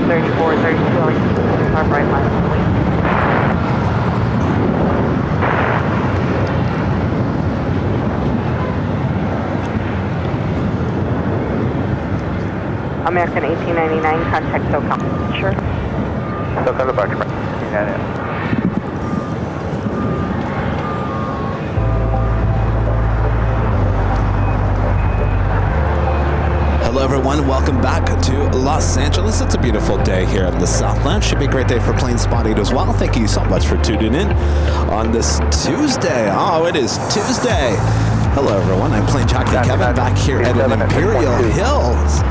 34, 32, our right line, please. American 1899, contact SoCal. Sure. SoCal departure, 1899. Hello everyone, welcome back to Los Angeles. It's a beautiful day here in the Southland. Should be a great day for plane spotting as well. Thank you so much for tuning in on this Tuesday. Oh, it is Tuesday. Hello everyone, I'm Plane Jockey Kevin back here at Imperial Hills.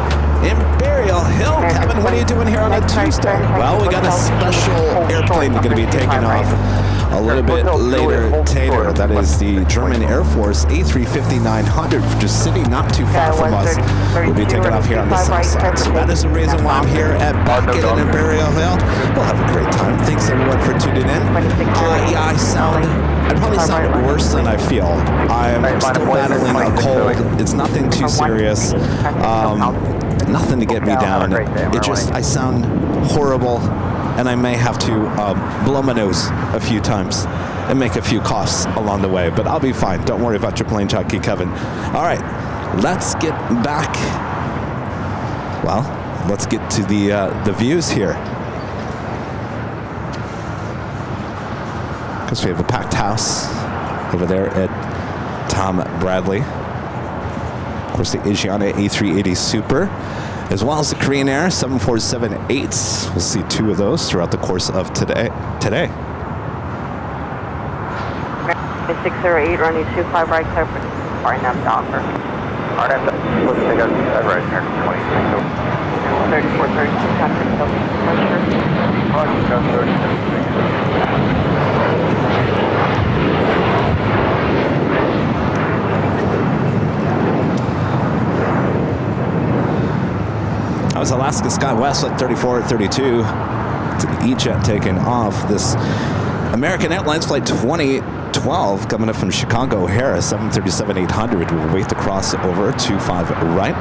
Imperial Hill, Kevin, what are you doing here on a Tuesday? Well, we got a special airplane going to be taking off a little bit later. That is the German Air Force A350-900, which is sitting not too far from us. We'll be taking off here on the south side. So that is the reason why I'm here at Bucket in Imperial Hill. We'll have a great time. Thanks everyone for tuning in. Yeah, I probably sound worse than I feel. I'm still battling a cold. It's nothing too serious. Nothing to get me down. I sound horrible, and I may have to blow my nose a few times and make a few coughs along the way, but I'll be fine. Don't worry about your Plane Jockey Kevin. All right, let's get back. Well, let's get to the views here, because we have a packed house over there at Tom Bradley. Of course, the Asiana A380 Super, as well as the Korean Air 747-8s. We'll see two of those throughout the course of today. 608, running 25 right, clear for RNF Docker. RNF, let's take a right here, 23. 34, 32, contact That was Alaska SkyWest at 3432. It's an E-Jet taking off. This American Airlines Flight 2012 coming up from Chicago O'Hare, 737-800. We'll wait to cross over 25 right.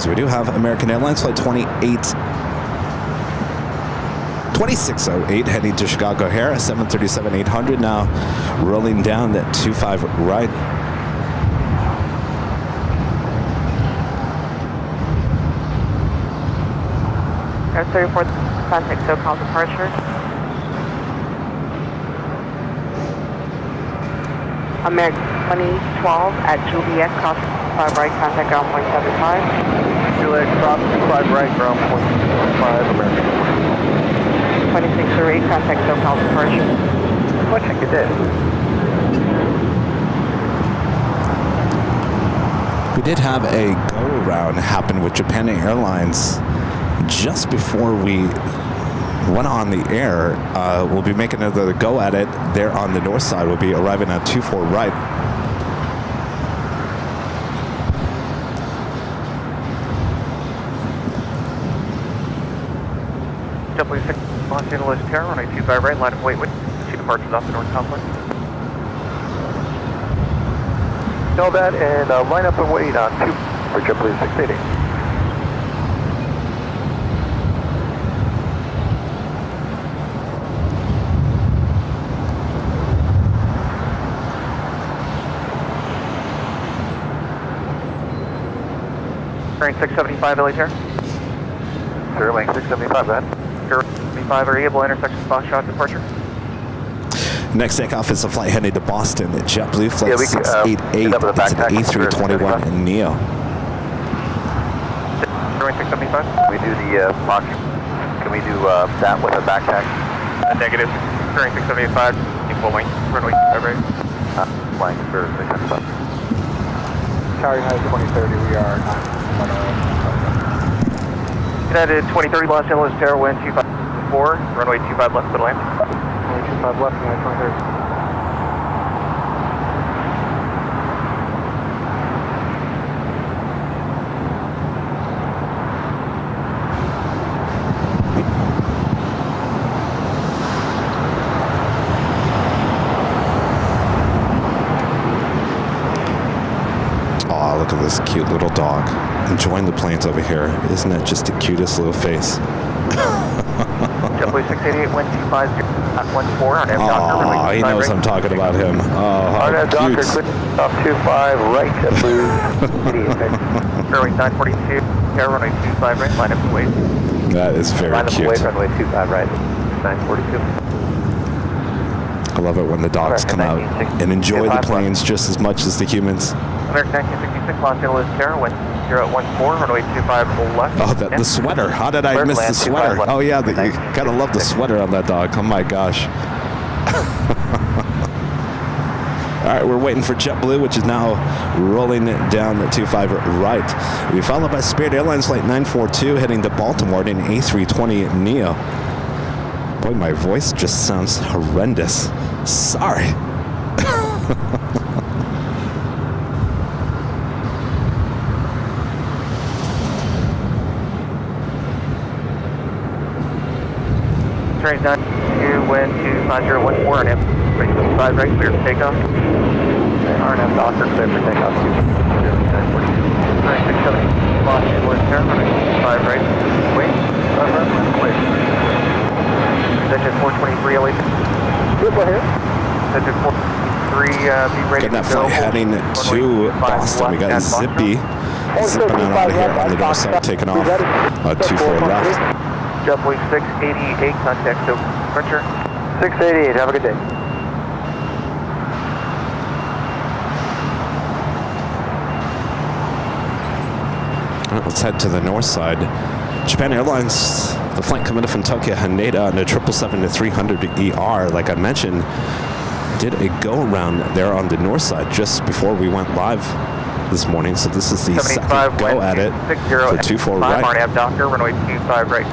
So we do have American Airlines Flight 2608 heading to Chicago O'Hare, 737-800 now rolling down that 25 right. 34, contact SoCal departure. American 2012 at Juliet, cross 5 right, contact ground point 75. Juliet, cross 5 right, ground point 5, American. 2608, contact SoCal departure. What check you did? We did have a go-around happen with Japan Airlines just before we went on the air. We'll be making another go at it there on the north side. We'll be arriving at 24 right. W6 Los Angeles Terra, runway 25 right, line of wait, 2 departures off the north complex. Know that, and line up and wait on 2 for W680. Bearing 675, LA Terra. Sterling 675, go ahead. 75, are you able to intersection Foxtrot departure? Next takeoff is a flight heading to Boston. JetBlue Flight 688. It's an A321 in Neo. Sterling 675. Can we do the Fox? Can we do that with a backpack? Negative. Sterling 675. Equal wing. Runway 5 right. Flying for 675. Tower United 2030, we are 9. United 2030, Los Angeles, Terra, wind 254, runway 25 left, middle land. Runway 25 left, United 2030. Look at this cute little little dog enjoying the planes over here. Isn't that just the cutest little face? JetBlue 688, wind 250 at 14 on Oh, he knows I'm talking about him. Oh, how cute. Off 25 right, JetBlue 88. Runway 942, air runway 25 right, line up and wait. That is very line up cute. and wait, runway 25 right, 942. I love it when the dogs come out and enjoy the planes just as much as the humans. American 1966, Los Angeles, Terra, wind 014, runway 25 left. Oh, the sweater. How did I miss the sweater? Oh, yeah, you gotta love the sweater on that dog. Oh, my gosh. All right, we're waiting for JetBlue, which is now rolling down the 25 right. We followed by Spirit Airlines Flight 942 heading to Baltimore in A320neo. Boy, my voice just sounds horrendous. Sorry. Train 92, wind 25014, and 375 right, clear for takeoff. RNF Docker, clear for takeoff. 967, Los Angeles, Terra, runway 5 right, wait, wait. Engine 423, LA. Good, go ahead. Engine 423, be ready Getting that to go. flight heading to Boston. We got Zippy zipping on out of here on the north side, taking off 24 left. JetBlue 688, contact to departure. 688, have a good day. All right, let's head to the north side. Japan Airlines, the flight coming in from Tokyo Haneda on the 777-300ER, like I mentioned, did a go-around there on the north side just before we went live this morning. So this is the second go at it for 24 right. RNAV Docker, runway 25 right.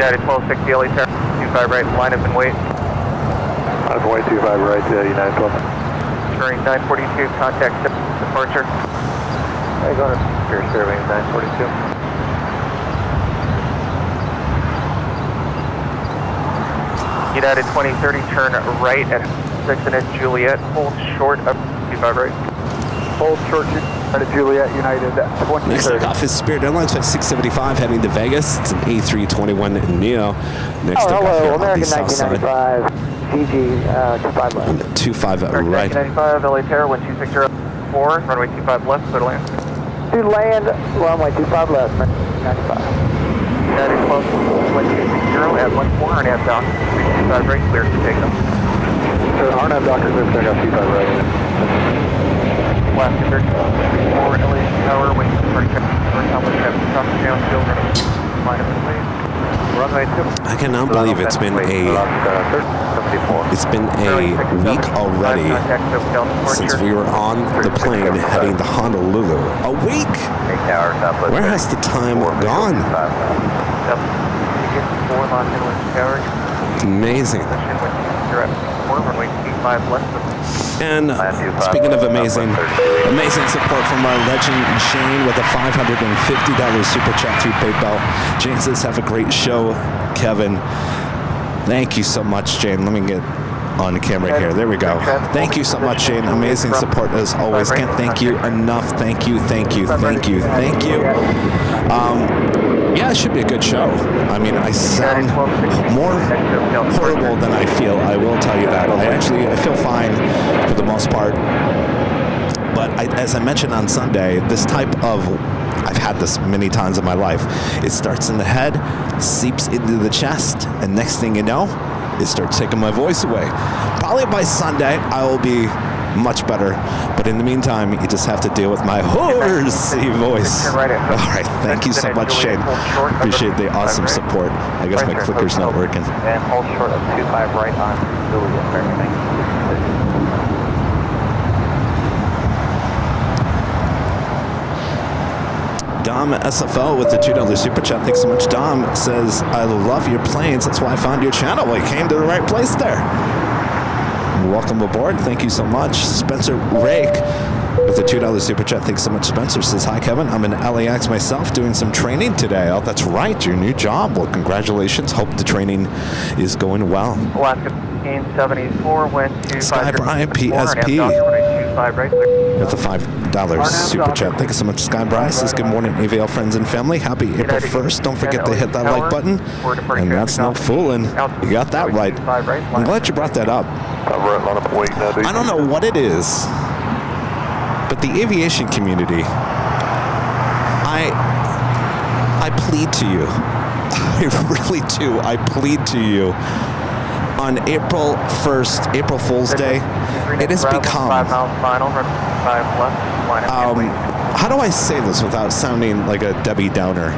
United 1260 LA Terra, 25 right, line up and wait. Line up and wait, 25 right, United 12. Turning 942, contact departure. Hey, go to Spirit Survey 942. United 2030, turn right at 6 and at Juliet, hold short of 25 right. Hold short at Juliet, United 2030. Next takeoff is Spirit Airlines Flight 675 heading to Vegas. It's an A321neo. Next takeoff here on the south side. GG, 25 left. On the 25 right. 1995, LA Terra, wind 2604, runway 25 left, clear to land. To land, runway 25 left, 95. United 12, wind 260 at 14, RNAV Dock, 325 right, clear for takeoff. RNAV Docker, clear for takeoff, 25 right. Last 34, LA Tower, wind 30 check, accomplish top downfield, line up in place. Runway 2. I cannot believe it's been a week already since we were on the plane heading to Honolulu. A week? Where has the time gone? Amazing. And speaking of amazing support from our legend Jane with a $550 super chat through PayPal. Jane says, have a great show, Kevin. Thank you so much, Jane. Let me get on the camera here. There we go. Thank you so much, Jane. Amazing support as always. Can't thank you enough. Thank you. Yeah, it should be a good show. I mean, I sound more horrible than I feel. I will tell you that. I feel fine for the most part. But as I mentioned on Sunday, this type of, I've had this many times in my life. It starts in the head, seeps into the chest, and next thing you know, it starts taking my voice away. Probably by Sunday, I will be much better. But in the meantime, you just have to deal with my horsey voice. All right, thank you so much, Shane. Appreciate the awesome support. I guess my clicker's not working. And hold short of 25 right on Juliet. Dom SFO with the $2 super chat. Thanks so much. Dom says, I love your planes. That's why I found your channel. Well, you came to the right place there. welcome aboard. Thank you so much. Spencer Rake with a $2 super chat. Thanks so much, Spencer. Says, hi, Kevin. I'm in LAX myself doing some training today. Oh, that's right. Your new job. Well, congratulations. Hope the training is going well. Alaska 1574 went to Sky Brian PSP with a $5 super chat. Thank you so much, Sky Brian. Says, good morning, AVL friends and family. Happy April 1st. Don't forget to hit that like button. And that's no fooling. You got that right. I'm glad you brought that up. I don't know what it is, but the aviation community, I plead to you. I really do. I plead to you. On April 1st, April Fool's Day, it has become, how do I say this without sounding like a Debbie Downer?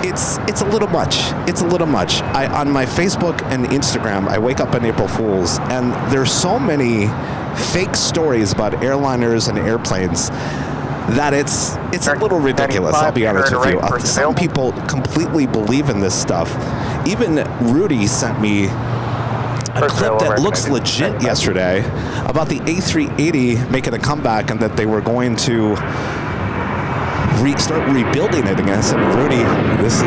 It's a little much. It's a little much. On my Facebook and Instagram, I wake up on April Fools, and there's so many fake stories about airliners and airplanes that it's a little ridiculous. I'll be honest with you. Some people completely believe in this stuff. Even Rudy sent me a clip that looks legit yesterday about the A380 making a comeback and that they were going to start rebuilding it again. I said, Rudy, this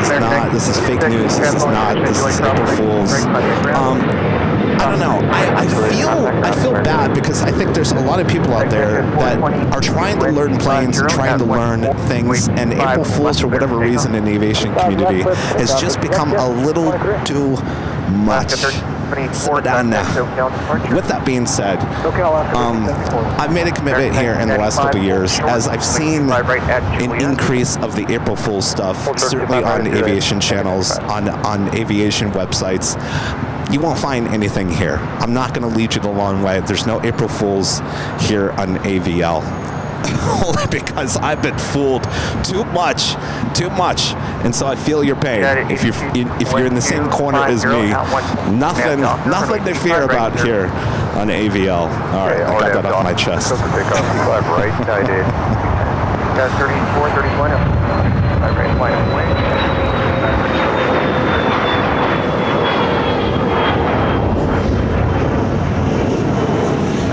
is fake news. This is April Fools. I don't know. I feel bad because I think there's a lot of people out there that are trying to learn planes and trying to learn things, and April Fools, for whatever reason, in the aviation community has just become a little too much. Slow down now. With that being said, I've made a commitment here in the last couple of years as I've seen an increase of the April Fool's stuff, certainly on aviation channels, on aviation websites. You won't find anything here. I'm not going to lead you the long way. There's no April Fools here on AVL. Only because I've been fooled too much, and so I feel your pain. If you're in the same corner as me, nothing to fear about here on AVL. All right, I got that off my chest. Right, I did. 34, 31, right, line of way.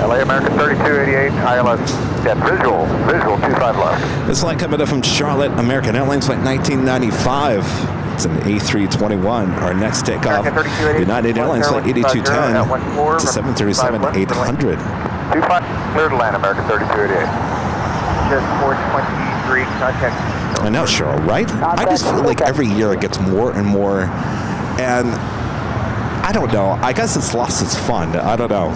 LA American 3288, ILS. Yeah, visual 25 left. This flight coming up from Charlotte, American Airlines flight 1995. It's an A321. Our next takeoff, United Airlines flight 8210. It's a 737-800. 25, clear to land, American 3288. Just 423, contact. I know, Cheryl, right? I just feel like every year it gets more and more, and I don't know. I guess it's lost its fun. I don't know.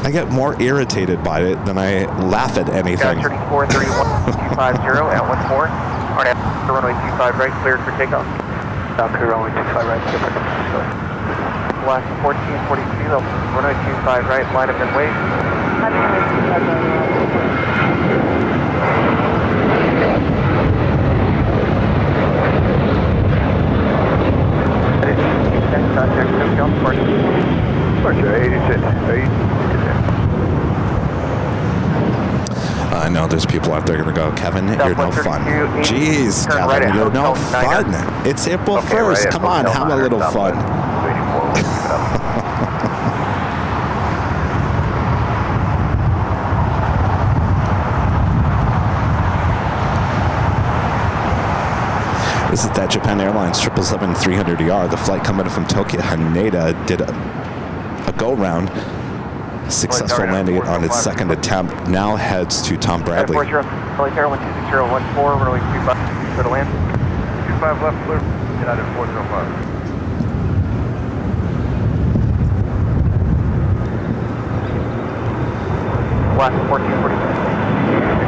I get more irritated by it than I laugh at anything. 34, 31, 250 at 14. Runway 25 right, cleared for takeoff. Clear runway 25 right, cleared for takeoff. Last 1442, runway 25 right, line up and wait. Contact Departure 86. I know there's people out there going to go, Kevin, you're no fun. Jeez, Kevin, you're no fun. It's April 1st. Come on, have a little fun. This is that Japan Airlines 777-300ER. The flight coming from Tokyo Haneda did a go-round. Successful landing it on its second attempt. Now heads to Tom Bradley. 40, Flight Air 12014, runway 25, clear to land. 25 left, clear. United 405. Last 1440.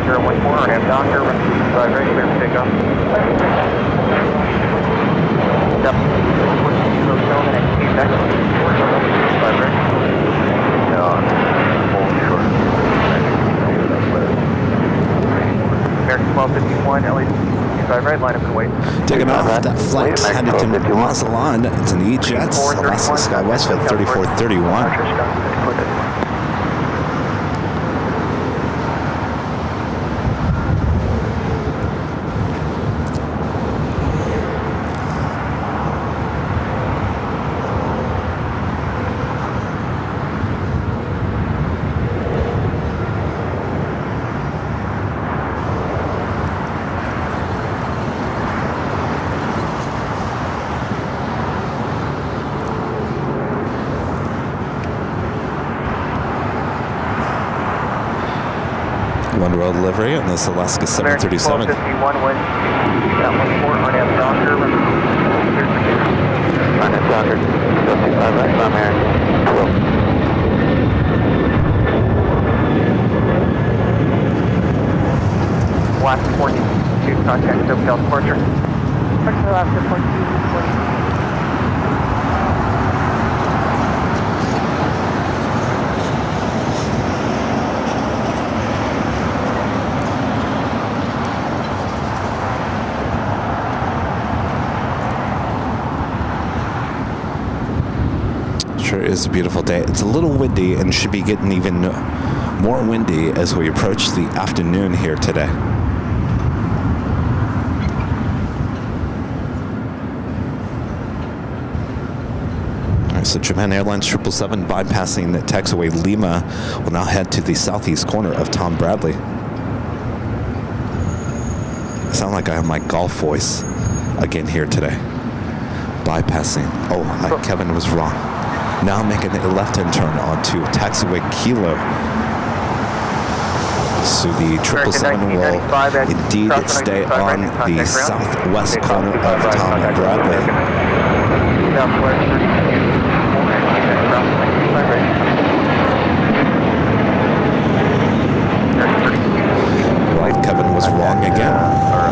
014, or have down here, runway 25 right, clear for takeoff. Yep. 14 zone and 8 back. 25 right. American 1251, LA 25 right, line up and wait. Taking off, that flight headed to Mazatlan. It's an E-Jets, Alaska Skywest flight 3431. One World livery on this Alaska 737. 1251 was that 14 on M Docker. On M Docker, 55 right, I'm American. Last 42, contact SoCal departure. Alaska 42. Sure is a beautiful day. It's a little windy and should be getting even more windy as we approach the afternoon here today. All right, so Japan Airlines 777 bypassing the taxiway Lima will now head to the southeast corner of Tom Bradley. I sound like I have my golf voice again here today. Bypassing. Oh, Kevin was wrong. Now making a left-hand turn onto taxiway Kilo. So the 777 will indeed stay on the southwest corner of Tom Bradley. Right, Kevin was wrong again.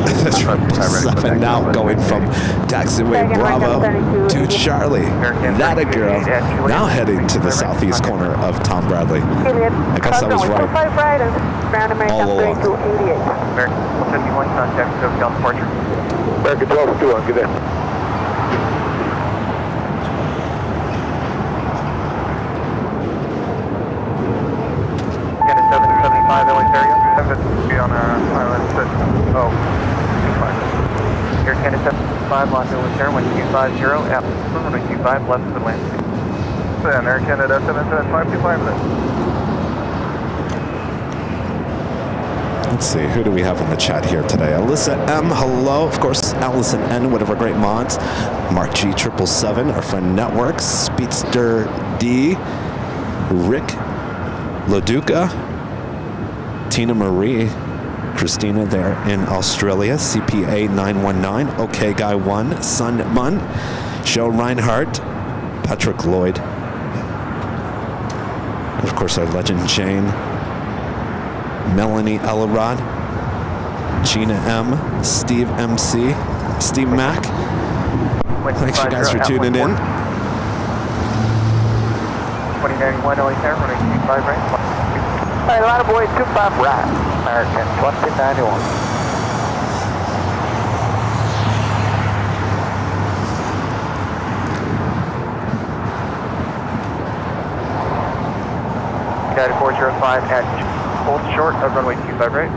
The 777 now going from taxiway Bravo to Charlie. That a girl. Now heading to the southeast corner of Tom Bradley. I guess I was right all along. American 51, contact SoCal departure. American 1221, good day. Get a 775 Eleuterio. 750 on island 6. Oh, 25. Air Canada 755, Los Angeles Air 1250, at 125, left for land. Then Air Canada 77525 then. Let's see, who do we have in the chat here today? Alyssa M, hello. Of course, Allison N, whatever great mods. Mark G, 777, our friend Networks. Speedster D, Rick Loduca, Tina Marie, Christina there in Australia, CPA 919, OK Guy 1, Sun Mun, Joe Reinhardt, Patrick Lloyd, and of course our legend Jane, Melanie Elrod, Gina M, Steve MC, Steve Mack. Thanks you guys for tuning in. 2091 LA Air, running 25 right. All right, a lot of boys, 25 right. American 2091. United 405 at hold short of runway 25 right.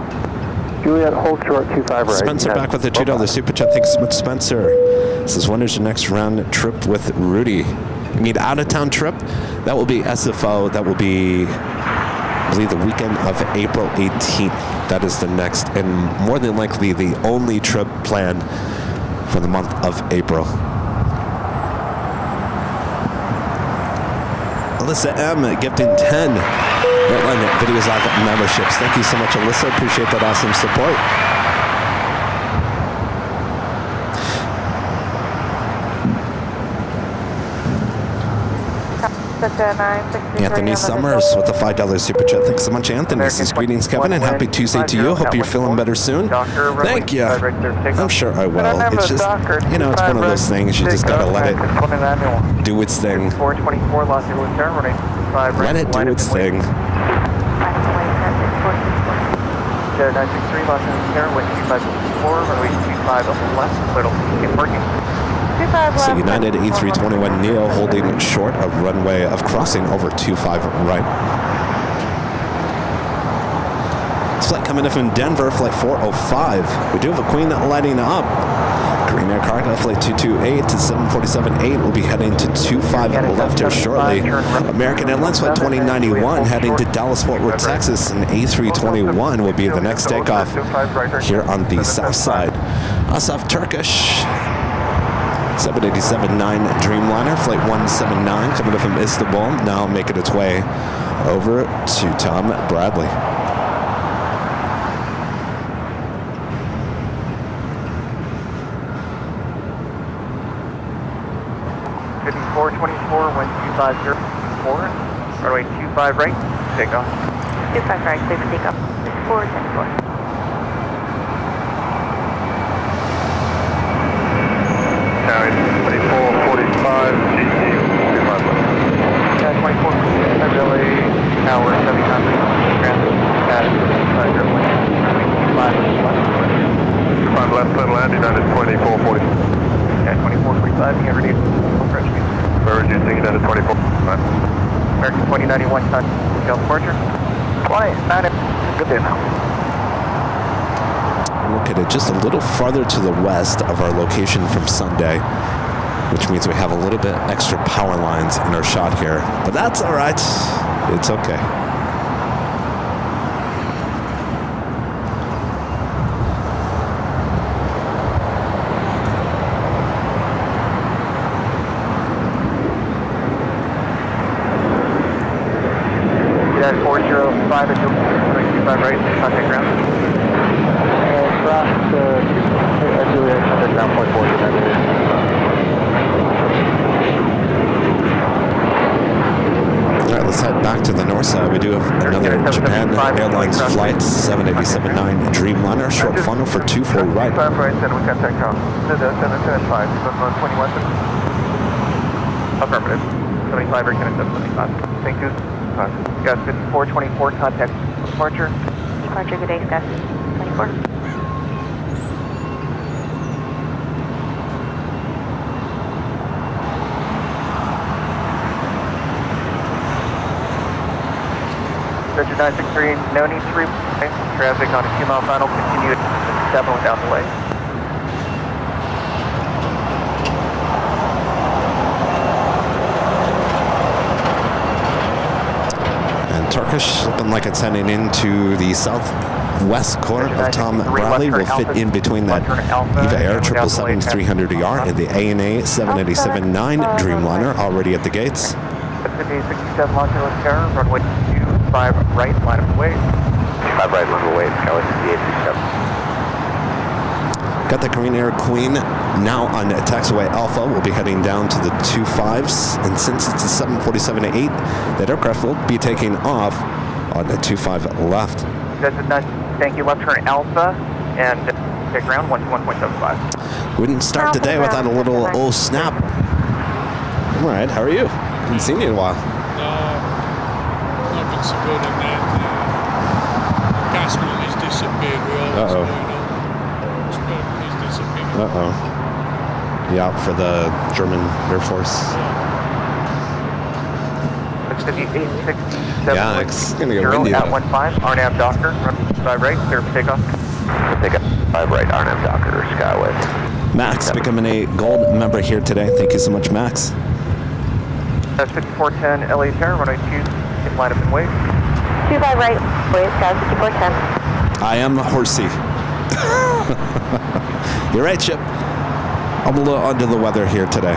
Juliet, hold short 25 right. Spencer back with the $2 super chat. Thanks so much, Spencer. Says, when is your next round trip with Rudy? You mean out of town trip? That will be SFO. That will be, I believe, the weekend of April 18th. That is the next and more than likely the only trip planned for the month of April. Alyssa M gifting 10 Airline Videos Live memberships. Thank you so much, Alyssa. Appreciate that awesome support. Anthony Summers with the $5 super chat. Thanks so much, Anthony. This is greetings, Kevin, and happy Tuesday to you. Hope you're feeling better soon. Thank you. I'm sure I will. It's just, you know, it's one of those things. You just gotta let it do its thing. 424 Los Angeles Air, running 5 right. Let it do its thing. 963 Los Angeles Air, wind 254, runway 25 up and left, little keep working. So United A321 Neo holding short of runway of crossing over 25 right. Flight coming in from Denver, flight 405. We do have a Queen lighting up. Green Air Cargo flight 228 to 747-8 will be heading to 25 left here shortly. American Airlines flight 2091 heading to Dallas Fort Worth, Texas, and A321 will be the next takeoff here on the south side. Asaf Turkish 787-9 Dreamliner flight 179 coming up from Istanbul, now making its way over to Tom Bradley. 150, runway 25 right, take off. 25 right, clear for takeoff. 474. Now it's 2445, GT, 25 left. 2445, LA, tower 79, transit, at 25 left, clear landing on at 2440. Yeah, 2445, get ready for approach. We're reducing it at 2445. American 2091, time, departure. 2090, good day now. Look at it, just a little farther to the west of our location from Sunday, which means we have a little bit extra power lines in our shot here. But that's all right. It's okay. At 405 at 25 right, contact ground. Cross Juliet, contact ground, point 4, All right, let's head back to the north side. We do have another Japan Airlines flight 787-9 Dreamliner, short funnel for 24 right. 25 right, then we contact ground. 775, 21. Affirmative. 75 right, connect 775. Thank you. Gus 5424, contact departure. Departure, good day, Gus 24. Richard 963, no need to replay. Traffic on a 2-mile final, continue at 7 without delay. Turkish looking like it's heading into the southwest corner of Tom Bradley. Will fit in between that Eva Air 777-300ER and the ANA 787-9 Dreamliner already at the gates. 67 Los Angeles Tower, runway 25 right, line of way. 25 right, line of way, Tower 6867. Got the Korean Air Queen now on taxiway Alpha. We'll be heading down to the 25s, and since it's a 747-8, that aircraft will be taking off on the 25 left. Thank you, left turn Alpha, and take ground 121.75. Wouldn't start the day without a little oh snap. All right, how are you? Haven't seen you in a while. Nothing so good in that. Gasman has disappeared. We all know. He's disappeared. Uh-oh. Yeah, out for the German Air Force. Yeah, it's going to get windy at though. 15, RNAV Docker, run 5 right, clear for takeoff. Take up 5 right, RNAV Docker, Skyway. Max becoming a gold member here today. Thank you so much, Max. That's 5410 LA Tower, runway 2, get line up and wait. 25 right, wait, Sky 5410. I am horsey. You're right, Chip. I'm a little under the weather here today.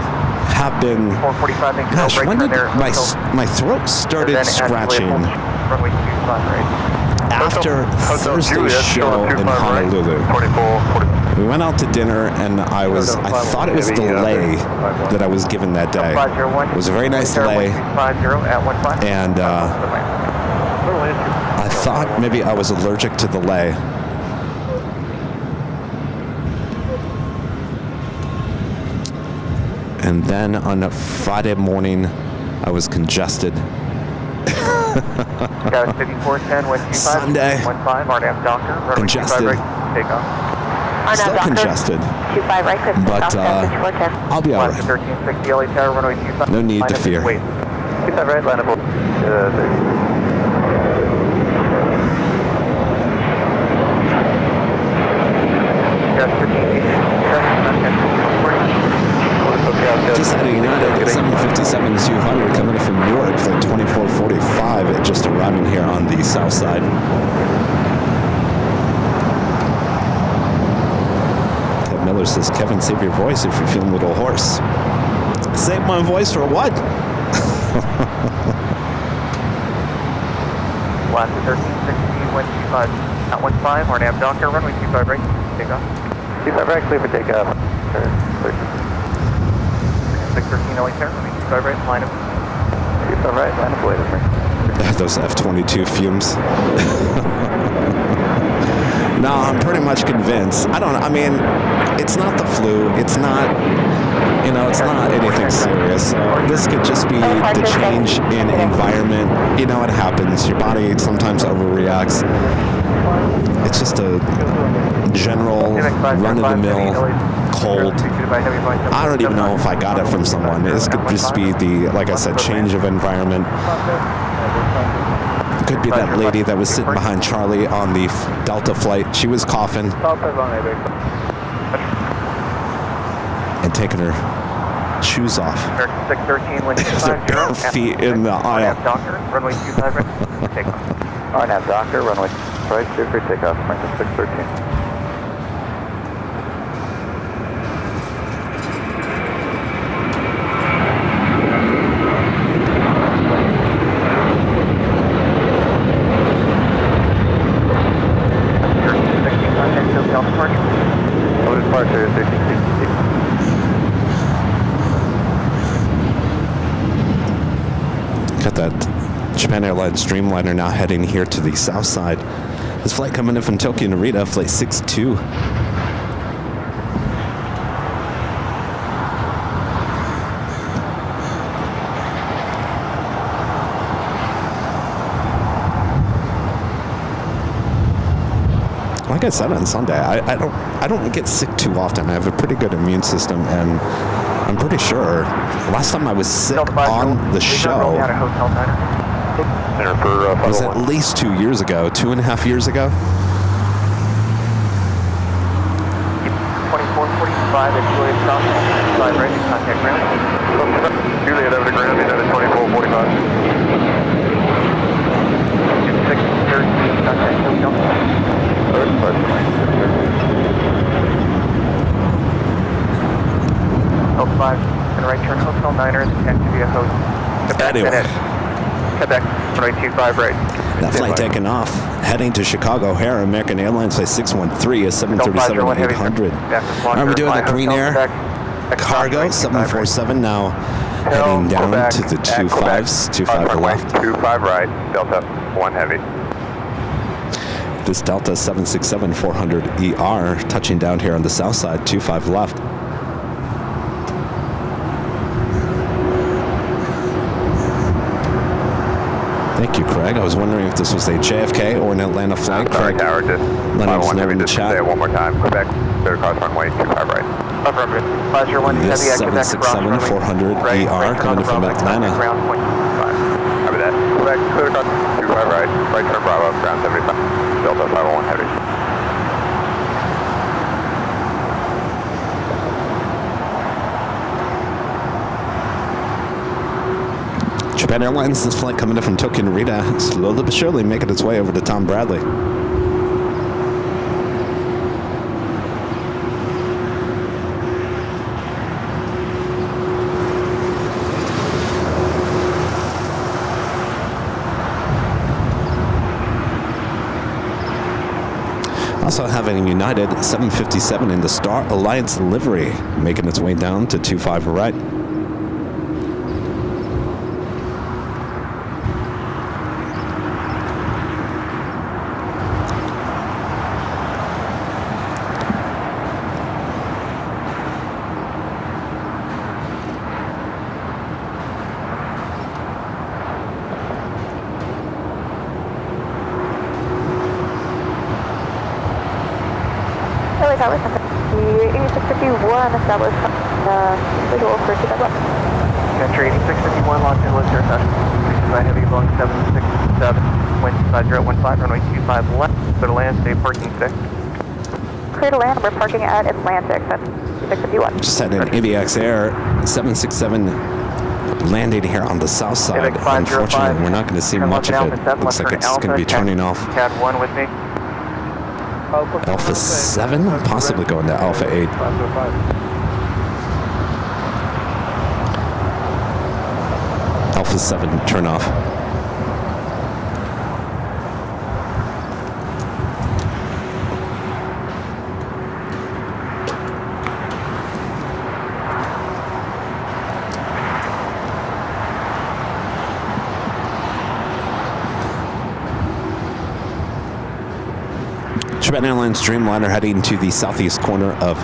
Have been. 445, gosh, right when did there, my throat started scratching? Runway 25 right. After Thursday's show in Honolulu. 24. We went out to dinner, and I thought it was the lei that I was given that day. It was a very nice lei, and I thought maybe I was allergic to the lei. And then on a Friday morning, I was congested. Got 5410, 125. Sunday. 15, RNAV Docker. Runway 25 right, take off. Still congested. 25 right, clear for But takeoff, I'll be all right. 1360 LA Tower, runway 25. No need to fear. Wait. 25 right, line up. Just had a United 757-200 coming in from Newark for 2445, just arriving here on the south side. Ted Miller says, Kevin, save your voice if you're feeling a little hoarse. Save my voice for what? Last 1360, 125, not 15, RNAV Docker, runway 25 right, take off. 25 right, clear for takeoff. 613 LA Tower, runway 25 right, line up. 25 right, line of blade of me. Those F-22 fumes. No, I'm pretty much convinced. I mean, it's not the flu. It's not, it's not anything serious. So this could just be the change in environment. It happens. Your body sometimes overreacts. It's just a general run-of-the-mill cold. I don't even know if I got it from someone. This could just be like I said, change of environment. Could be that lady that was sitting behind Charlie on the Delta flight. She was coughing and taking her shoes off. 613, wind Bare feet in the aisle. Doctor, runway 25 right. Take off. RNAV Doctor, runway right, clear for takeoff, American 613. Got that Japan Airlines Dreamliner now heading here to the south side. This flight coming in from Tokyo Narita, flight 62. Like I said on Sunday, I don't get sick too often. I have a pretty good immune system, and I'm pretty sure last time I was sick on the show was at least 2 years ago, 2.5 years ago. 2445 at Juliet Cross, 5 right to contact ground. Juliet over to ground, another 2445. 613, contact Tokyo. 5, and right turn Hotel Niners, activity a host. Quebec, runway 25 right. That flight taking off, heading to Chicago O'Hare, American Airlines flight 613, a 737-800. Are we doing the Queen Air cargo, 747 now, heading down to the 25s, 25 left. 25 right, Delta 1 heavy. This Delta 767-400ER touching down here on the south side, 25 left. Thank you, Craig. I was wondering if this was a JFK or an Atlanta flight. Sorry, Tower, just let us know in the chat. Say it one more time. Quebec, clear across runway 25 right. Affirmative. Pleasure, 1 This 767-400ER coming from Atlanta. Ground point 25. Copy that. Quebec, clear across 25 right. Right turn Bravo, ground 75. Delta 501 heavy. Japan Airlines, this flight coming in from Tokyo Narita, slowly but surely making its way over to Tom Bradley. Also having United 757 in the Star Alliance livery, making its way down to 25 right. Tower 8651 established visual for 2 left. Entry 8651, Los Angeles Air Session. By heavy Boeing 767, wind 5015, runway 25 left. Clear to land, stay parking today. Clear to land, we're parking at Atlantic, that's 651. Just had an AVX Air 767 landing here on the south side. Unfortunately, we're not going to see much of it. Looks like it's going to be turning off. Cat 1 with me. Alpha 7, possibly going to Alpha 8. Alpha 7, turn off. Japan Airlines Dreamliner heading to the southeast corner of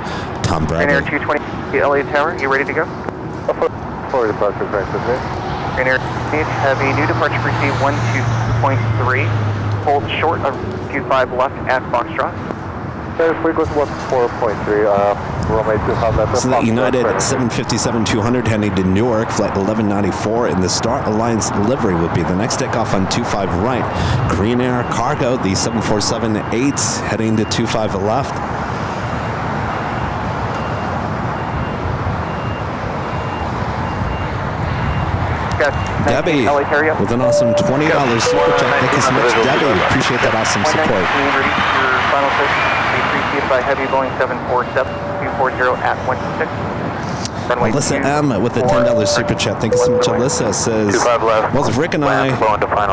Tom Ryanair Bradley. 220, LA Tower, you ready to go? For departure, correct, okay. Ryanair, have a new departure received 12.3. Hold short of 25 left at Foxtrot. Frequency was 4.3, runway 25 left. So that United 757-200 heading to Newark, flight 1194 in the Star Alliance livery would be the next takeoff on 25 right. Green Air Cargo, the 747-8 heading to 25 left. Debbie with an awesome $20 super chat. Thank you so much, Debbie. Appreciate that awesome support. Your final station be preceded by heavy Boeing 747-240 at 16. Runway Alyssa M with the $10 super chat. Thank you so much. Alyssa says, well, Rick and I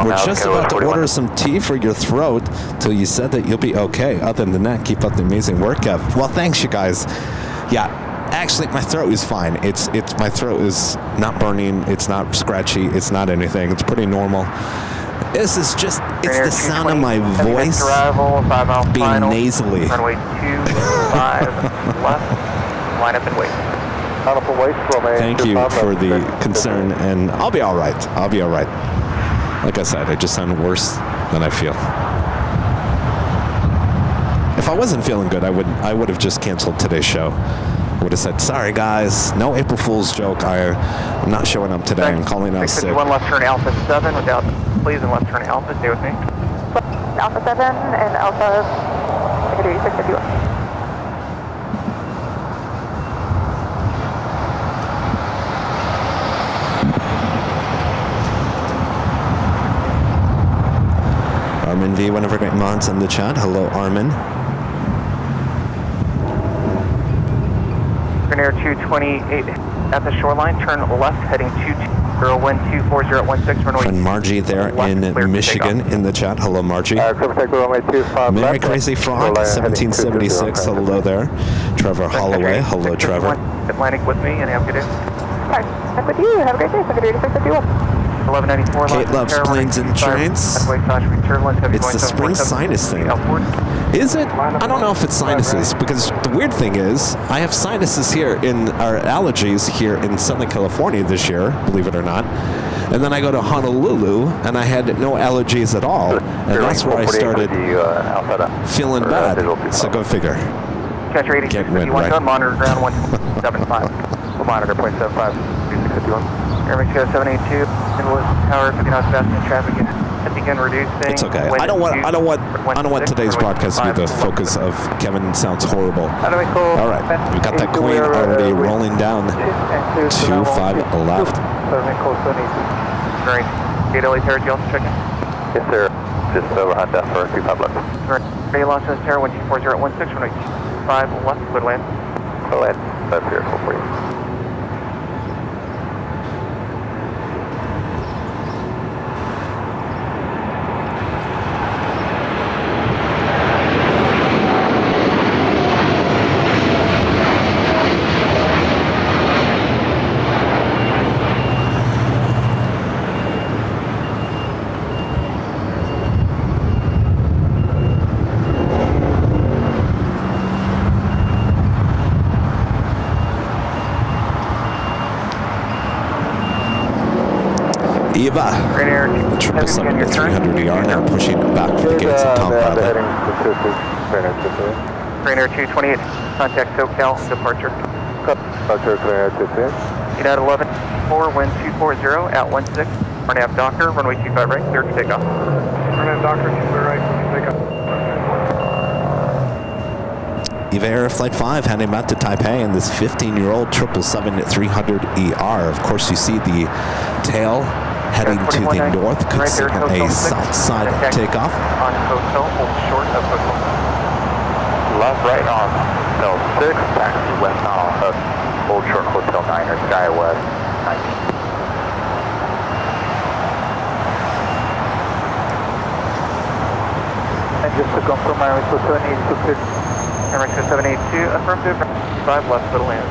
were just about to order some tea for your throat till you said that you'll be okay. Other than that, keep up the amazing work, Kev. Well, thanks, you guys. Yeah. Actually, my throat is fine. It's my throat is not burning. It's not scratchy. It's not anything. It's pretty normal. This is just, it's the sound of my voice being nasally. Runway 25 left. Line up and wait. Thank you for the concern, and I'll be all right. I'll be all right. Like I said, I just sound worse than I feel. If I wasn't feeling good, I would have just canceled today's show. I would have said, sorry guys, no April Fool's joke. I'm not showing up today. I'm calling out sick. 651 left turn Alpha 7 without, please, and left turn Alpha. Stay with me. Alpha 7 and Alpha 651. Armin V, one of our great mods in the chat. Hello, Armin. Air 228 at the shoreline, turn left, heading 201-240 at 16, runway. And Margie there in Michigan in the chat. Hello, Margie. Mary Crazy Frog, 1776. Hello there. Trevor Holloway. Hello, Trevor. Atlantic with me, and have a good day. Hi, I'm with you. Have a great day. 651. 1194. Kate loves planes and trains. It's the spring sinus thing. Is it? I don't know if it's sinuses, because the weird thing is, I have sinuses here our allergies here in Southern California this year, believe it or not. And then I go to Honolulu, and I had no allergies at all. And that's where I started feeling bad. So go figure. Catcher 86, Can't win, 51, right? monitor ground 175. We'll monitor 0.75, 2651. Air Mexico 782, Inwood Tower, 50 knots fast in traffic is begin reducing. It's okay. I don't want today's broadcast to be the focus of Kevin sounds horrible. All right, we got that Queen already rolling down. 25 left. Great. Gate LA Tower, you also check in? Yes, sir. Just over Honda for Republic. Ready, Los Angeles Tower, 1240 at 16, runway 5 left, clear to land. Clear land. That's here for you. Eva, the 777-300ER now pushing back for the gates of Tom Bradley. Ryanair 228, contact SoCal, departure. United 11-4, wind 240 at 16, RNAV Docker, runway 25 right, clear to take off. RNAV Docker, 25 right, take off. Eva Air Flight 5 heading back to Taipei in this 15-year-old 777-300ER. Of course, you see the tail heading to the north, could signal a south side takeoff. On hotel, hold short of hotel. Left right on Hotel 6, taxi west on hold short Hotel 9 or Sky West 19. And just to confirm, Air Mexico 782, Air Mexico 782, affirmative, 5 left for the land.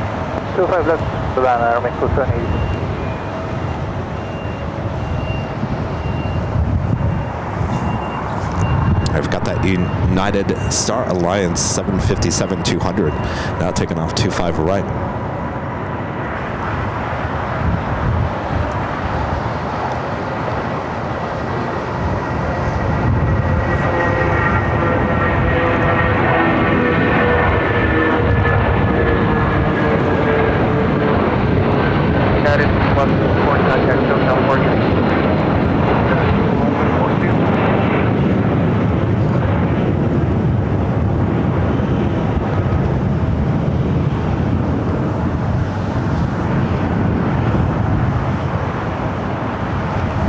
25 left to land, Air Mexico 782. I've got that United Star Alliance 757-200 now taking off 25 right.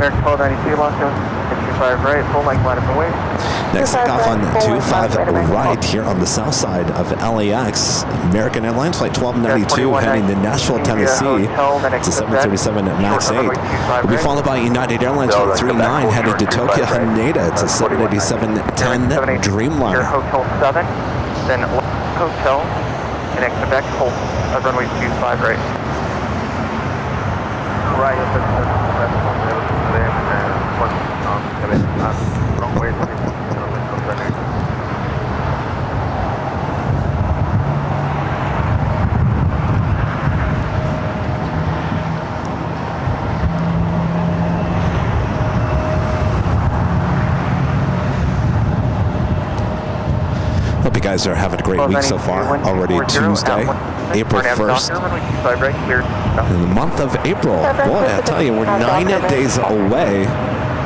American 1292, Los Angeles, 25 right, full length line up and wait. Next takeoff on 25 right here on the south side of LAX. American Airlines Flight 1292 heading to Nashville, Tennessee. It's a 737 at MAX 8. Will be followed by United Airlines Flight 39 headed to Tokyo, Haneda. It's a 787-10 Dreamliner. Hotel 7, then Hotel, and at Quebec, hold runway 25 right. Right, wrong way. Hope you guys are having a great week so far. Already Tuesday, April 1st. In the month of April. Boy, I tell you, we're 9 days away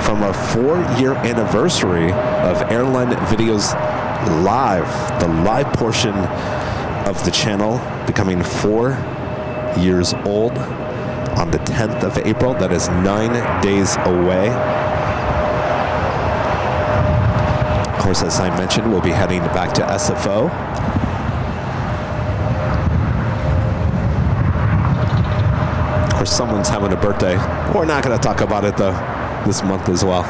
from our 4-year anniversary of Airline Videos Live. The live portion of the channel becoming 4 years old on the 10th of April. That is 9 days away. Of course, as I mentioned, we'll be heading back to SFO. Of course, someone's having a birthday. We're not going to talk about it, though, this month as well.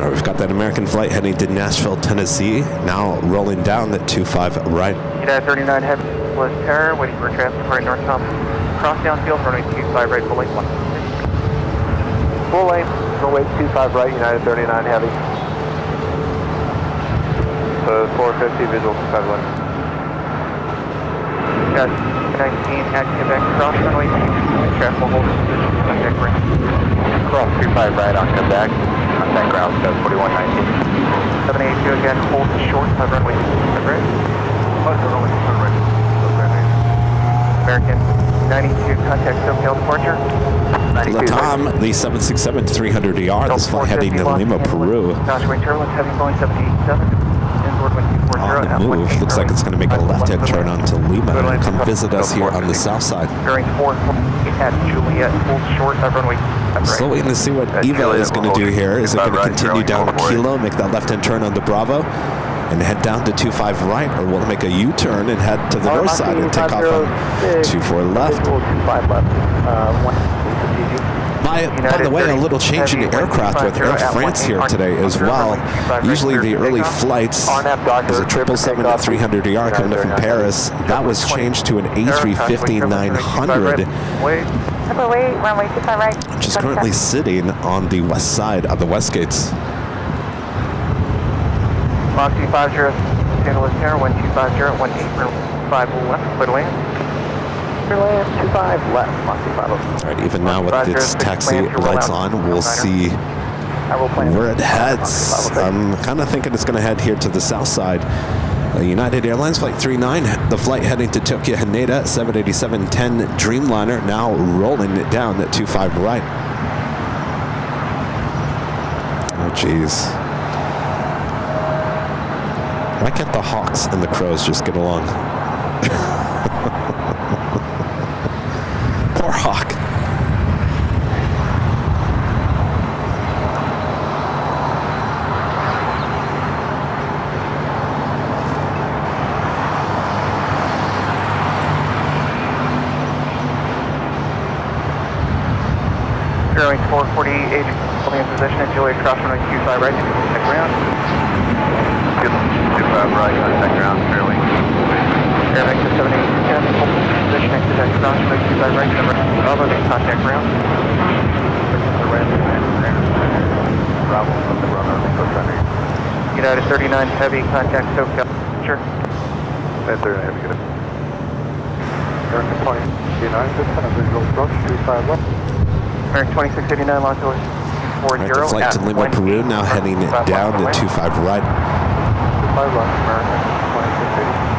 We've got that American flight heading to Nashville, Tennessee, now rolling down at 25 right. United 39 heavy was terror, waiting for a transfer north-south. Cross downfield, runway 25 right, full length 1. Full length, runway 25 right, United 39 heavy. So 450, visual 25 left. Got 19 at Quebec, cross runway 25, traffic hold contact ring. Cross 25 right on Quebec. Contact ground, 4119. 782 again, hold short, runway 25 right. Runway 25 right. American 92, contact SoCal departure. Latam, the 767-300ER, this flight heading to Lima, Peru. Joshua Turbulence, heavy Boeing 787. On the move, looks like it's going to make a left-hand turn onto Lima and come visit us here on the south side. Bearing 4 at Juliet, hold short, runway. Still waiting to see what Eva is going to do here. Is it going to continue down Kilo, make that left-hand turn onto Bravo, and head down to 25 right, or will it make a U-turn and head to the north side and take off on 24 left? By the way, a little change in the aircraft with Air France here today as well. Usually the early flights is a 777-300ER coming up from Paris. That was changed to an A350-900, which is currently sitting on the west side of the west gates. Mach 250, St. Louis Tower, 1250, 185 left, clear to land. 25 left, Mach 250. All right, even now with its taxi lights on, we'll see where it heads. I'm kind of thinking it's going to head here to the south side. United Airlines Flight 39, the flight heading to Tokyo Haneda, 787-10 Dreamliner, now rolling it down at 25 right. Oh, jeez. Why can't the Hawks and the Crows just get along? Poor Hawk. Airline 448, holding in position at Juliet, cross runway 25 right, to ground. 25 right, contact ground. United 39 Heavy, contact SoCal. Sure. United 39 Heavy, good. American 2089, just kind of visual approach, 25 left. American 2689, Lonzo 40. Right, the flight to Lima, Peru, now heading down to 25 right. 25 left, American 2689.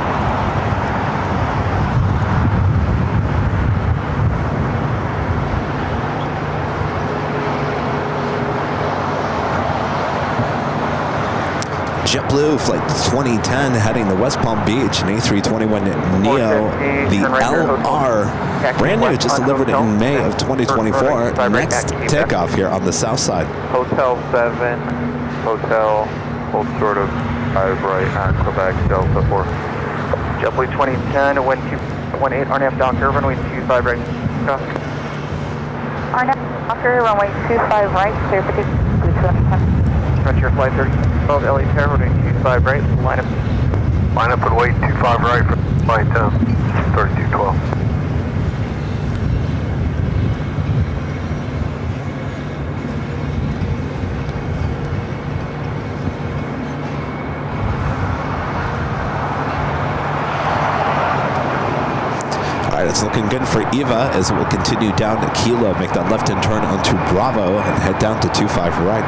JetBlue Flight 2010 heading to West Palm Beach, an A321neo, the LR, brand new, just delivered in May of 2024. Next takeoff here on the south side. Hotel 7, hotel, hold short of 5 right on Quebec, Delta 4. JetBlue 2010, wind 218, RNAV Docker, runway 25 right. Copy. RNAV Docker, runway 25 right, clear for JetBlue 2010. Frontier Flight 3012, LA Terra, runway 25 right, line up. Line up and wait 25 right for flight 3212. All right, it's looking good for Eva as we'll continue down to Kilo, make that left-hand turn onto Bravo and head down to 25 right.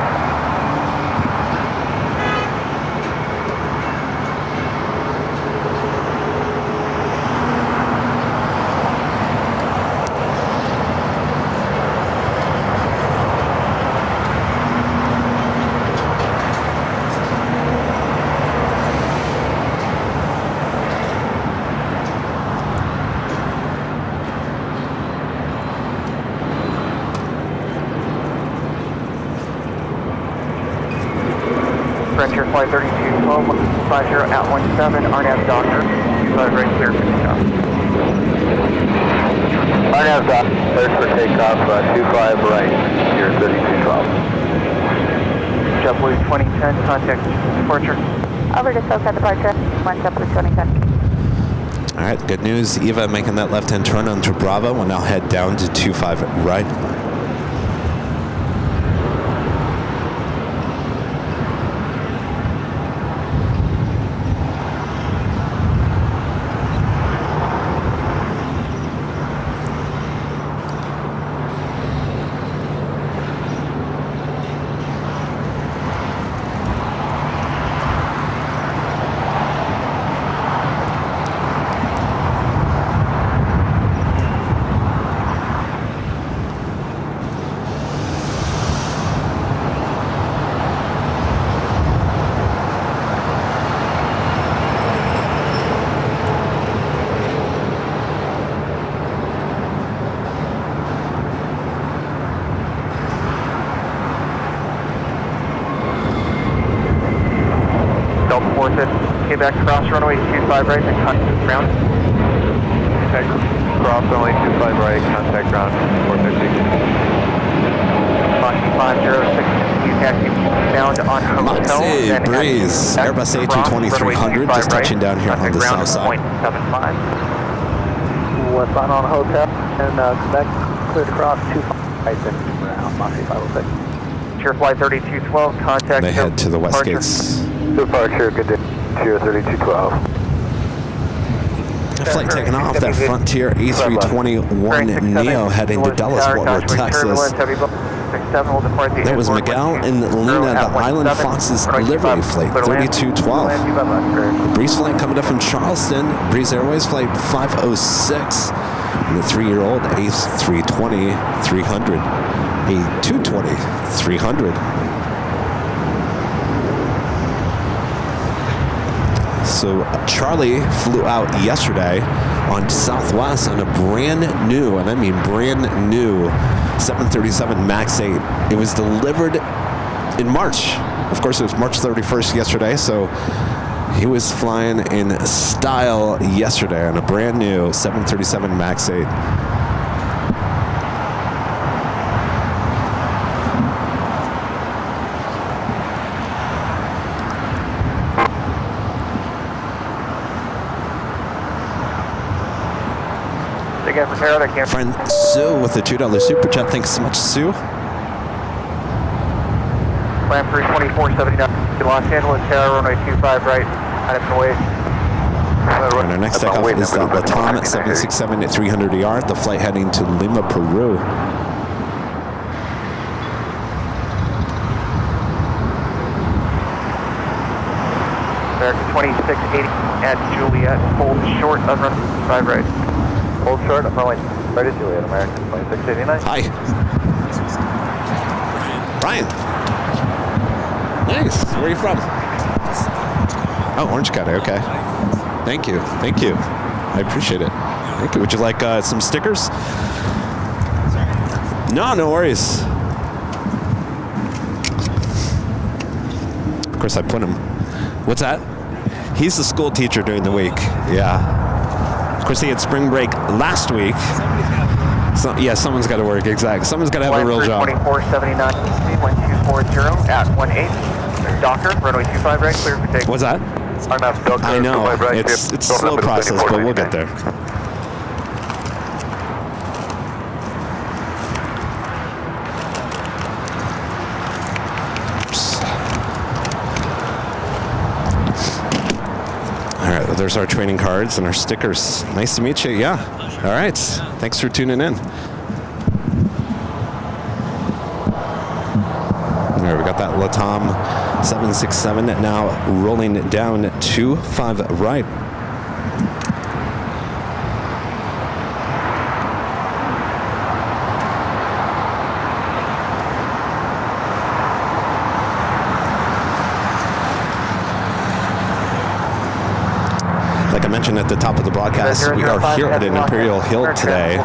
Frontier Flight 3212, 50 at 17, RNAV Docker, 25 right, clear for takeoff. RNAV Docker, clear for takeoff, 25 right, here 3212. JetBlue 2010, contact departure. Over to SoCal departure, 1 JetBlue 2010. All right, good news. Eva making that left-hand turn onto Bravo. We'll now head down to 25 right. Quebec cross runway 25 right and contact ground. Quebec cross runway 25 right, contact ground 450. Foxy 506, taxi bound on hotel. Moxie Breeze, Airbus A220-300, just touching down here on the south side. 0.75. Westbound on hotel and Quebec cleared across 25 right, then ground, Moxie 506. Frontier Flight 3212, contact. They head to the west gates. Departure, good day. Frontier 3212. Flight taking off, that Frontier A321neo heading to Dulles, Fort Worth, Texas. That was Miguel and Lena, the Island Foxes livery flight 3212. The Breeze flight coming up from Charleston, Breeze Airways flight 506. And the 3-year-old A320-300, A220-300. So Charlie flew out yesterday on Southwest on a brand new, and I mean brand new, 737 MAX 8. It was delivered in March. Of course, it was March 31st yesterday, so he was flying in style yesterday on a brand new 737 MAX 8. Friend Sue with the $2 super chat. Thanks so much, Sue. Plan for 2479, Los Angeles Tower, runway 25 right, head up and away. And our next takeoff is the LATAM 767 at 300 yard, the flight heading to Lima, Peru. American 2680 at Juliet, hold short of runway 5 right. Hold short of runway right at Juliet, American 2689. Hi. Brian. Nice. Where are you from? Oh, Orange County. Okay. Thank you. Thank you. I appreciate it. Thank you. Would you like some stickers? No, no worries. Of course, I put him. What's that? He's the school teacher during the week. Yeah. Of course, he had spring break last week. So, yeah, someone's got to work. Exactly. Someone's got to have a real job. 2479, 1240 at 18. Docker, runway 25 right, clear for take. What's that? I know. It's a slow process, but we'll get there. All right, well, there's our training cards and our stickers. Nice to meet you. Yeah. All right. Thanks for tuning in. All right, we got that LATAM 767 now rolling down 25 right. Like I mentioned at the top of the broadcast, we are here at an Imperial Hill today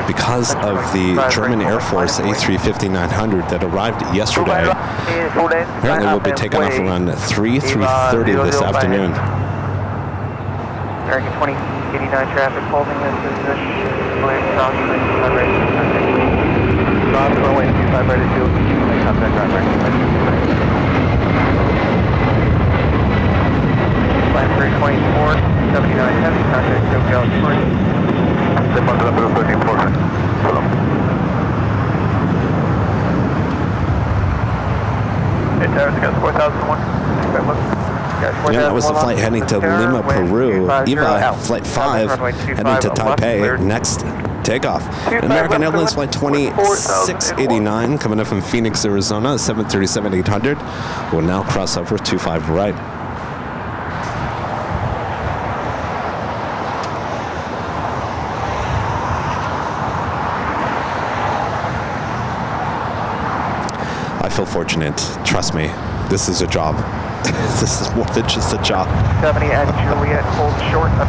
because of the German Air Force A350-900 that arrived yesterday. Apparently we'll be taking off around 3:30 this afternoon. American 2089 traffic holding this position. Cross runway 25 right at 2. Contact runway 25. Plan 324, 79 heavy, contact Tokyo Express. Step on the number 34. Hey, towers, I got 4001. Yeah, that was the flight heading to Lima, Peru. EVA Flight 5 heading to Taipei. Next takeoff. American Airlines Flight 2689 coming up from Phoenix, Arizona, 737-800. Will now cross over 25 right. I feel fortunate. Trust me, this is a job. This is more than just a job. 70 at Juliet, hold short of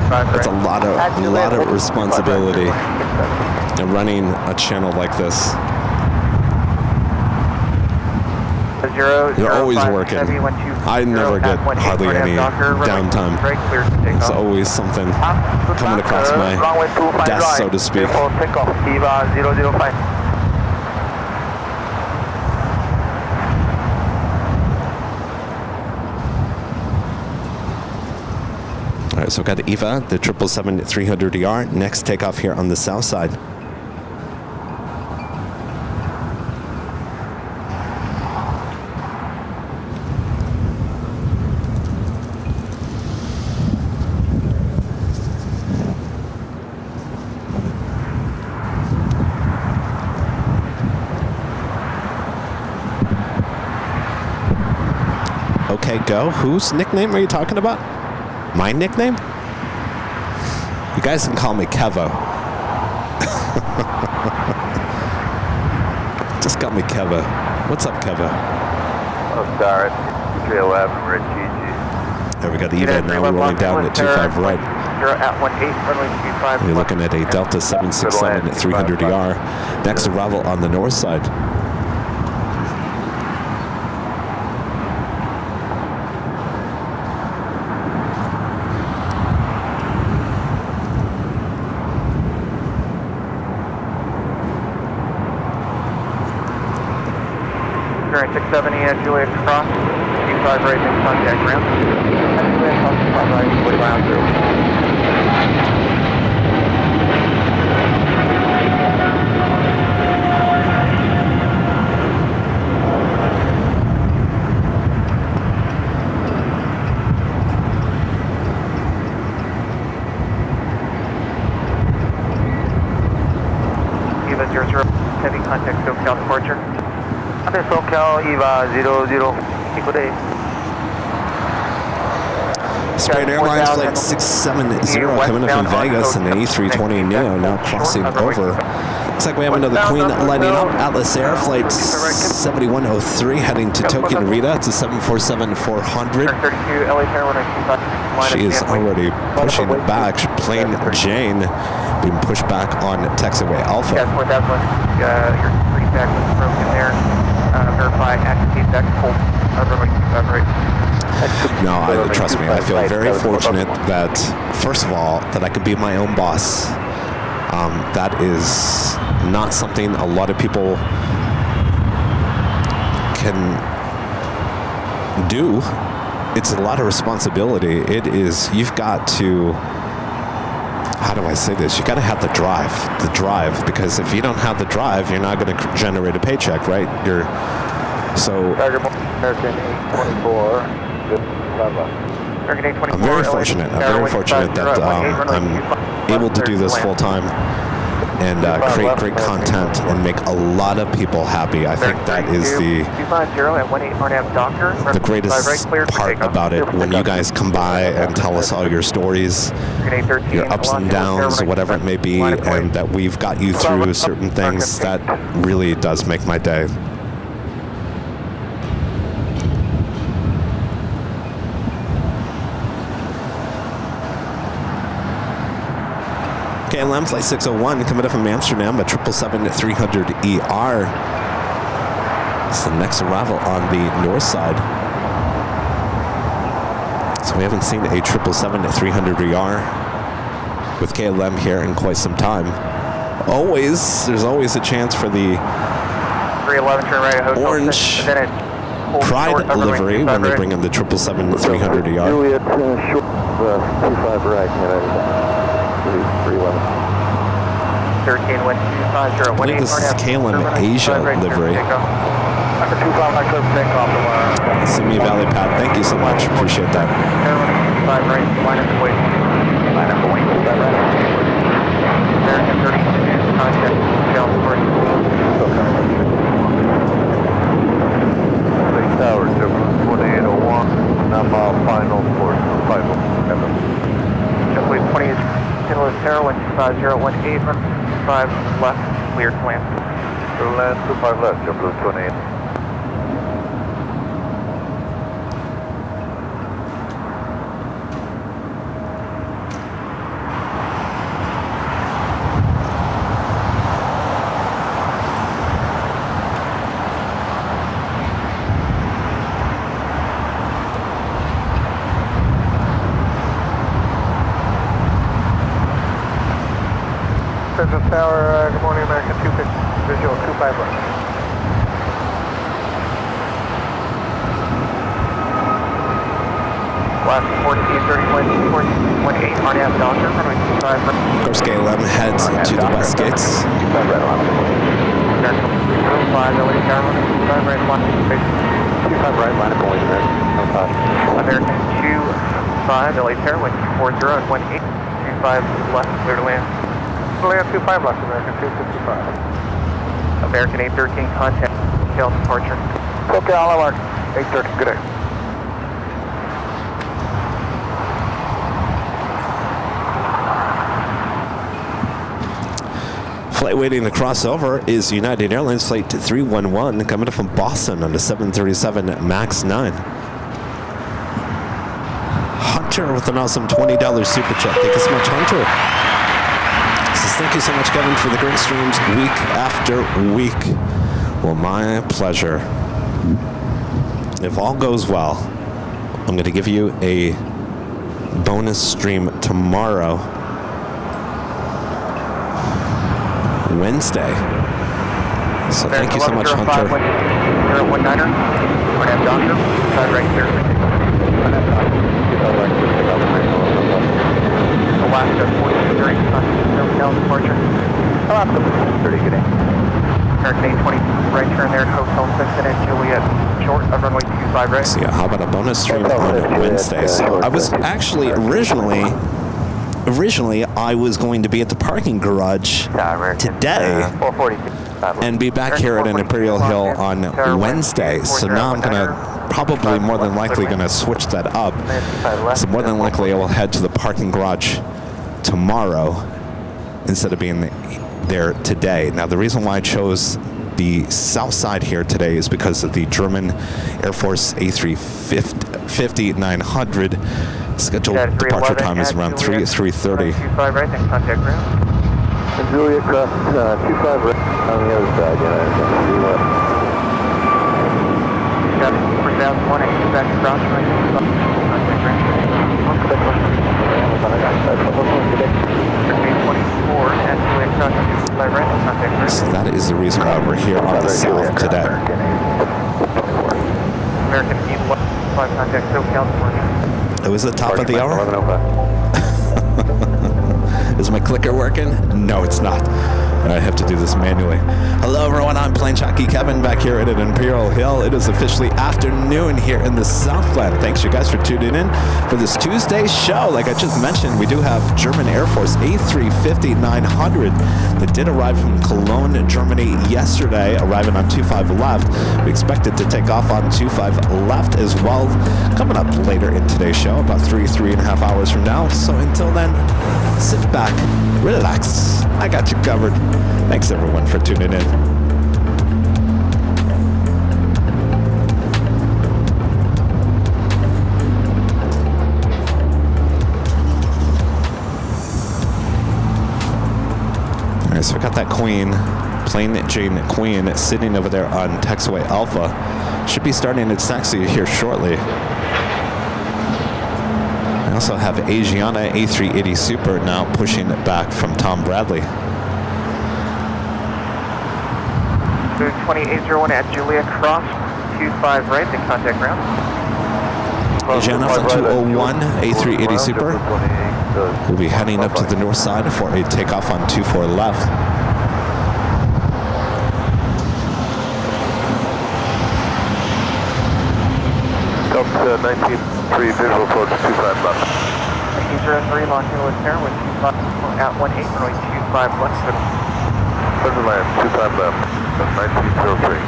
25 right. It's a lot of responsibility in running a channel like this. You're always working. I never get hardly any downtime. There's always something coming across my desk, so to speak. All right, so we've got the EVA, the 777-300ER. Next takeoff here on the south side. Okay, go. Whose nickname are you talking about? My nickname? You guys can call me Kevo. Just call me Kevo. What's up, Kevo? Oh, sorry. 311, we're at GG. There we got the EVA now rolling down at 25 right. You're looking at a Delta 767 at 300ER. Next arrival on the north side. Current 670 at Juliet Cross, 25 right, make contact ground. At Juliet Cross, 25 right, 40 miles through. SoCal departure. I'm in SoCal, EVA 00. Good day. Spirit Airlines flight 670 coming in from Vegas and the A320 Neo now crossing over. Looks like we have another Queen lighting up. Atlas Air flight 7103 heading to Tokyo Narita. It's a 747-400. She is already pushing back. Plane Jane being pushed back on taxiway Alpha. Your three deck was broken there. Verify active deck full. No, trust me, I feel very fortunate that, first of all, that I could be my own boss. That is not something a lot of people can do. It's a lot of responsibility. It is, you've got to, how do I say this? You got to have the drive, because if you don't have the drive, you're not going to generate a paycheck, right? So American 824. I'm very fortunate that I'm able to do this full time and create great content and make a lot of people happy. I think that is the greatest part about it, when you guys come by and tell us all your stories, your ups and downs, whatever it may be, and that we've got you through certain things. That really does make my day. KLM flight 601 coming up from Amsterdam at 777-300ER. It's the next arrival on the north side. So we haven't seen a 777-300ER with KLM here in quite some time. There's always a chance for the orange Pride livery when they bring in the 777-300ER. Juliet, short, 25 right, 311. 13 wind 250. I believe this is KLM Asia livery. Simi Valley Pad, thank you so much. Appreciate that. American 32, contact Salesforce. Tower 2801, now final for 507. JetBlue 20 is Sinless Terra 15018, 5 left, clear to land. To land 25 left, JetBlue 28. Business Tower, good morning, American 250, visual 25 left. Last 14, 18, Arnab Doctor, runway 25 left. Of course, KLM heads to the west gates. American 5, LA Tower, 25 right, 25 right, line up going there, no caution. American 25, LA Tower, 140 and 18, 25 left, clear to land. Land 25 left, American 255. American 813, contact, tail departure. Okay, all mark. 813, good day. Flight waiting to cross over is United Airlines flight 311 coming up from Boston on the 737 MAX 9. Hunter with an awesome $20 super chat. Thank you so much, Hunter. Thank you so much, Kevin, for the great streams week after week. Well, my pleasure. If all goes well, I'm going to give you a bonus stream tomorrow, Wednesday. So thank you so much, Hunter. 019er, Arnab Doctor, side right here. Alaska 43, SoCal departure. Alaska 30, good day. American 820, right turn there at Hotel Simpson and Juliet, short of runway 25 right. So yeah, how about a bonus stream on Wednesday? So I was actually originally I was going to be at the parking garage today. and be back here at an Imperial Hill on Wednesday. So now I'm gonna probably more than likely gonna switch that up. So more than likely I will head to the parking garage tomorrow instead of being there today. Now the reason why I chose the south side here today is because of the German Air Force A350-900 scheduled departure time is around 3:30. 25 right, next contact ground. And Julia cross 25 right on the other side, Got 4001 at back across right, contact ground. 24 at Julia cross 25 right, contact ground. So that is the reason why we're here on the south today. American Eagle 5 contact South California. It was the top of the hour. 1105. Is my clicker working? No, it's not. I have to do this manually. Hello, everyone. I'm Plane Jockey Kevin back here at Imperial Hill. It is officially afternoon here in the Southland. Thanks, you guys, for tuning in for this Tuesday show. Like I just mentioned, we do have German Air Force A350-900 that did arrive from Cologne, Germany yesterday, arriving on 25 left. We expect it to take off on 25 left as well, coming up later in today's show, about 3.5 hours from now. So until then, sit back, relax. I got you covered. Thanks, everyone, for tuning in. All right, so we got that Queen, Plane Jane Queen, sitting over there on taxiway Alpha. Should be starting its taxi here shortly. I also have Asiana A380 Super now pushing it back from Tom Bradley. 2801 at Julia Cross, 25 right, then contact ground. Asiana from 201 A380 Super will be heading up to the north side for a takeoff on 24 left. Up to 19-3 visual approach 25 left. 1903 Los Angeles Air with 25 at 18, runway 25 left. Clear to land, 25 left, 1903.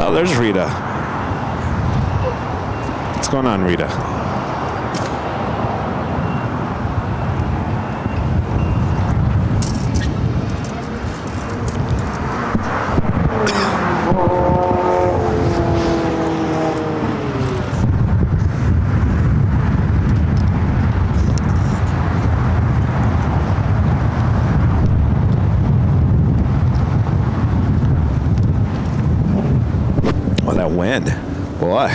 Oh, there's Rita. What's going on, Rita? Wind, boy,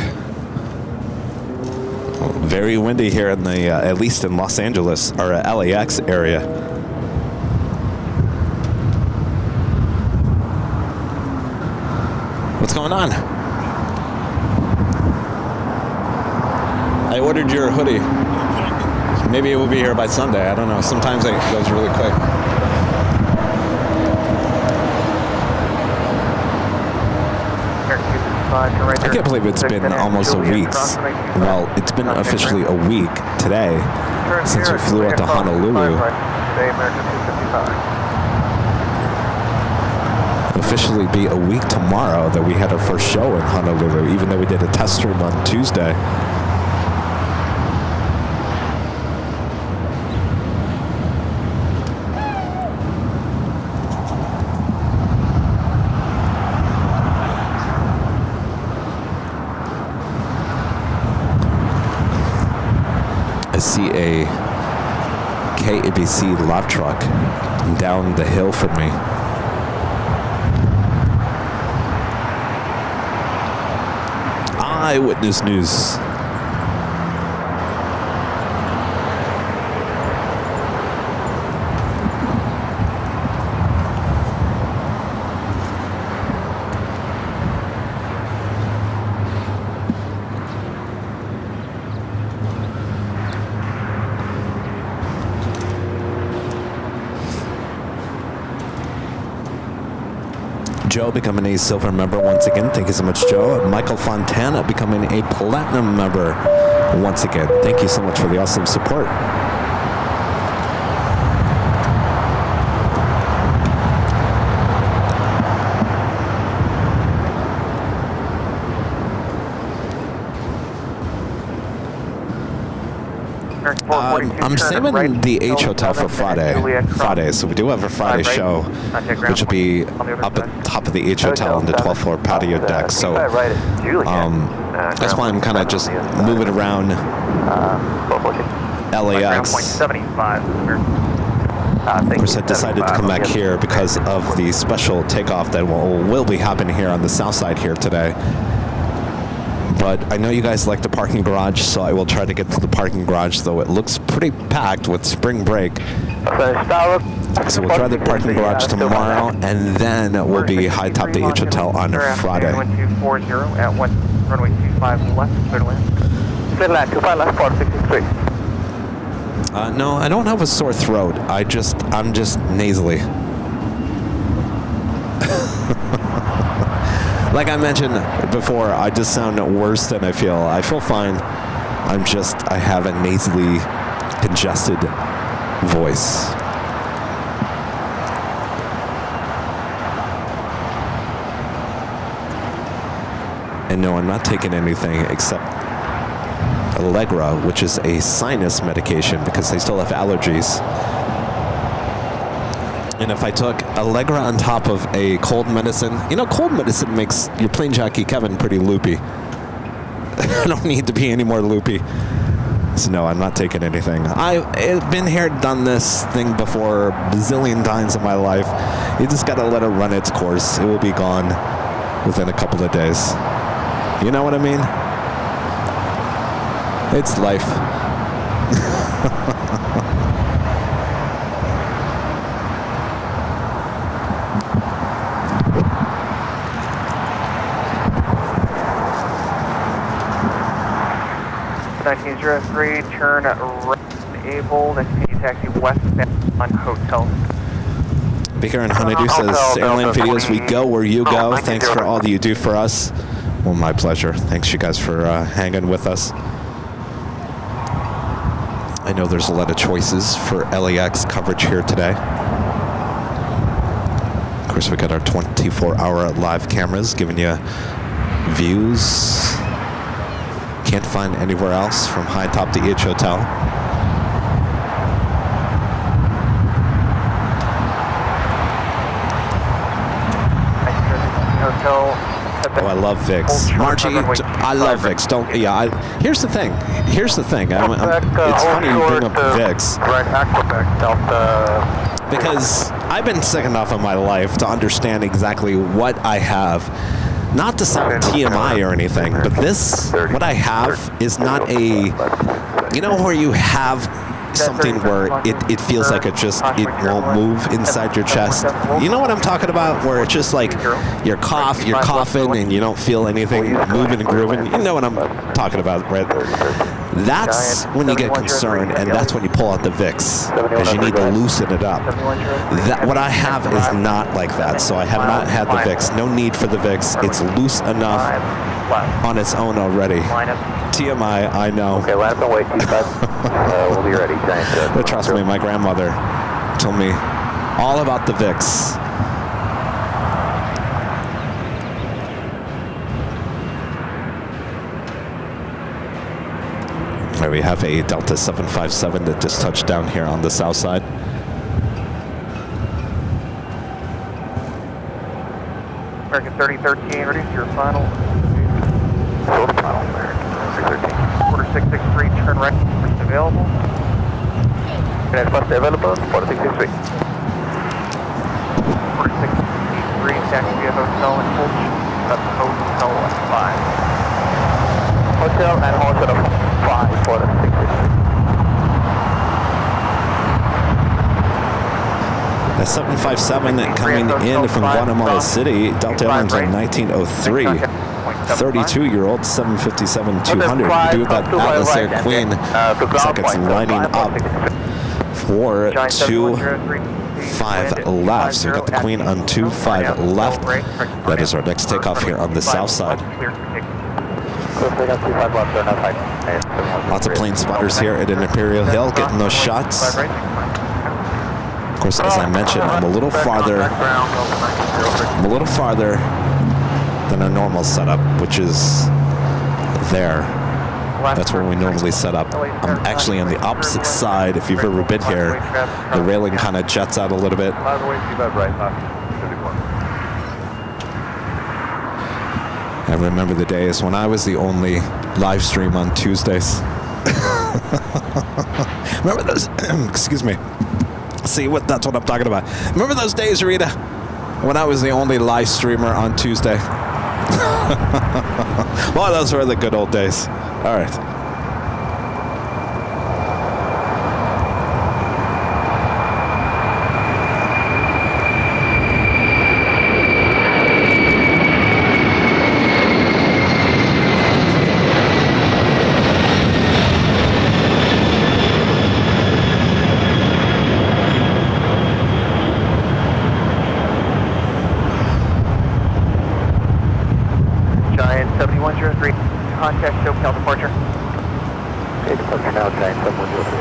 very windy here in the at least in Los Angeles or LAX area. What's going on? I ordered your hoodie. Maybe it will be here by Sunday. I don't know. Sometimes it goes really quick. I can't believe it's been almost a week. Well, it's been officially a week today since we flew out to Honolulu. Officially be a week tomorrow that we had our first show in Honolulu, even though we did a test stream on Tuesday. See a KABC lab truck down the hill from me. Eyewitness News. Joe becoming a silver member once again. Thank you so much, Joe. Michael Fontana becoming a platinum member once again. Thank you so much for the awesome support. I'm saving the H Hotel for Friday, so we do have a Friday show, which will be up at top of the H Hotel on the 12th floor patio deck. So that's why I'm kind of just moving around LAX. Of course, I decided to come back here because of the special takeoff that will be happening here on the south side here today. But I know you guys like the parking garage, so I will try to get to the parking garage, though it looks pretty packed with spring break. So we'll try the parking garage tomorrow, and then we'll be high top the H Hotel on Friday. 1240 at runway 25 left, clear to land. Clear to land, 25 left, 4663. No, I don't have a sore throat. I'm just nasally. Like I mentioned before, I just sound worse than I feel. I feel fine. I have a nasally congested voice. And no, I'm not taking anything except Allegra, which is a sinus medication because I still have allergies. And if I took Allegra on top of a cold medicine, cold medicine makes your Plane Jockey Kevin pretty loopy. I don't need to be any more loopy. So no, I'm not taking anything. I've been here, done this thing before a bazillion times in my life. You just gotta let it run its course. It will be gone within a couple of days. You know what I mean? It's life. Turn right able. That's PD taxi westbound on Hotel. Baker and Honeydew says, Airline videos, we go where you go. Thanks for all that you do for us. Well, my pleasure. Thanks you guys for hanging with us. I know there's a lot of choices for LAX coverage here today. Of course, we got our 24-hour live cameras giving you views. Can't find anywhere else from high top to H Hotel. Oh, I love VIX. Margie, I love VIX. Here's the thing. It's funny you bring up VIX. Because I've been sick enough in my life to understand exactly what I have. Not to sound TMI or anything, but what I have is not where you have something where it feels like it won't move inside your chest. You know what I'm talking about? Where it's just like you're coughing and you don't feel anything moving and grooving. You know what I'm talking about, right? That's when you get concerned, and that's when you pull out the VIX, because you need to loosen it up. What I have is not like that, so I have not had the VIX. No need for the VIX. It's loose enough on its own already. TMI, I know. Okay, line up and wait. We'll be ready. But trust me, my grandmother told me all about the VIX. We have a Delta 757 that just touched down here on the south side. American 3013, ready for your final. Quarter 663, turn right, first available. First available, 4663. Quarter 663, taxi via hotel and up to hotel 5. Hotel and hotel 5 for the 663. The 757 coming in from Guatemala City, Delta Airlines in 1903. 32-year-old 757-200. We do that Atlas Air Queen. Looks like it's lining up for 2 5 left. So we got the Queen on 25 left. That is our next takeoff here on the south side. Lots of plane spotters here at an Imperial Hill getting those shots. Of course, as I mentioned, I'm a little farther than our normal setup, which is there. That's where we normally set up. I'm actually on the opposite side. If you've ever been here, the railing kind of juts out a little bit. I remember the days when I was the only live stream on Tuesdays. Remember those? Excuse me. See, that's what I'm talking about. Remember those days, Rita, when I was the only live streamer on Tuesday? Well, those were the good old days. All right. Giant 7103, contact SoCal departure. Okay, departure now, Giant 7103.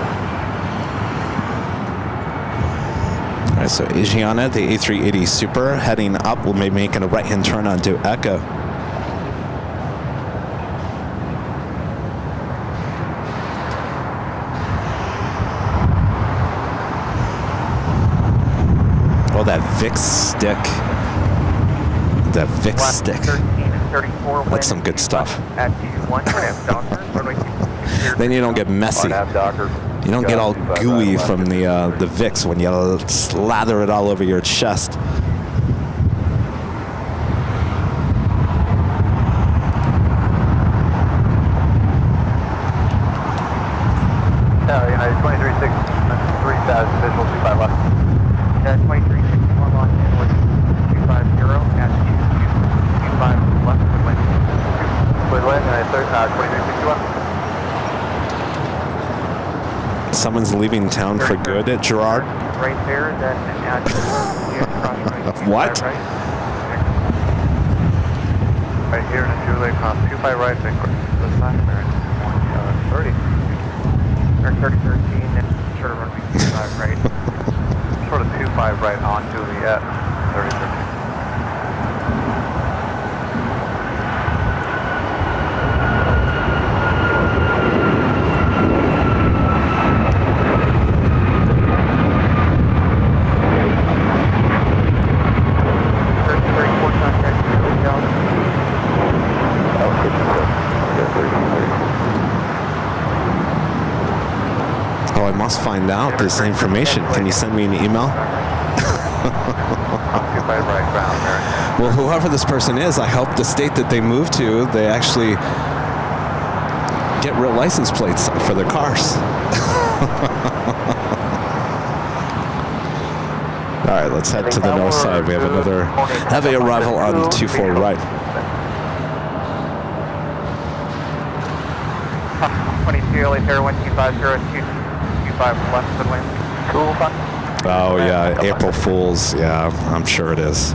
All right, so Asiana, the A380 Super, heading up. We'll be making a right-hand turn onto Echo. Oh, that VIX stick. That VIX stick. 34, that's some good stuff. At 21, Then you don't get messy. You don't get all gooey from the VIX when you slather it all over your chest. United 2360, 3000, visual 25 left. 2361 on inward 250 at 25 left. Clear wind, United 2361. Someone's leaving town for good at Gerard. Right there, then at What? Right here in Julie, 25 right, then this time, 30. 3013, and sort of runway 25 right. Sort of 25 right on Juliet, 3013. Oh, I must find out this information. Can you send me an email? Well, whoever this person is, I hope the state that they move to, they actually get real license plates for their cars. All right, let's head to the north side. We have another heavy arrival on 24 right. 22 LA Fair 1250 25 left of the wind. Cool. Oh yeah, April Fools. Yeah, I'm sure it is.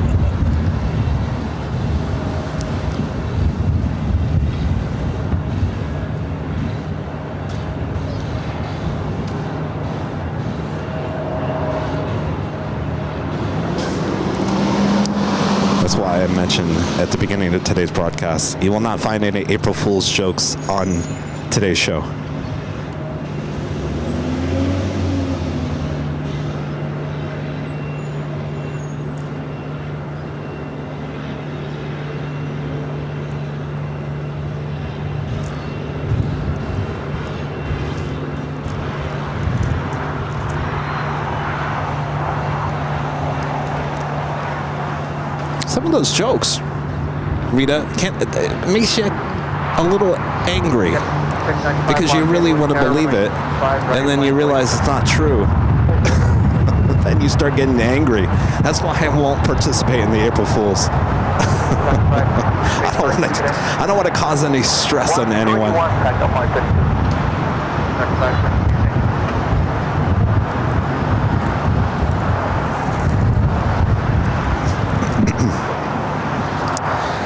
That's why I mentioned at the beginning of today's broadcast, you will not find any April Fool's jokes on today's show. Some of those jokes, Rita, makes you a little angry because you really want to believe it, and then you realize it's not true. Then you start getting angry. That's why I won't participate in the April Fools. I don't want to cause any stress on anyone.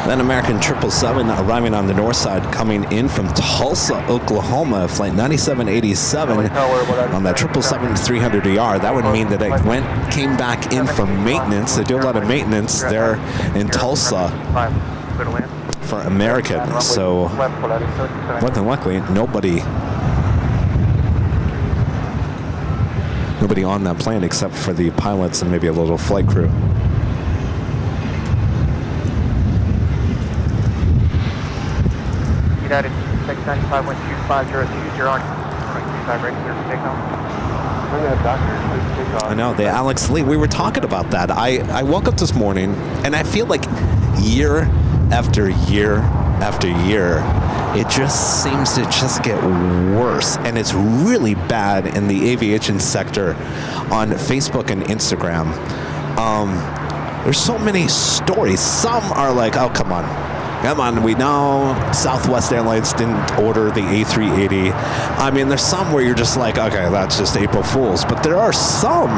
Then American 777 arriving on the north side, coming in from Tulsa, Oklahoma, flight 9787 on that 777-300ER. That would mean that it came back in for maintenance. They do a lot of maintenance there in Tulsa for American. So more than likely, nobody on that plane except for the pilots and maybe a little flight crew. United 695 wind 25020, you're on 25 right here for takeoff. I know, the Alex Lee, we were talking about that. I woke up this morning and I feel like year after year after year, it just seems to just get worse. And it's really bad in the aviation sector on Facebook and Instagram. There's so many stories. Some are like, oh, come on, we know Southwest Airlines didn't order the A380. I mean, there's some where you're just like, okay, that's just April Fool's. But there are some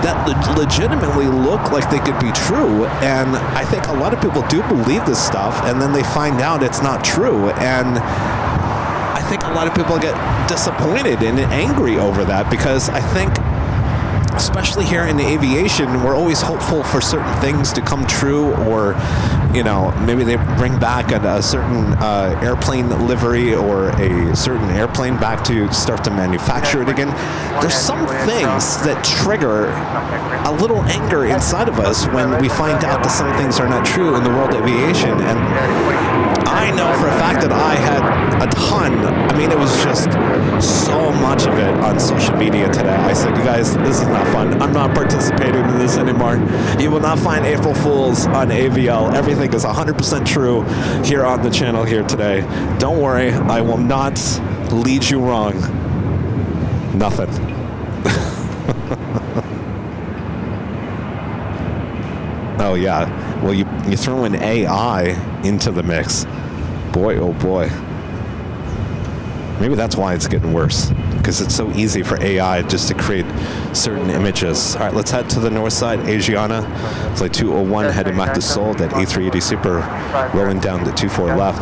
that legitimately look like they could be true. And I think a lot of people do believe this stuff, and then they find out it's not true. And I think a lot of people get disappointed and angry over that, because I think, especially here in the aviation, we're always hopeful for certain things to come true, or, you know, maybe they bring back a certain airplane livery or a certain airplane back to start to manufacture it again. There's some things that trigger a little anger inside of us when we find out that some things are not true in the world of aviation. And I know for a fact that I had a ton. I mean, it was just so much of it on social media today. I said, you guys, this is not fun. I'm not participating in this anymore. You will not find April Fools on AVL. Everything is 100% true here on the channel here today. Don't worry, I will not lead you wrong. Nothing. Oh yeah, well you throw in AI into the mix. Boy, oh boy. Maybe that's why it's getting worse, because it's so easy for AI just to create certain images. All right, let's head to the north side. Asiana, flight 201 heading back to Seoul. That A380 Super rolling down to 24 left.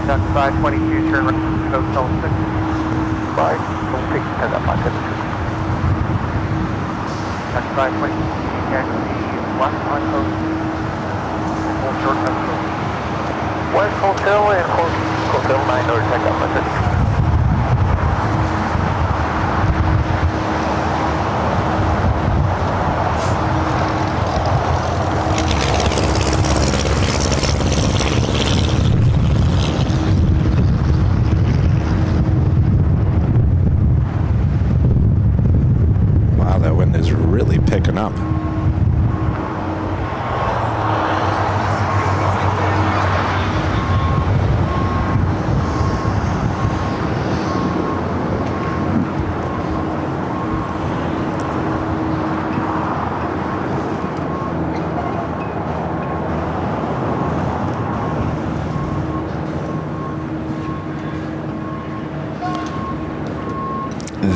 Duck 522, turn right, Hotel 6. Bye. Don't take the 10 up on 10. Duck 522, taxi left on coast. Hold short of coast. West Hotel and Hotel 9 or check up on 10. Picking up.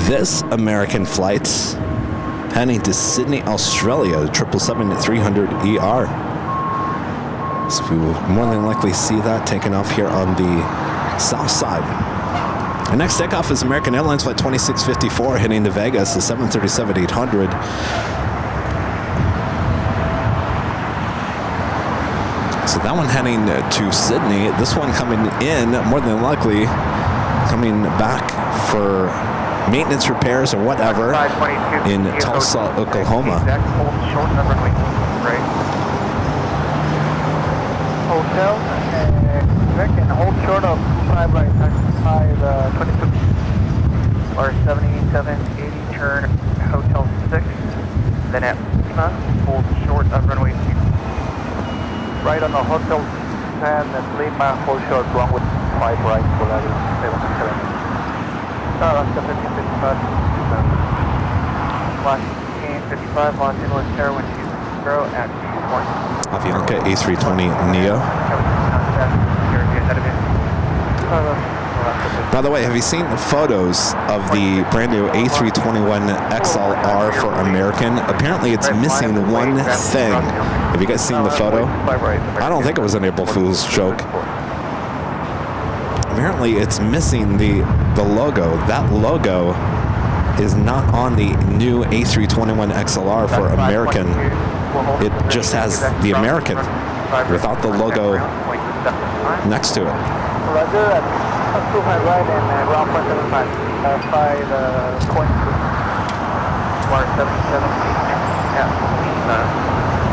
This American flight heading to Sydney, Australia, the 777-300ER. So we will more than likely see that taking off here on the south side. Our next takeoff is American Airlines flight 2654 heading to Vegas, the 737-800. So that one heading to Sydney. This one coming in, more than likely, coming back for maintenance repairs or whatever in Tulsa, Oklahoma. Hold short number right. Hotel and hold short of 5 right, 22 or 7780, turn Hotel 6, then at Lima, hold short of runway 2. Right on the Hotel 10 at Lima, hold short, runway 5 right, for 7 Alaska 1555. Flash 1555, Los Angeles Airline 20 at 2 Avianca A320 Neo. By the way, have you seen the photos of the brand new A321 XLR for American? Apparently it's missing one thing. Have you guys seen the photo? I don't think it was an April Fool's joke. Apparently it's missing the logo. That logo is not on the new A321 XLR for American. It just has the American without the logo next to it. Roger, at 2 high right and ground 475, 5 point. Water 77, yeah,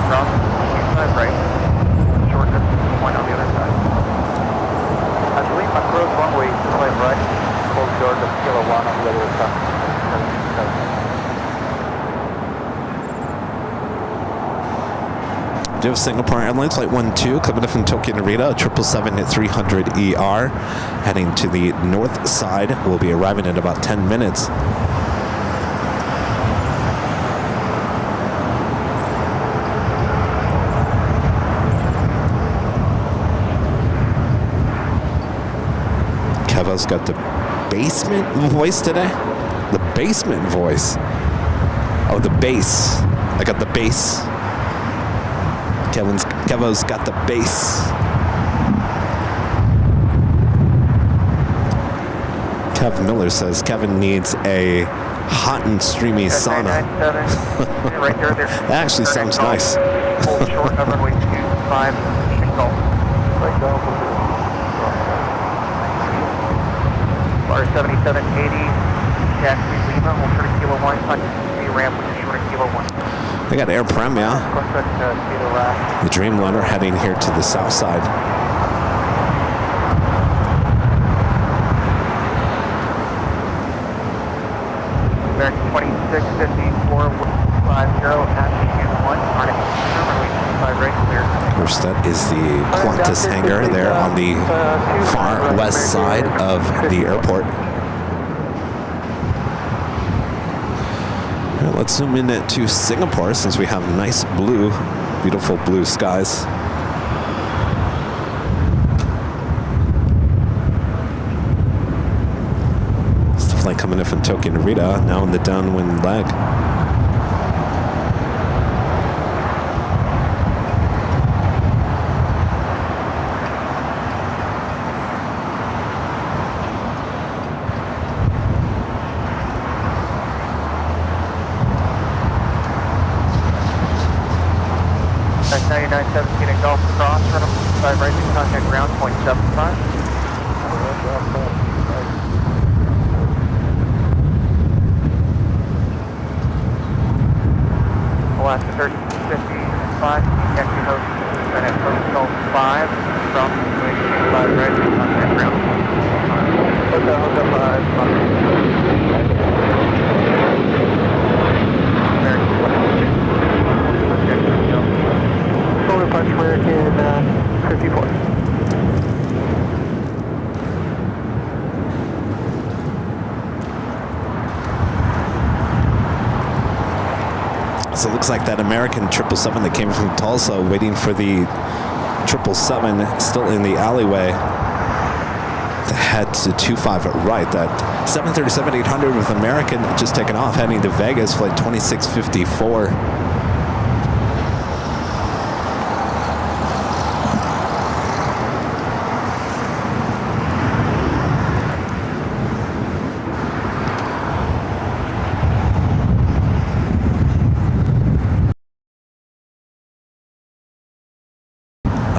ground 5 right, short distance 1 on the other side. I believe my cross runway 5 right, hold short of kilo 1 on the other side. Do have Singapore Airlines Flight 12 coming in from Tokyo Narita, 777 at 300 ER, heading to the north side. We'll be arriving in about 10 minutes. Kevo's got the basement voice today. The basement voice. Oh, the bass. I got the bass. Kevo's got the bass. Kev Miller says Kevin needs a hot and streamy sauna. Right there. That actually sounds nice. Hold short of runway 25, Golf. Right down. Bar 7780, taxi Lima, hold short of kilo 1, touch the ramp with short of kilo 1. They got Air Premia. The Dreamliner heading here to the south side. American 2654 50 at 1 on it. Right clear. Of course, that is the Qantas hangar there on the far west side of the airport. Let's zoom in to Singapore since we have nice blue, beautiful blue skies. It's the flight coming in from Tokyo Narita, now in the downwind leg. That's 9917 at Golf Cross, run up 5 right to contact ground, 0.75. Alaska 1355, taxi host, and at Hotel 5, from 5 right to contact ground. Hotel 5. Solar Punch American 54. So it looks like that American 777 that came from Tulsa waiting for the 777 still in the alleyway to head to 25 right. That 737-800 with American just taken off heading to Vegas, flight 2654.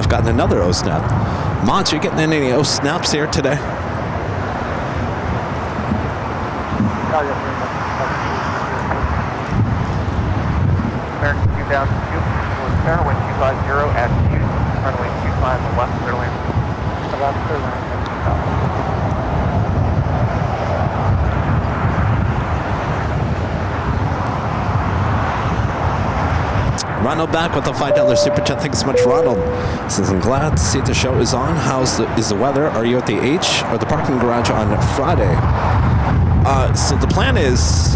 Gotten another O-snap. Mont, you getting any O-snaps here today? American 2002, Airline 250 at 2, runway 25, left Airline. Left Airline. Ronald back with a $5 super chat. Thanks so much, Ronald. Says, I'm glad to see the show is on. Is the weather? Are you at the H or the parking garage on Friday? So the plan is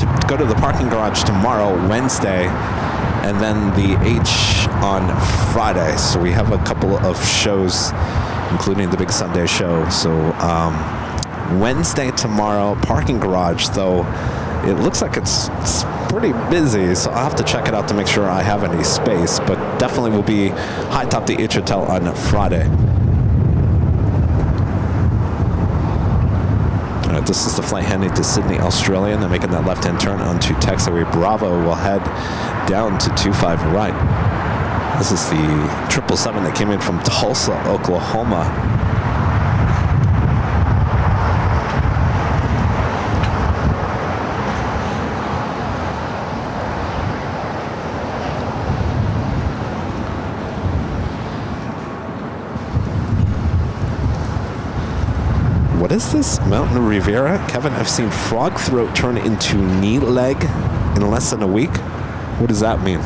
to go to the parking garage tomorrow, Wednesday, and then the H on Friday. So we have a couple of shows, including the big Sunday show. So Wednesday tomorrow, parking garage, though it looks like it's pretty busy, so I'll have to check it out to make sure I have any space, but definitely will be high top the H Hotel on Friday. All right, this is the flight heading to Sydney, Australia, and then making that left-hand turn onto taxiway Bravo. We'll head down to 25 right. This is the 777 that came in from Tulsa, Oklahoma. What is this? Mountain Riviera? Kevin, I've seen frog throat turn into knee leg in less than a week. What does that mean?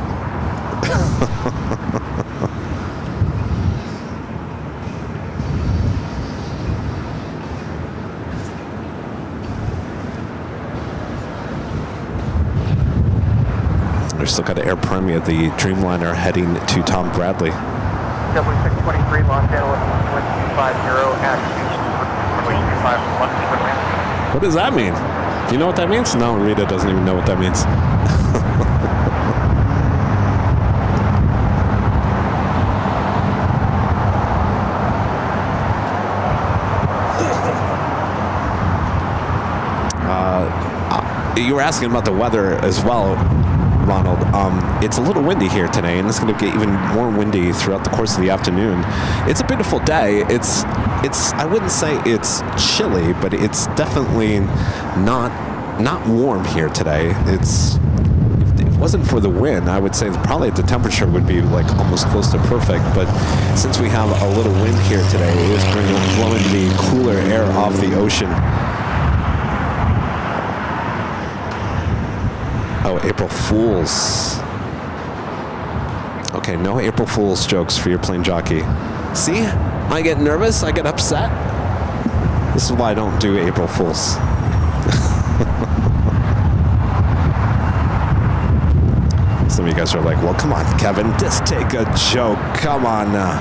We're still got an Air Premier, the Dreamliner, heading to Tom Bradley. W623 Los Angeles 1250 at What does that mean? Do you know what that means? No, Rita doesn't even know what that means. You were asking about the weather as well, Ronald. It's a little windy here today, and it's going to get even more windy throughout the course of the afternoon. It's a beautiful day. It's I wouldn't say it's chilly, but it's definitely not warm here today. If it wasn't for the wind, I would say that probably the temperature would be like almost close to perfect. But since we have a little wind here today, it is blowing the cooler air off the ocean. Oh, April Fools. Okay, no April Fools jokes for your plane jockey. See? I get nervous, I get upset. This is why I don't do April Fools. Some of you guys are like, well, come on, Kevin, just take a joke. Come on now.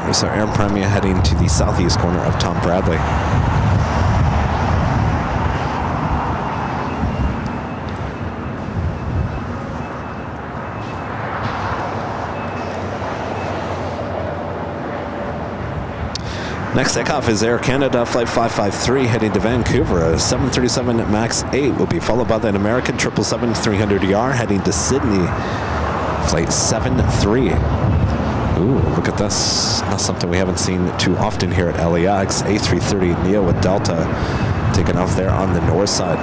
There's our Air Premier heading to the southeast corner of Tom Bradley. Next takeoff is Air Canada Flight 553 heading to Vancouver. A 737 MAX 8 will be followed by an American 777-300ER heading to Sydney. Flight 73. Ooh, look at this. That's something we haven't seen too often here at LAX. A330neo with Delta taking off there on the north side.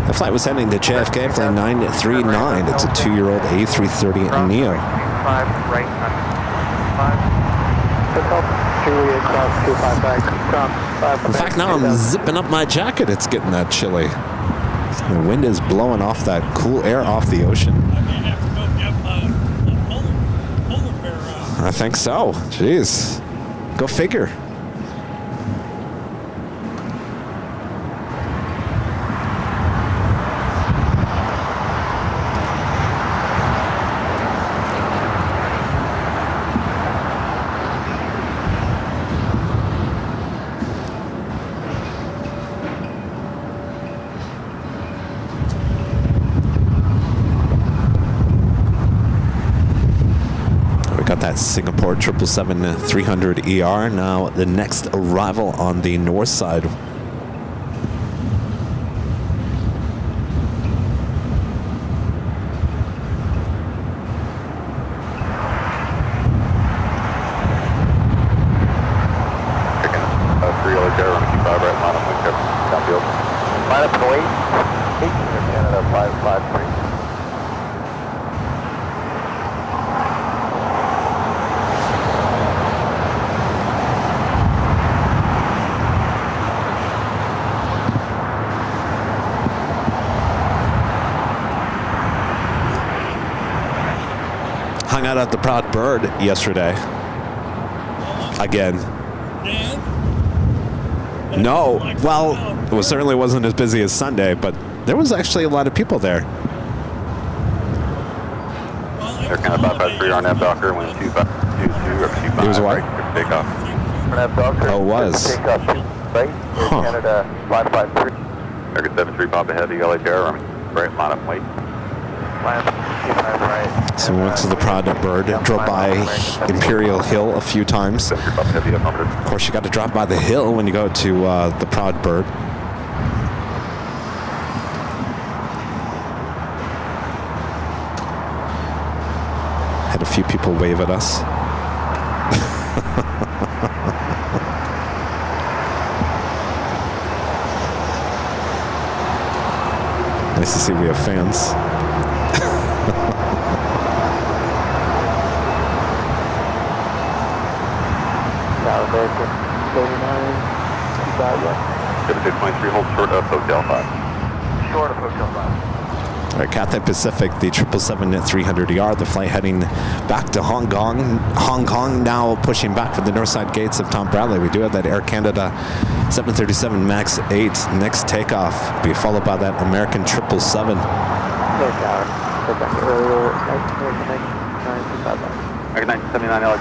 The flight was heading to JFK, flight 939. It's a 2-year-old A330neo. In fact, now I'm zipping up my jacket. It's getting that chilly. The wind is blowing off that cool air off the ocean. I think so. Jeez. Go figure. Got that Singapore 777-300ER. Now the next arrival on the north side. Hung out at the Proud Bird yesterday. Again. No, well, it certainly wasn't as busy as Sunday, but there was actually a lot of people there. They're kind of 553 on F Docker, wind 222 or 25. It was what? Take off. On F Docker. Oh, it was. Take off. Right. Huh. Canada 553. Target 73, Papa Heavy, LA Terror, right, line up, wait. Land 25 right. So we went to the Proud Bird, drove by Imperial Hill a few times. 73, Papa Heavy, affirmative. Of course, you got to drop by the hill when you go to the Proud Bird. Had a few people wave at us. Nice to see we have fans. Now American 39. 7623, hold short of Hotel 5. Short of Hotel 5. All right, Cathay Pacific, the 777 at 300ER, the flight heading back to Hong Kong. Hong Kong now pushing back for the north side gates of Tom Bradley. We do have that Air Canada 737 MAX 8 next takeoff. Be followed by that American 777. No tower. Go back earlier. American 979, LA 2,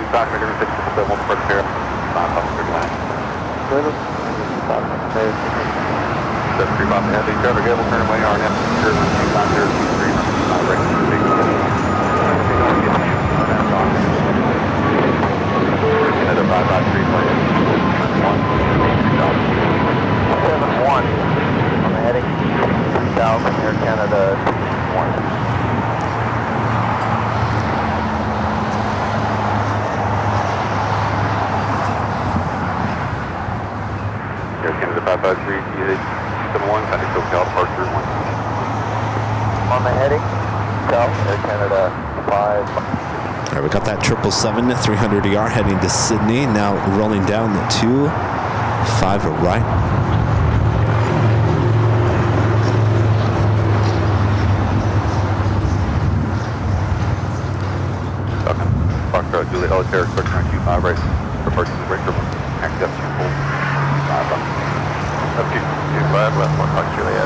5 meter, 6, 7, 1, first pair, 5, 39. 73, Papa Heavy, Trevor Gable, turn away, RNF, 250, 23, right, Canada 553, plane 71 on the heading 3000 Air Canada 1. Air Canada 553, 71, Patrick Hotel, departure 1. On the heading south Air Canada 5. All right, we got that 777 at 300ER heading to Sydney. Now rolling down the 25 right. Foxtrot, Juliet, LA Terror, quick 925, right, departure to break, accept 2 full, 5 up. Up 225, left 1, Fox Juliet.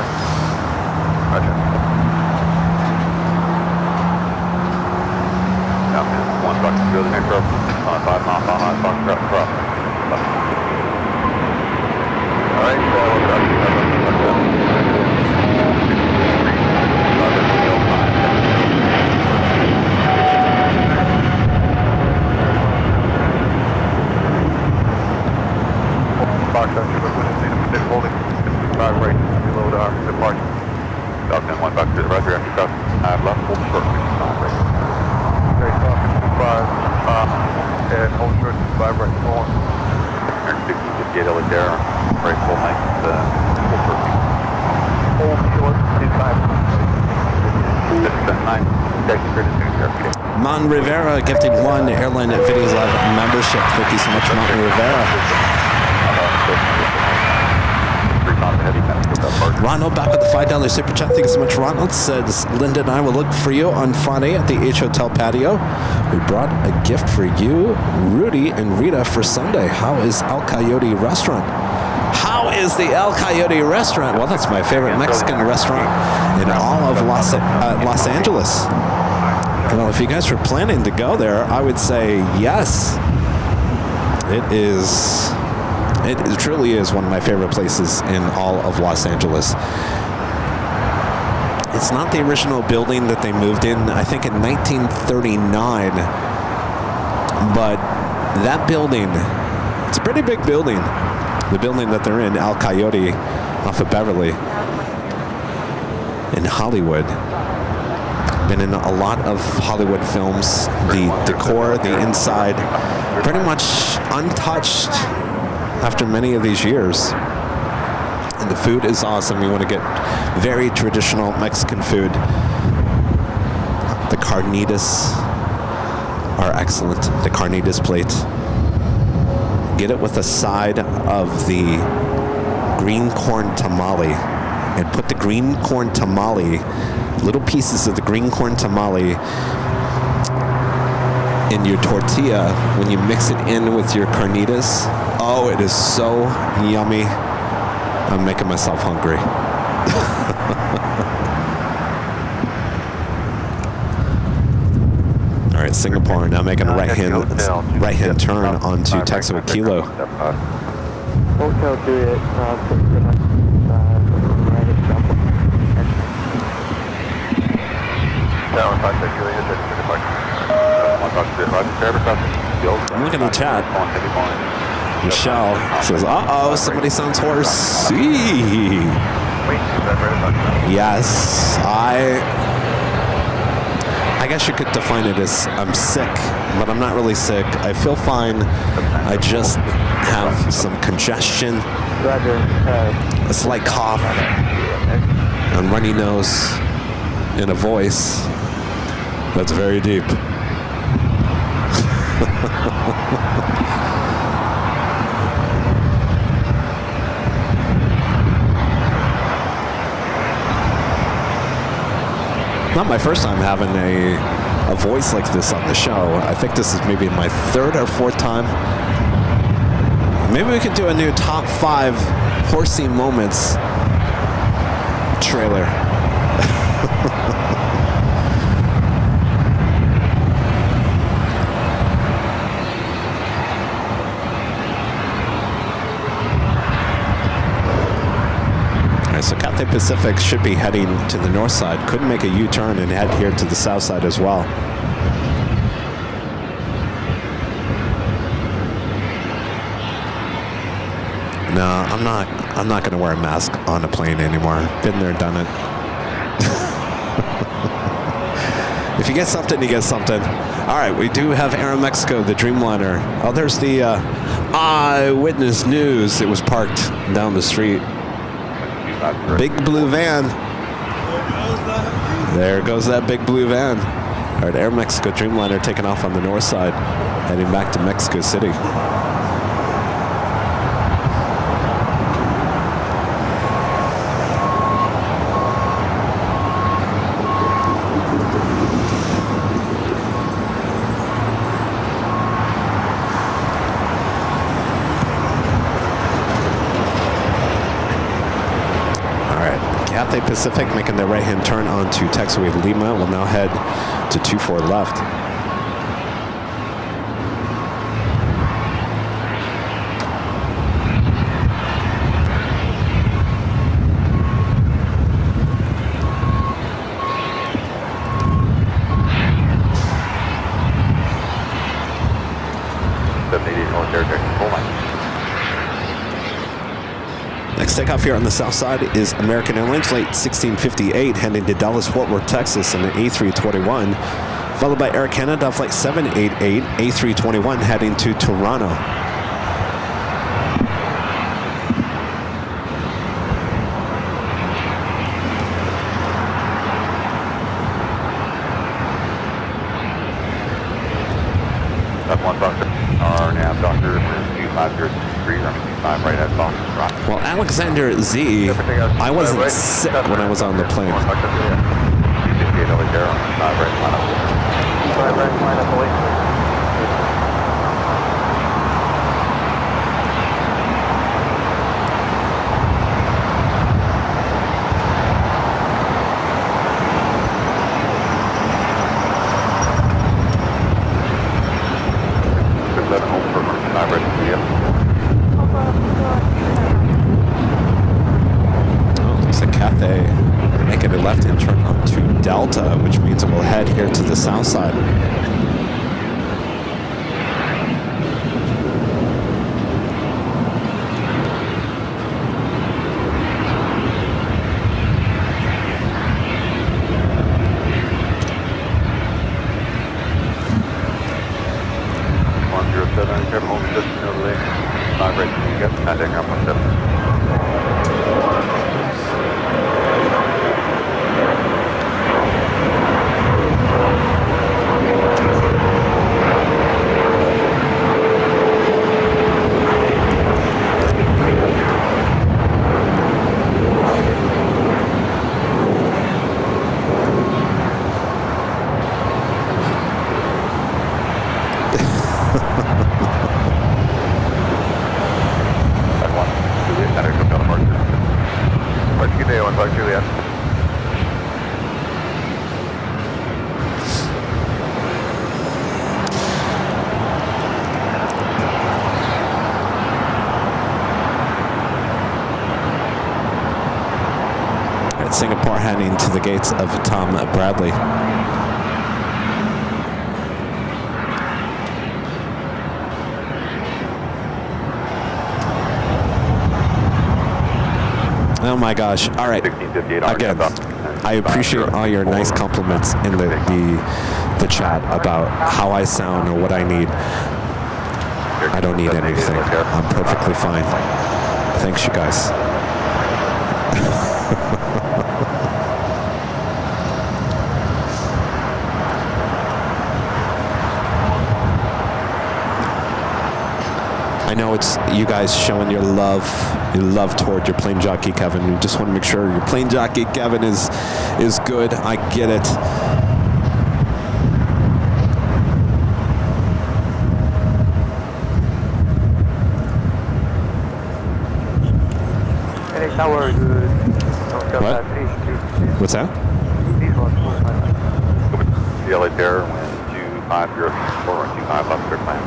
Roger. Now, 1 Fox Juliet, next row, 5 mile, Foxtrot, cross. Alright, we'll drop you, Foxtrot, holding 5 right, below the departure. Falcon 1 Fox to the roger after cross. Left, hold short, 55 right. Okay, Falcon 25, and hold short 5 right, full on. 160, 58 LA Terror, right, full length, full short. Hold short 25. 679, taxi credit 2 Mon Rivera gifting 1 Airline Videos Live membership. Thank you so much, Mon Rivera. Ronald back with the $5 super chat. Thank you so much, Ronald. Says Linda and I will look for you on Friday at the H Hotel patio. We brought a gift for you, Rudy and Rita, for Sunday. How is El Coyote Restaurant? How is the El Coyote Restaurant? Well, that's my favorite Mexican restaurant in all of Los Angeles. Well, if you guys were planning to go there, I would say yes. It truly is one of my favorite places in all of Los Angeles. It's not the original building that they moved in, I think in 1939. But that building, it's a pretty big building. The building that they're in, El Coyote, off of Beverly, in Hollywood. Been in a lot of Hollywood films. The decor, the inside, pretty much untouched after many of these years. And the food is awesome. You want to get very traditional Mexican food. The carnitas are excellent. The carnitas plate. Get it with a side of the green corn tamale. And put the green corn tamale, little pieces of the green corn tamale in your tortilla when you mix it in with your carnitas. Oh, it is so yummy. I'm making myself hungry. All right, Singapore now making a right-hand turn onto Taxiway Kilo. Hotel Juliet, I'm looking at the chat. Michelle says, uh-oh, somebody sounds horsey. Yes, I guess you could define it as I'm sick, but I'm not really sick. I feel fine. I just have some congestion, a slight cough, a runny nose, and a voice that's very deep. Not my first time having a voice like this on the show. I think this is maybe my third or fourth time. Maybe we could do a new top 5 horsey moments trailer. So Cathay Pacific should be heading to the north side. Couldn't make a U-turn and head here to the south side as well. No, I'm not going to wear a mask on a plane anymore. Been there, done it. If you get something, you get something. All right, we do have Aeromexico, the Dreamliner. Oh, there's the Eyewitness News. It was parked down the street. Big blue van. There goes that big blue van. All right, Aeromexico Dreamliner taking off on the north side, heading back to Mexico City. Cathay Pacific making their right-hand turn onto Taxiway Lima will now head to 24 left. Next takeoff here on the south side is American Airlines Flight 1658 heading to Dallas-Fort Worth, Texas in an A321, followed by Air Canada Flight 788 A321 heading to Toronto. Well, Alexander Z, I wasn't sick when I was on the plane. Cathay making a left-hand turn onto Delta, which means it will head here to the south side. heading to the gates of Tom Bradley. Oh my gosh. All right. Again, I appreciate all your nice compliments in the chat about how I sound or what I need. I don't need anything. I'm perfectly fine. Thanks, you guys. I know it's you guys showing your love toward your plane jockey Kevin. We just want to make sure your plane jockey Kevin is good. I get it. What? What's that? CLA Terror, wind 250, 425 up clear plan.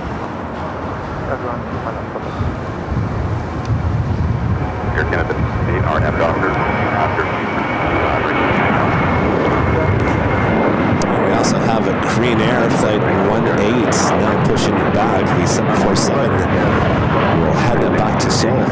Air Canada 8, RNF Doctor, after. We also have a Korean Air Flight 18 now pushing back. The 747 will head back to Seoul.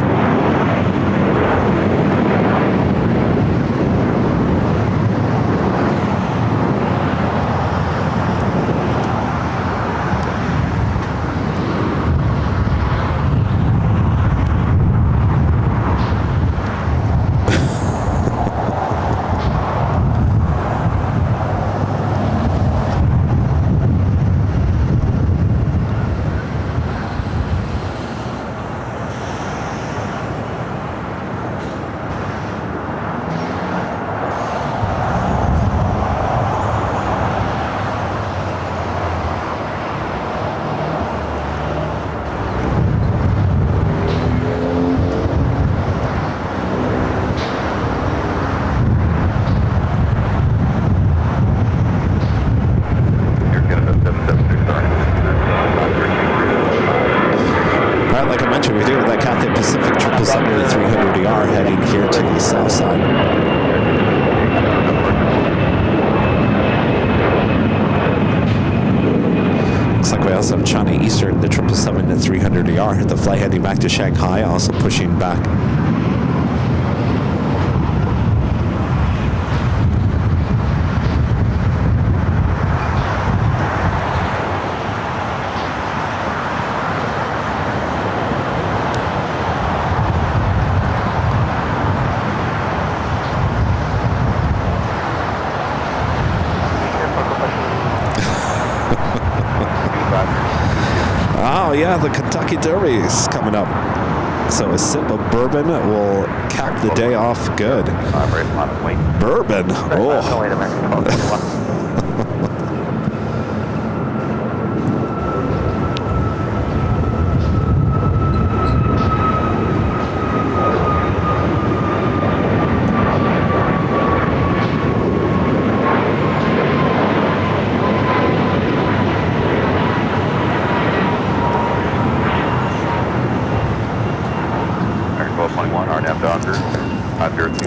The flight heading back to Shanghai, also pushing back. Oh yeah, the Kentucky Derby is coming up. So a sip of bourbon will cap the day off good. Bourbon? Oh.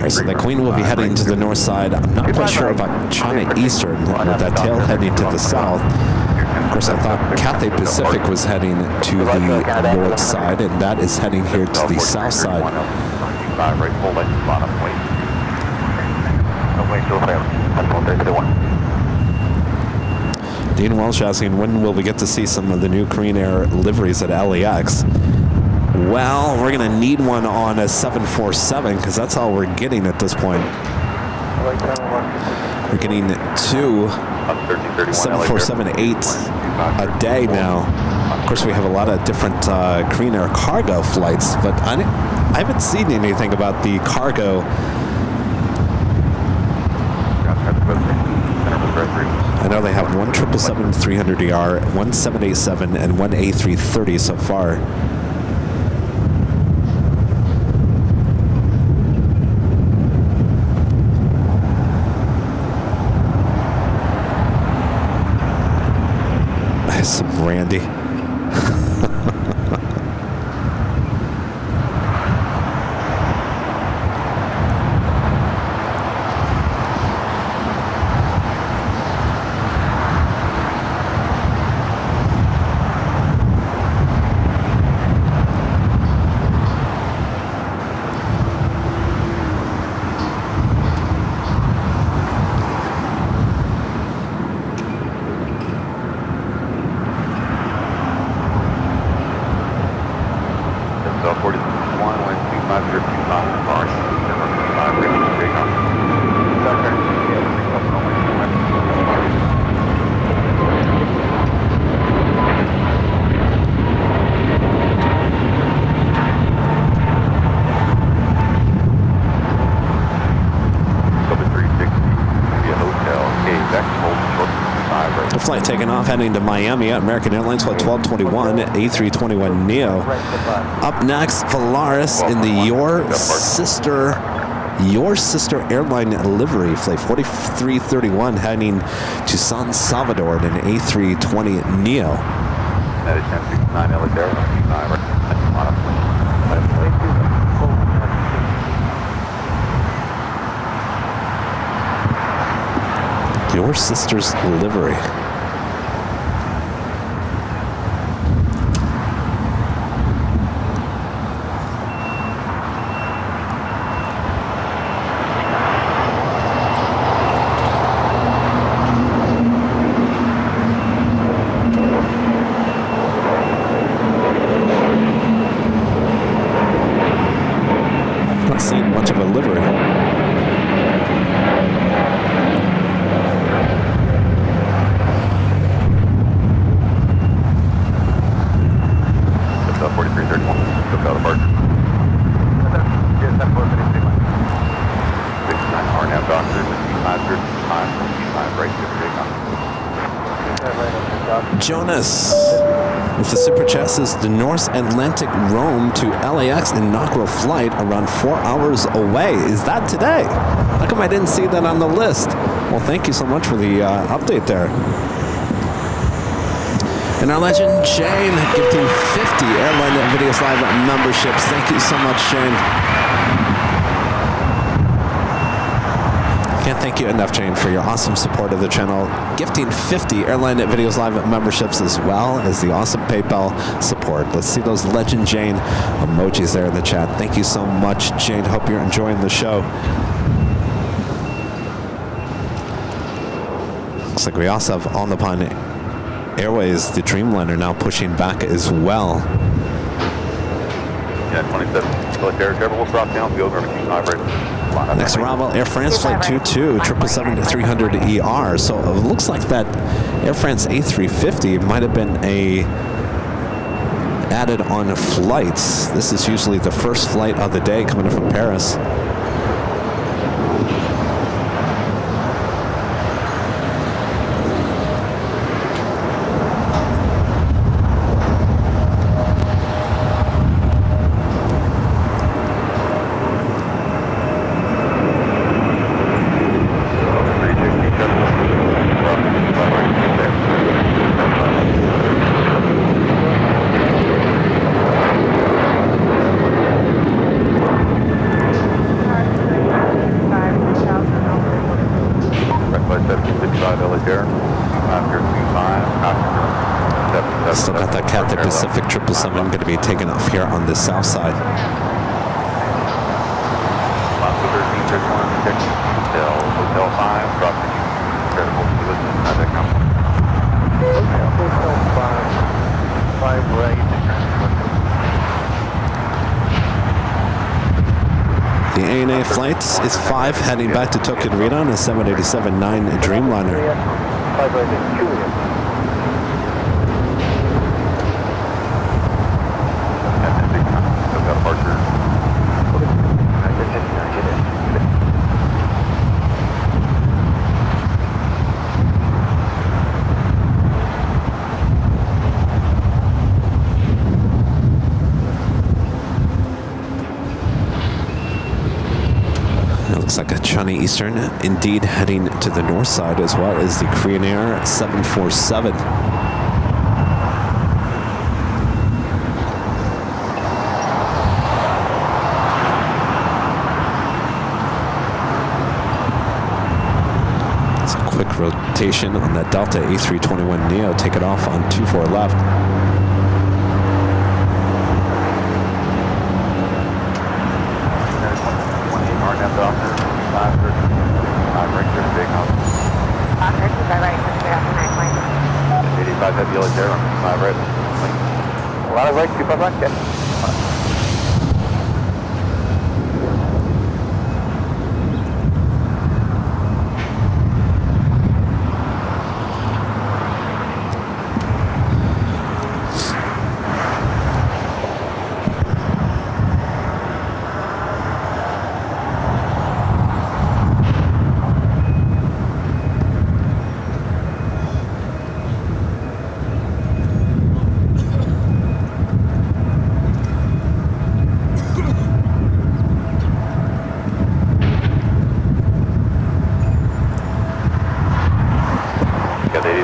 So the Queen will be heading to the north side. I'm not quite sure about China Eastern with that tail heading to the south. Of course, I thought Cathay Pacific was heading to the north side, and that is heading here to the south side. Dean Welsh asking, when will we get to see some of the new Korean Air liveries at LAX? Well, we're going to need one on a 747 because that's all we're getting at this point. We're getting 2 747-8 a day now. Of course, we have a lot of different Korean Air cargo flights, but I haven't seen anything about the cargo. I know they have one 777-300ER, one 787, and one A330 so far. Some brandy. contact, hold short 5 right. The flight taking off, heading to Miami at American Airlines Flight 1221, A321neo. Up next, Volaris in the Your Sister Airline livery, Flight 4331, heading to San Salvador in an A320neo. That is 1069 LA there, 5 right. Your Sister's livery. Not seeing much of a livery. Jonas with the super chest is the North Atlantic Rome to LAX inaugural flight around 4 hours away. Is that today? How come I didn't see that on the list? Well, thank you so much for the update there. And our legend, Shane, gifting 50 Airline Videos Live memberships. Thank you so much, Shane. Can't thank you enough, Shane, for your awesome support of the channel. Gifting 50 Airline Videos Live memberships as well as the awesome PayPal support. Let's see those Legend Jane emojis there in the chat. Thank you so much, Jane. Hope you're enjoying the show. Looks like we also have On the Pond Airways, the Dreamliner, now pushing back as well. Yeah, 27. Military Trevor will drop down, field number 25 right. Next arrival, Air France Flight 22, 777-300ER. So it looks like that Air France A350 might have been added on flights. This is usually the first flight of the day coming in from Paris. Still got that Cathay Pacific 777 going to be taken off here on the south side. Hotel 5, drop the credible to listen as they come. Hotel 5 right. The ANA flights is 5 heading back to Tokyo Narita on a 787-9 Dreamliner. 5 right in Juliet. Looks like a China Eastern, indeed heading to the north side, as well as the Korean Air 747. It's a quick rotation on that Delta A321neo. Take it off on 24 left. Heavy yellow there on 5 right. A lot of right, 25 right, okay.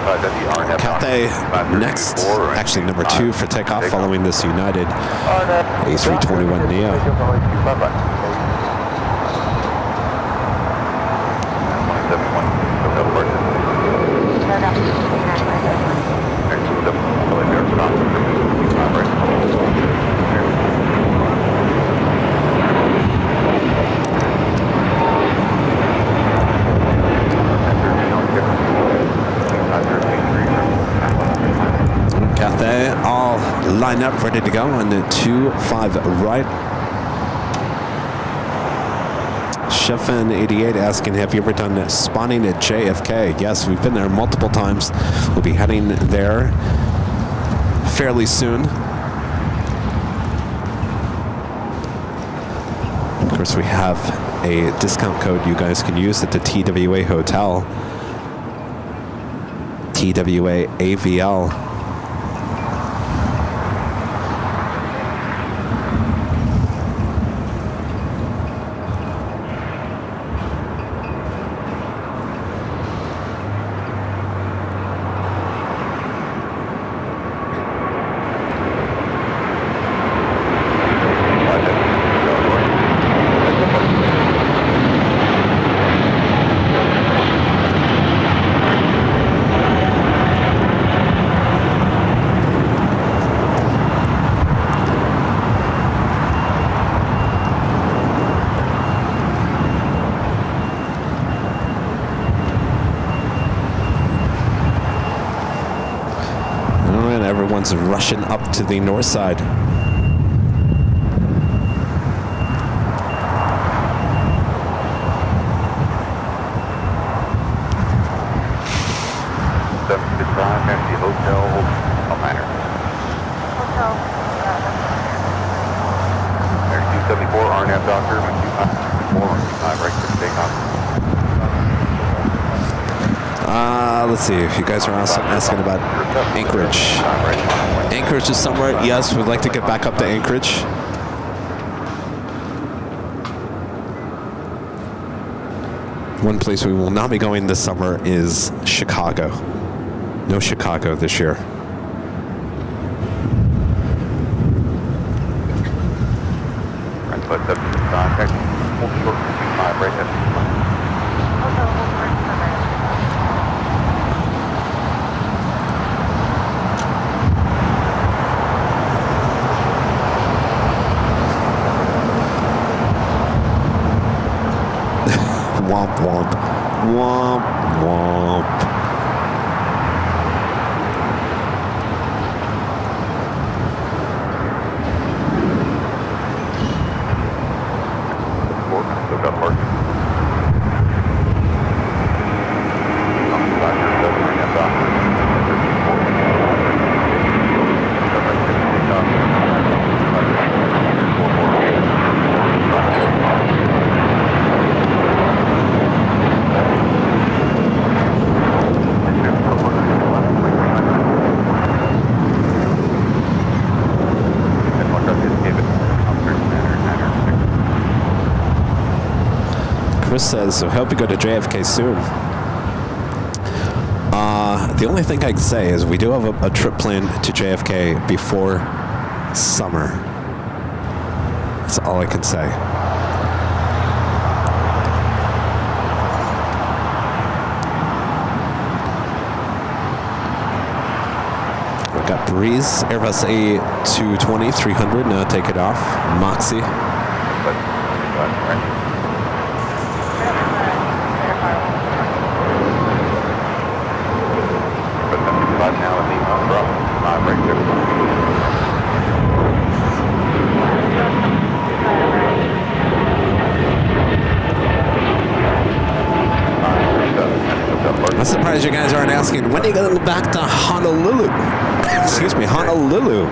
Cathay next, actually number 2 for takeoff following this United A321neo. Cathay all lined up, ready to go on the 25 right. Chefin 88 asking, have you ever done spawning at JFK? Yes, we've been there multiple times. We'll be heading there fairly soon. Of course, we have a discount code you guys can use at the TWA Hotel. TWA AVL. Everyone's rushing up to the north side. Let's see if you guys are also asking about Anchorage. Anchorage is somewhere, yes, we'd like to get back up to Anchorage. One place we will not be going this summer is Chicago. No Chicago this year. Womp womp. Womp womp. Chris says, so hope you go to JFK soon. The only thing I can say is we do have a trip planned to JFK before summer. That's all I can say. We've got Breeze, Airbus A220, 300, now take it off. Moxie. I'm surprised you guys aren't asking, when are you going to go back to Honolulu? Excuse me, Honolulu.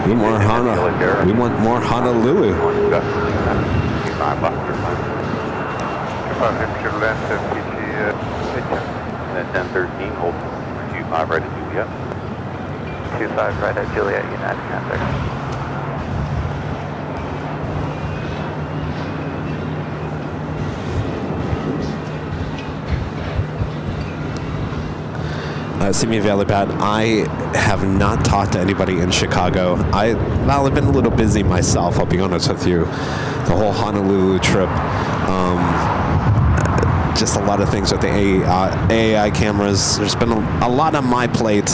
We want more Honolulu. At 1013, hold 25 right at Juliet. 25 right at Juliet, United Panther. Simi Velibad, I have not talked to anybody in Chicago. I've been a little busy myself, I'll be honest with you. The whole Honolulu trip, just a lot of things with the AI cameras. There's been a lot on my plate,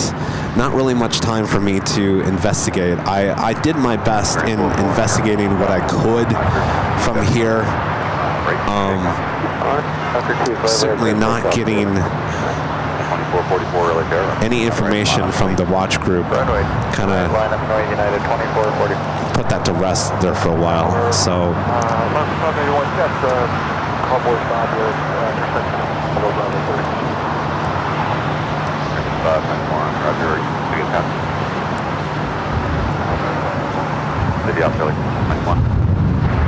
not really much time for me to investigate. I did my best in investigating what I could from here. Certainly not getting any information from the watch group. Kind of put that to rest there for a while. So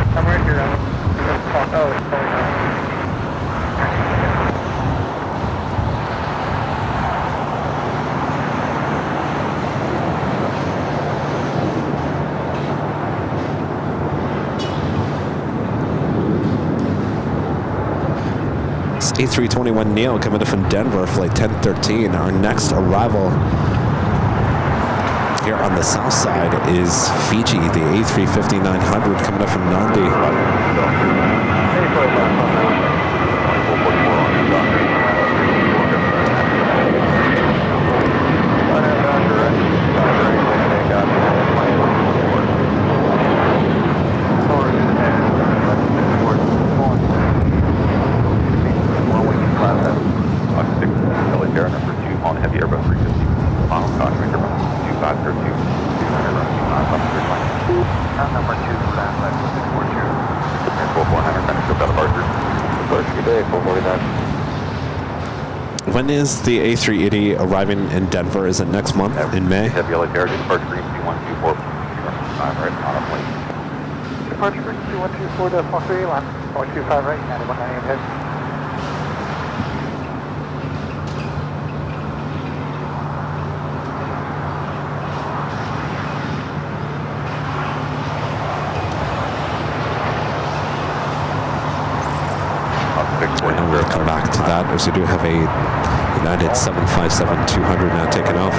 I'm right here. it's A321 Neo coming in from Denver, flight 1013. Our next arrival here on the south side is Fiji, the A350-900 coming up from Nandi. When is the A380 arriving in Denver? Is it next month in May? Departure green 2124. Right on a plane. Departure green 2124 to Fox 3, line 0.25 right, 9198 head. And we'll come back to that as we do have a United 757-200 now taking off.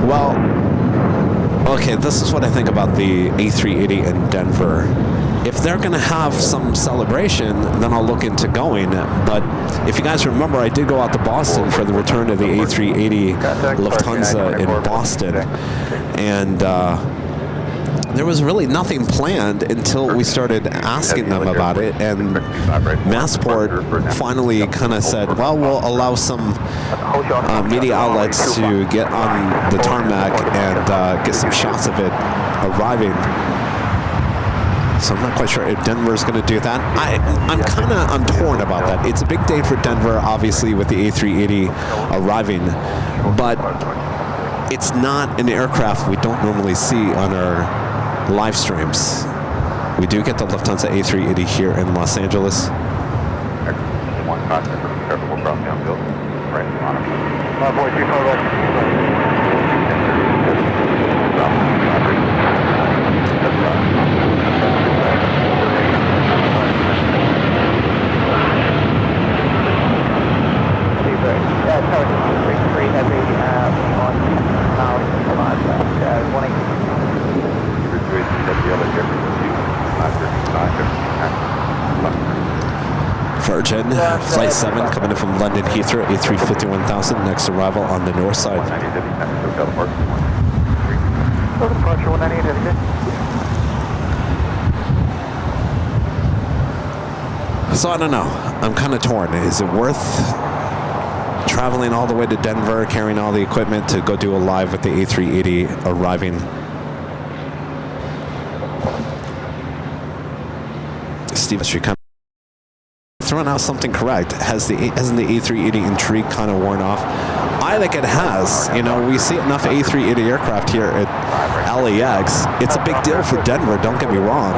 Well, okay, this is what I think about the A380 in Denver. If they're going to have some celebration, then I'll look into going. But if you guys remember, I did go out to Boston for the return of the A380 Lufthansa in Boston. And there was really nothing planned until we started asking them about it. And Massport finally kind of said, well, we'll allow some media outlets to get on the tarmac and get some shots of it arriving. So I'm not quite sure if Denver is going to do that. I'm torn about that. It's a big day for Denver, obviously, with the A380 arriving, but it's not an aircraft we don't normally see on our live streams. We do get the Lufthansa A380 here in Los Angeles. One contact for careful drop downfield. Right on it. Boy, 24 right. Virgin, Flight 7 coming in from London Heathrow, A350-1000, next arrival on the north side. Departure 198 So I don't know. I'm kind of torn. Is it worth traveling all the way to Denver, carrying all the equipment to go do a live with the A380 arriving? Steve Street kind of throwing out something correct. Hasn't the A380 intrigue kind of worn off? I think it has. You know, we see enough A380 aircraft here at LAX. It's a big deal for Denver, don't get me wrong.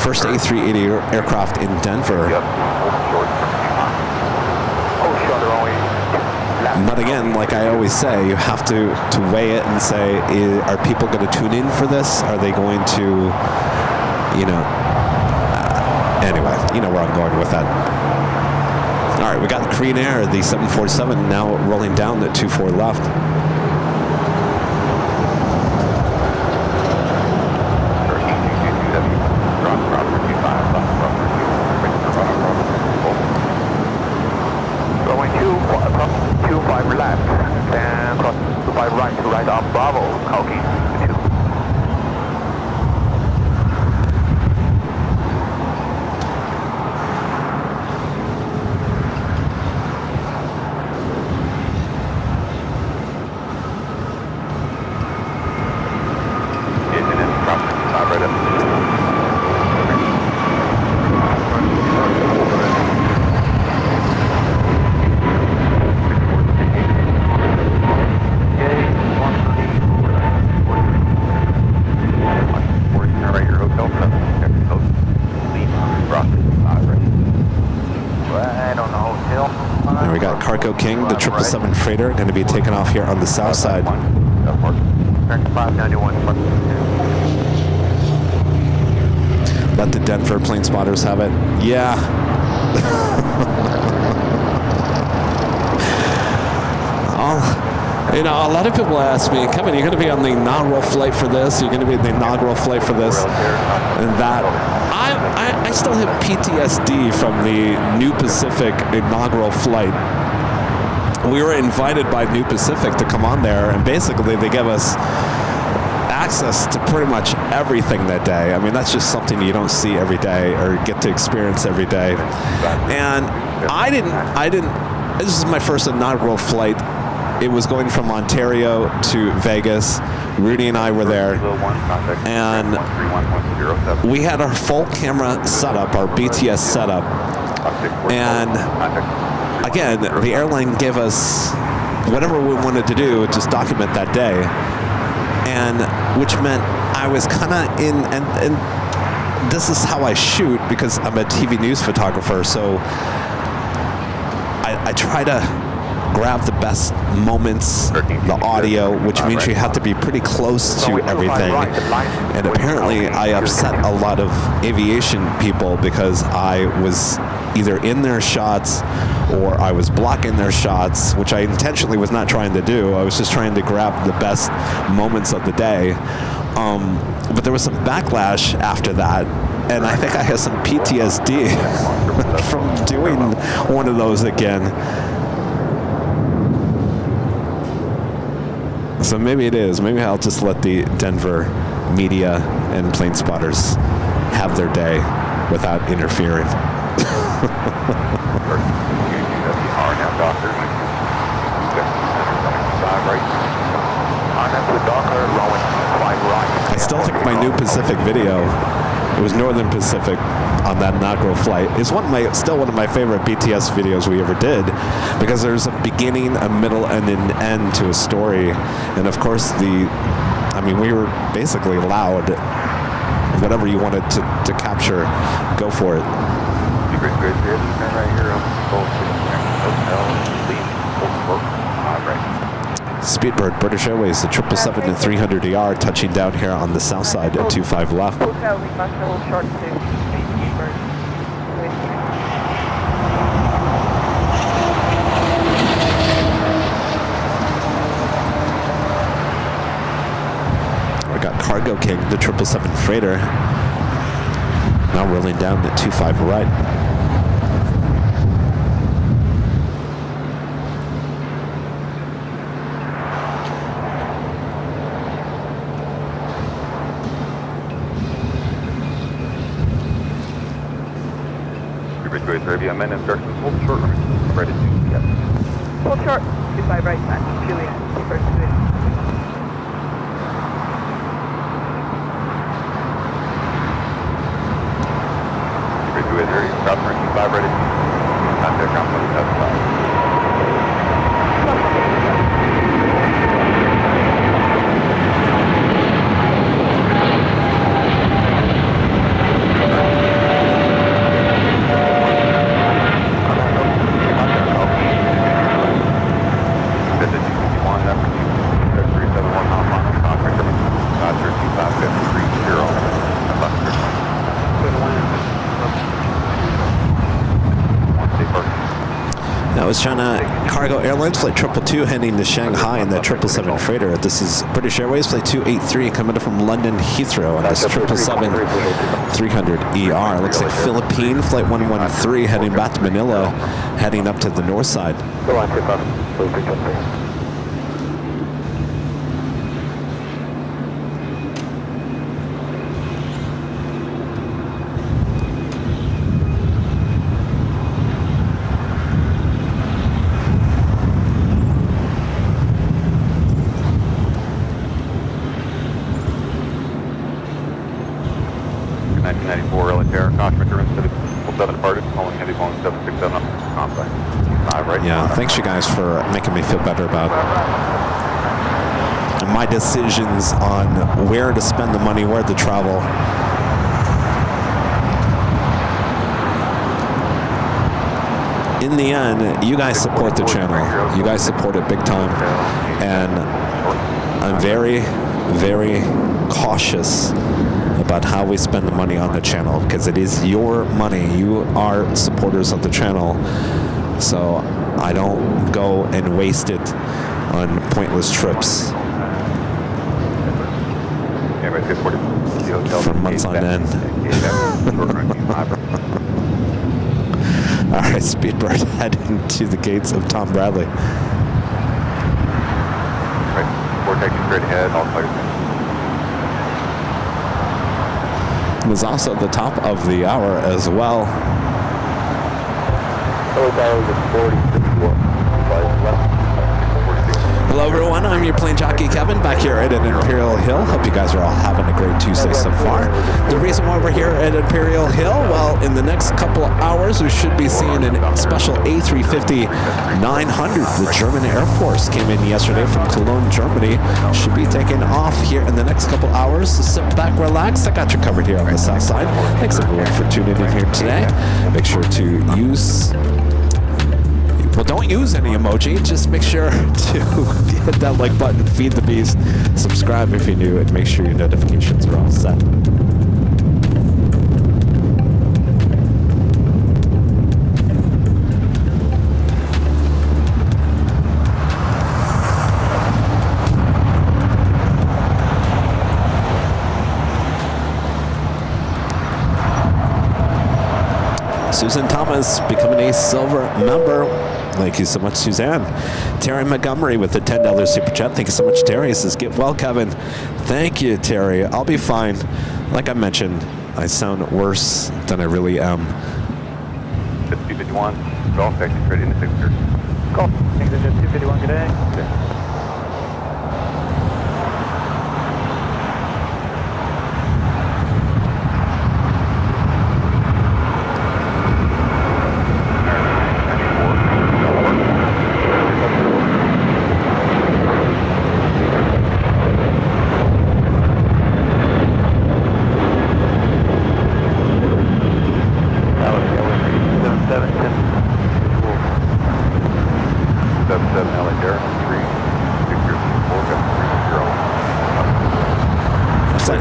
First A380 aircraft in Denver. But again, like I always say, you have to weigh it and say, are people going to tune in for this? Are they going to, anyway, you know where I'm going with that. All right, we got Korean Air, the 747, now rolling down at 24 left. Going 25 left, and cross 25 right to right on Bravo, Kalki 2. And we got Cargo King, the 777 freighter, going to be taken off here on the south side. Let the Denver plane spotters have it. Yeah. A lot of people ask me, Kevin, you're going to be on the inaugural flight for this? You're going to be on the inaugural flight for this? And that. I still have PTSD from the New Pacific inaugural flight. We were invited by New Pacific to come on there, and basically they give us access to pretty much everything that day. I mean, that's just something you don't see every day or get to experience every day. And I didn't, this is my first inaugural flight. It was going from Ontario to Vegas. Rudy and I were there, and we had our full camera setup, our BTS setup, and again, the airline gave us whatever we wanted to do, just document that day, and which meant I was kind of and this is how I shoot because I'm a TV news photographer, so I try to grab the best moments, the audio, which means you have to be pretty close to everything. And apparently I upset a lot of aviation people because I was either in their shots or I was blocking their shots, which I intentionally was not trying to do. I was just trying to grab the best moments of the day. But there was some backlash after that, and I think I have some PTSD from doing one of those again. So maybe it is. Maybe I'll just let the Denver media and plane spotters have their day without interfering. I still think my New Pacific video, it was Northern Pacific on that inaugural flight, is still one of my favorite BTS videos we ever did, because there's a beginning, a middle, and an end to a story. And of course, we were basically loud. Whatever you wanted to capture, go for it. Speedbird, British Airways, the 777 and 300ER touching down here on the south side at 25 left. Hotel, we must hold short to Speedbird. We got Cargo King, the 777 freighter, now rolling down at 25 right. Arabia, men instructions, hold short, ready to get. Hold short, 25 right, back to Juliet, first to it. South 25 ready to contact company, that's fine. I was trying to cargo airlines flight 222 heading to Shanghai in the 777 freighter. This is British Airways flight 283 coming up from London Heathrow on this 777-300ER. Looks like Philippine flight 113 heading back to Manila, heading up to the north side. Go on, tip up. Please return, please. Yeah, thanks you guys for making me feel better about my decisions on where to spend the money, where to travel. In the end, you guys support the channel. You guys support it big time. And I'm very, very cautious about how we spend the money on the channel because it is your money. You are supporters of the channel. So I don't go and waste it on pointless trips for months on end. All right, Speedbird heading to the gates of Tom Bradley. Right, vortex straight ahead, all flights. It was also at the top of the hour as well. Hello everyone, I'm your plane jockey Kevin back here at Imperial Hill. Hope you guys are all having a great Tuesday so far. The reason why we're here at Imperial Hill, well, in the next couple of hours we should be seeing a special A350-900. The German Air Force came in yesterday from Cologne, Germany. Should be taking off here in the next couple hours. So sit back, relax. I got you covered here on the south side. Thanks everyone for tuning in here today. Make sure to use... Well, don't use any emoji. Just make sure to hit that like button, feed the beast, subscribe if you're new, and make sure your notifications are all set. Susan Thomas becoming a silver member. Thank you so much, Suzanne. Terry Montgomery with the $10 super chat. Thank you so much, Terry. He says, get well, Kevin. Thank you, Terry. I'll be fine. Like I mentioned, I sound worse than I really am. 251, golf, taxi straight into 6 here. Golf, English 251, good day. Okay.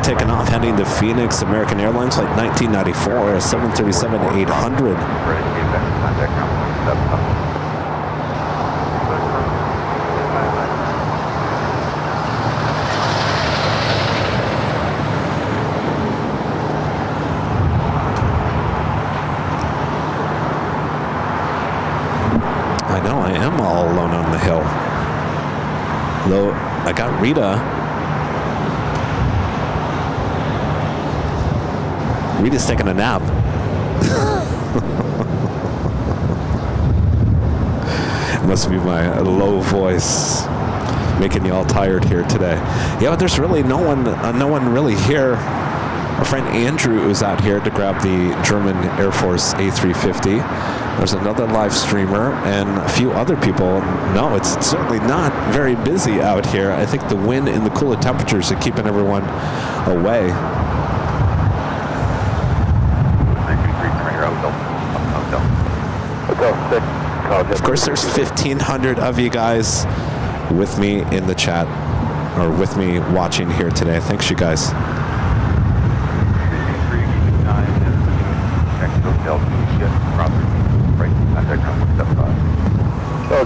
Taking off, heading to Phoenix, American Airlines, flight 1994, a 737-800. I know, I am all alone on the hill. Though I got Rita. Rita's taking a nap. It must be my low voice making you all tired here today. Yeah, but there's really no one really here. Our friend Andrew is out here to grab the German Air Force A350. There's another live streamer and a few other people. No, it's certainly not very busy out here. I think the wind and the cooler temperatures are keeping everyone away. Of course, there's 1,500 of you guys with me in the chat, or with me watching here today. Thanks, you guys.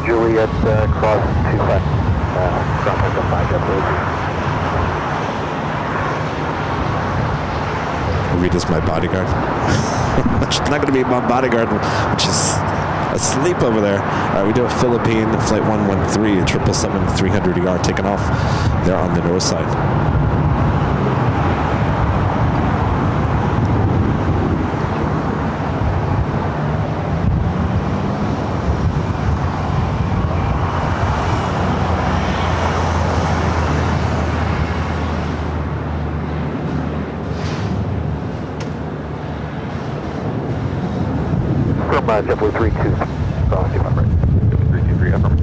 Juliet, cross 25, contact on 5 Rita's my bodyguard. She's not going to be my bodyguard, which is asleep over there. All right, we do a Philippine flight 113, 777-300ER taking off there on the north side. JetBlue 32, cross 25 right. JetBlue 323, affirmative.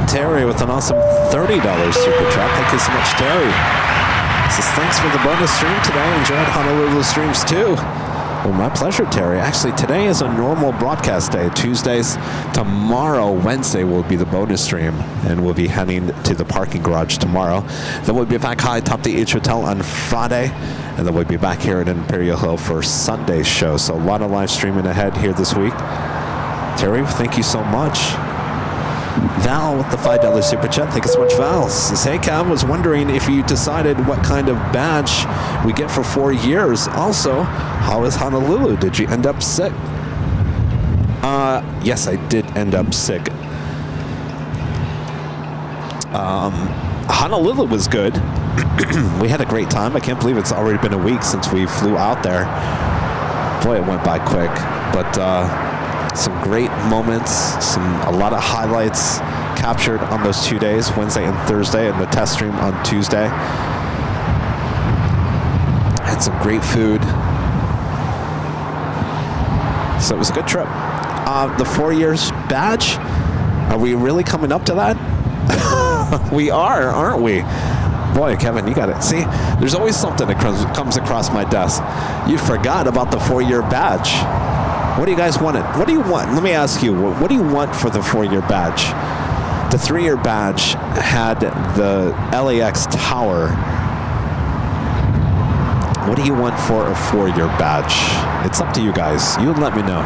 Terry with an awesome $30 super chat. Thank you so much, Terry. Says thanks for the bonus stream today. Enjoyed Honolulu streams too. Well, my pleasure, Terry. Actually, today is a normal broadcast day. Tuesdays, tomorrow, Wednesday will be the bonus stream, and we'll be heading to the parking garage tomorrow. Then we'll be back high atop the H Hotel on Friday, and then we'll be back here at Imperial Hill for Sunday's show. So a lot of live streaming ahead here this week. Terry, thank you so much. Val with the $5 super chat. Thank you so much, Val. Says, hey, Cav, was wondering if you decided what kind of badge we get for 4 years. Also, how is Honolulu? Did you end up sick? Yes, I did end up sick. Honolulu was good. We had a great time. I can't believe it's already been a week since we flew out there. Boy, it went by quick. But some great moments, a lot of highlights captured on those 2 days, Wednesday and Thursday, and the test stream on Tuesday. Had some great food. So it was a good trip. The 4 years badge, are we really coming up to that? We are, aren't we? Boy, Kevin, you got it. See, there's always something that comes across my desk. You forgot about the 4-year badge. What do you guys want? What do you want? Let me ask you, what do you want for the 4-year badge? The 3-year badge had the LAX tower. What do you want for a 4-year badge? It's up to you guys. You let me know.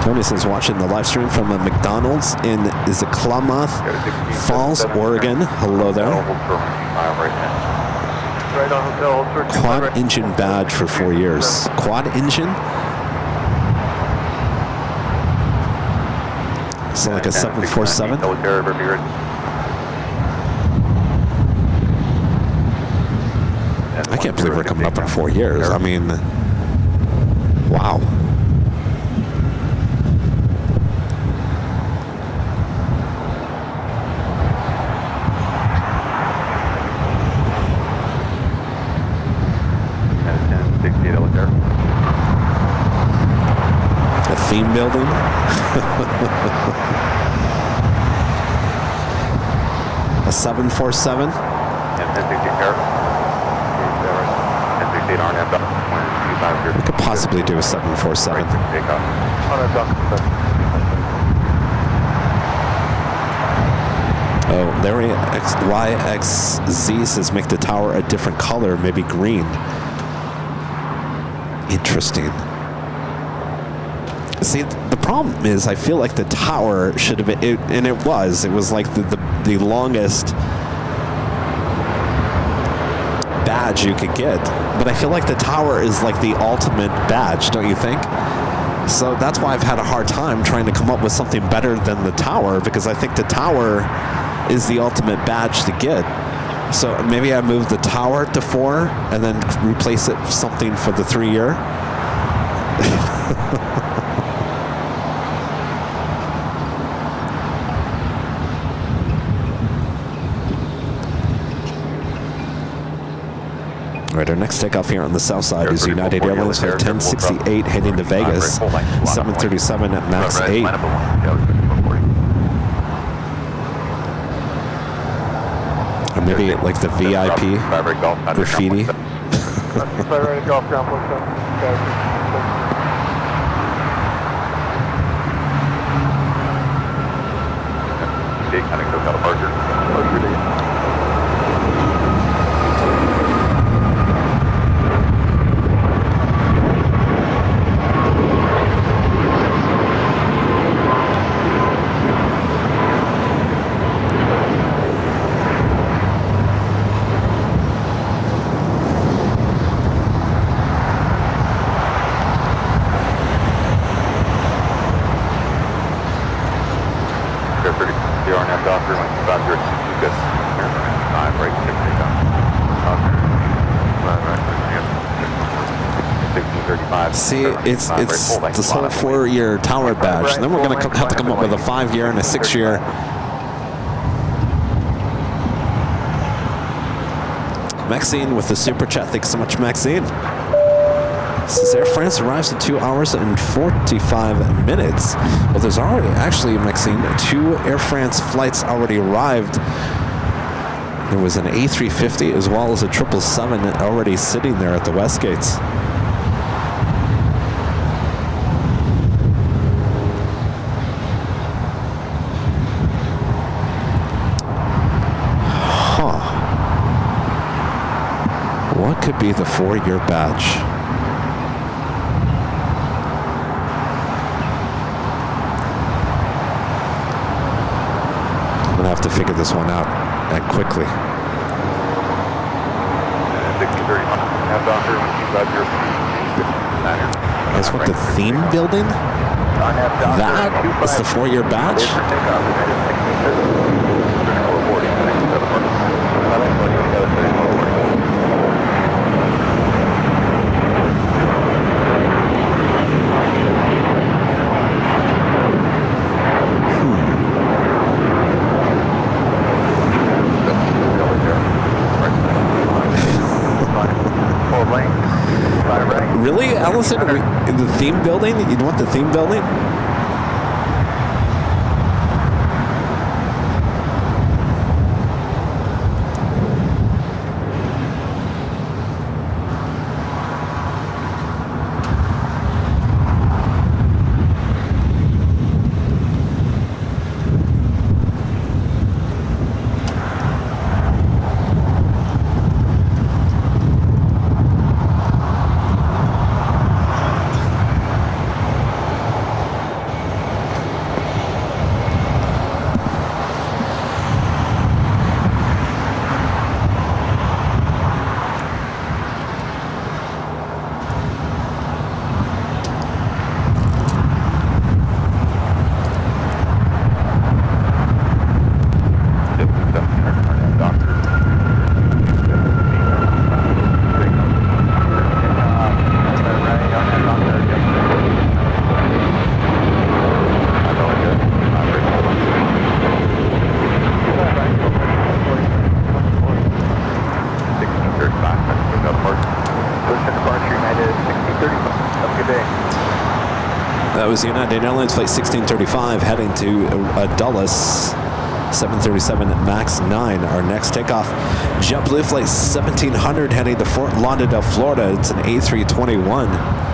Tony says watching the live stream from a McDonald's in Klamath Falls, Oregon. Hello there. Quad engine badge for 4 years. Quad engine? So like a 747? I can't believe we're coming up in 4 years. I mean, wow. Theme building. A 747. We could possibly do a 747. Oh, Larry YXZ says make the tower a different color, maybe green. Interesting. See, the problem is I feel like the tower should have been, and it was like the longest badge you could get. But I feel like the tower is like the ultimate badge, don't you think? So that's why I've had a hard time trying to come up with something better than the tower, because I think the tower is the ultimate badge to get. So maybe I move the tower to 4 and then replace it with something for the 3-year. All right, our next takeoff here on the south side is United Airlines Flight 1068 heading to Vegas, 737 at max 8. Or maybe like the VIP graffiti. See, it's this whole 4-year tower badge. And then we're going to have to come up with a 5-year and a 6-year. Maxine with the super chat. Thanks so much, Maxine. Says Air France arrives in 2 hours and 45 minutes. Well, there's already, actually, Maxine, 2 Air France flights already arrived. There was an A350 as well as a 777 already sitting there at the West Gates. What could be the 4-year badge? I'm gonna have to figure this one out quickly. Guess what, the theme building? That is the 4-year badge? Really, Allison? The theme building? You'd want the theme building? That was United Airlines Flight 1635 heading to Dulles, 737 MAX 9. Our next takeoff, JetBlue Flight 1700 heading to Fort Lauderdale, Florida. It's an A321.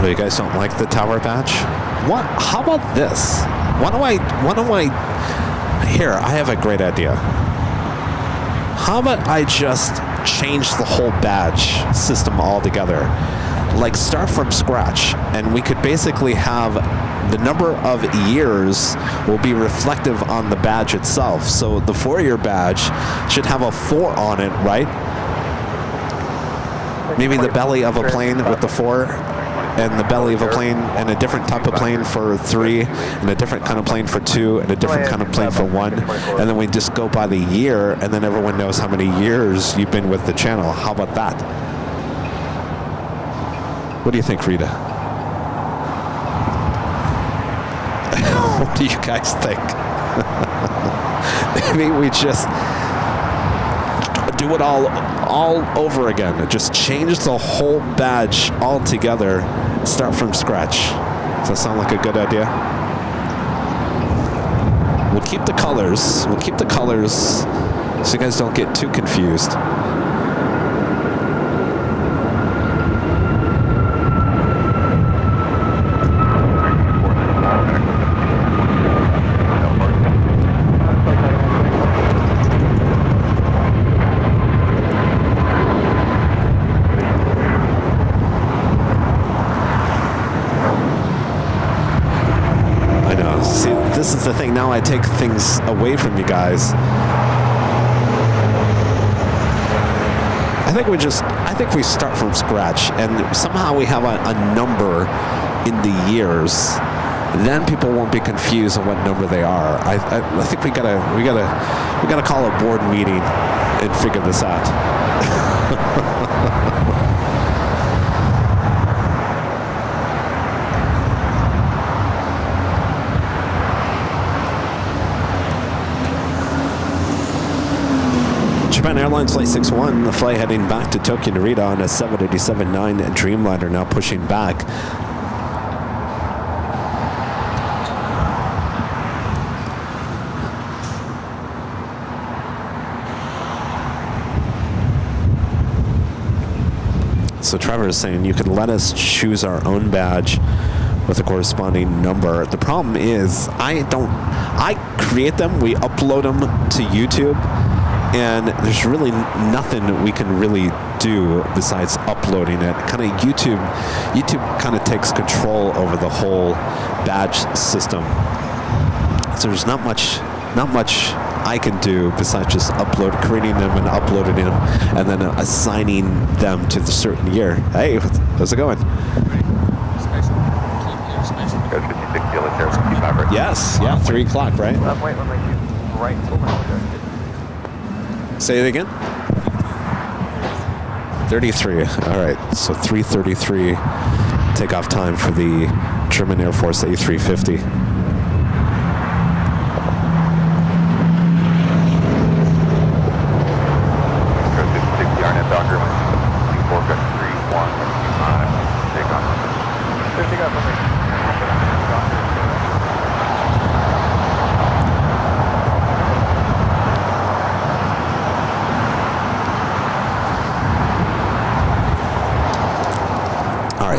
you guys don't like the tower badge? What? How about this? Why do I? Here, I have a great idea. How about I just change the whole badge system altogether? Like start from scratch, and we could basically have the number of years will be reflective on the badge itself. So the 4-year badge should have a 4 on it, right? Maybe the belly of a plane with the 4, and the belly of a plane, and a different type of plane for 3, and a different kind of plane for 2, and a different kind of plane for 1, and then we just go by the year, and then everyone knows how many years you've been with the channel. How about that? What do you think, Rita? What do you guys think? Maybe we just do it all over again. Just change the whole badge altogether. Start from scratch. Does that sound like a good idea? We'll keep the colors. We'll keep the colors so you guys don't get too confused. This is the thing. Now I take things away from you guys. I think we start from scratch, and somehow we have a number in the years. Then people won't be confused on what number they are. I think we gotta call a board meeting and figure this out. Japan Airlines Flight 61, the flight heading back to Tokyo Narita on a 787-9 Dreamliner, now pushing back. So Trevor is saying you could let us choose our own badge with a corresponding number. The problem is I create them, we upload them to YouTube, and there's really nothing we can really do besides uploading it. Kind of YouTube kind of takes control over the whole badge system. So there's not much I can do besides just creating them and uploading them, and then assigning them to the certain year. Hey, how's it going? Yes, yeah, 3 o'clock, right? Say it again? 33. All right, so 3:33 takeoff time for the German Air Force A350.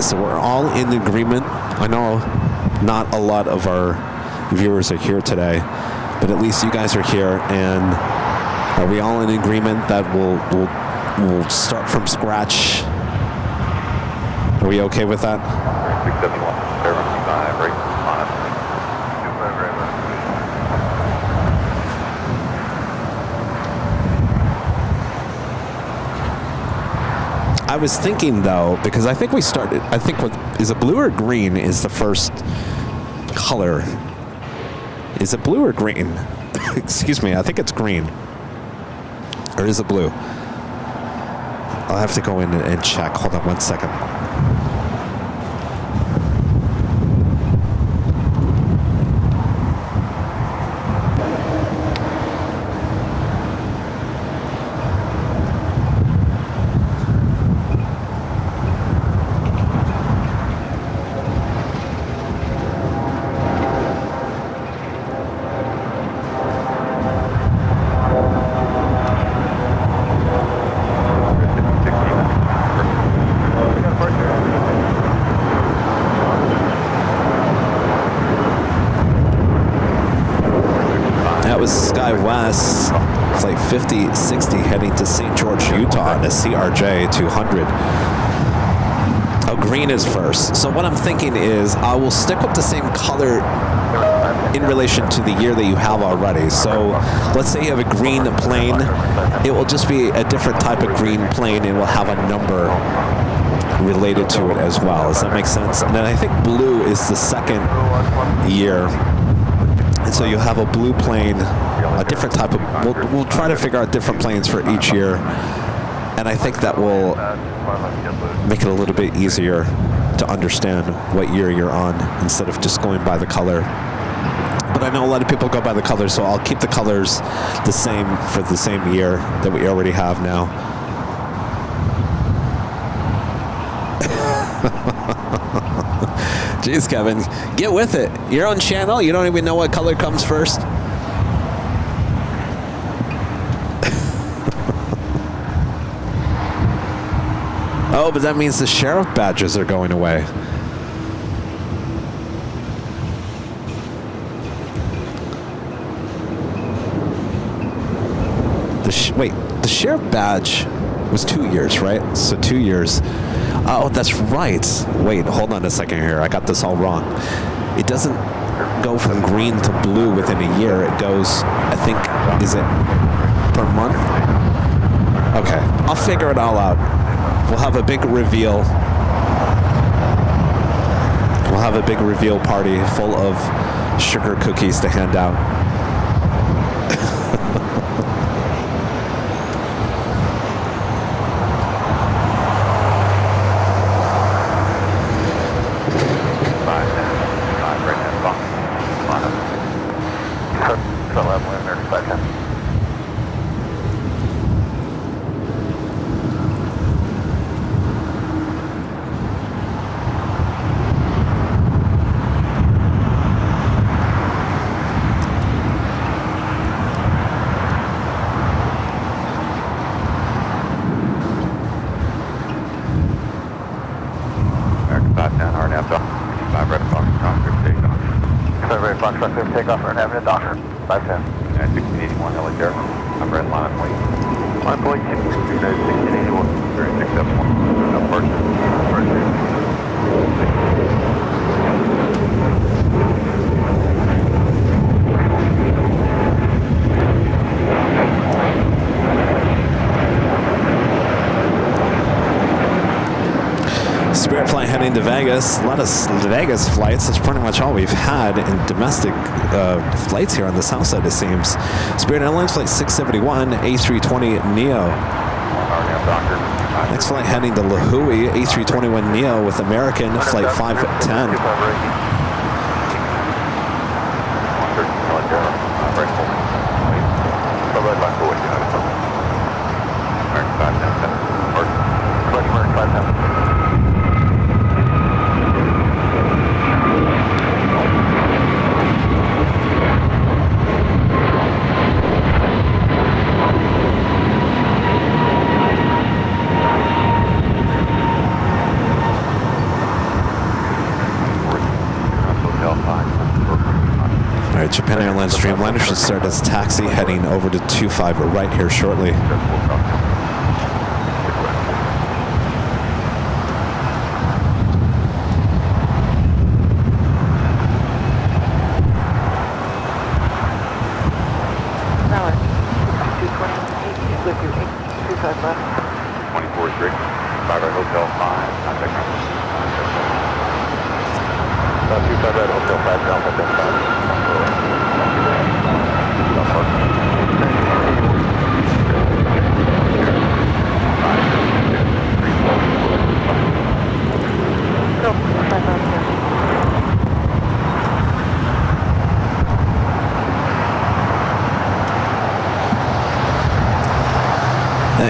So we're all in agreement. I know not a lot of our viewers are here today, but at least you guys are here. And are we all in agreement that we'll start from scratch? Are we okay with that? 671, 75, right on us. I was thinking though, because I think is it blue or green is the first color? Is it blue or green? Excuse me, I think it's green. Or is it blue? I'll have to go in and check. Hold on 1 second. Partner. US flight 5060 heading to St. George, Utah on a CRJ 200. Oh, green is first. So what I'm thinking is I will stick with the same color in relation to the year that you have already. So let's say you have a green plane. It will just be a different type of green plane and will have a number related to it as well. Does that make sense? And then I think blue is the second year. And so you'll have a blue plane, a different type of, we'll try to figure out different planes for each year. And I think that will make it a little bit easier to understand what year you're on instead of just going by the color. But I know a lot of people go by the colors, so I'll keep the colors the same for the same year that we already have now. Jeez, Kevin, get with it. Your own channel, you don't even know what color comes first. Oh, but that means the sheriff badges are going away. Wait, the sheriff badge was 2 years, right? So 2 years. Oh, that's right. Wait, hold on a second here. I got this all wrong. It doesn't go from green to blue within a year. It goes, I think, is it per month? Okay, I'll figure it all out. We'll have a big reveal. We'll have a big reveal party full of sugar cookies to hand out. Takeoff for an Avenue Doctor, 510. And 1681 LA there. I'm red line, wait. 1681, 3671. Up first. Spirit flight heading to Vegas. A lot of Vegas flights. That's pretty much all we've had in domestic flights here on the south side, it seems. Spirit Airlines flight 671, A320neo. Next flight heading to La Jolla, A321neo with American flight 510. Japan Airlines Dreamliner should start its taxi heading over to 25 right here shortly. Now at 6228 with your 25 left. 24-3, 5 right Hotel 5, contact number. 25 right Hotel 5, Delta 10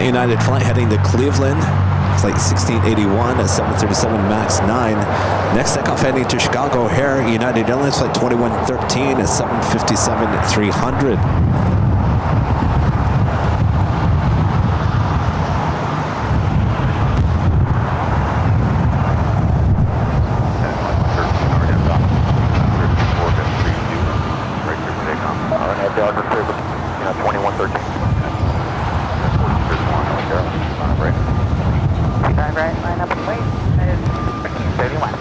United flight heading to Cleveland, flight 1681 at 737 MAX 9. Next takeoff heading to Chicago O'Hare, United Airlines flight 2113 at 757 300. right, line up and wait. That is 1530 left.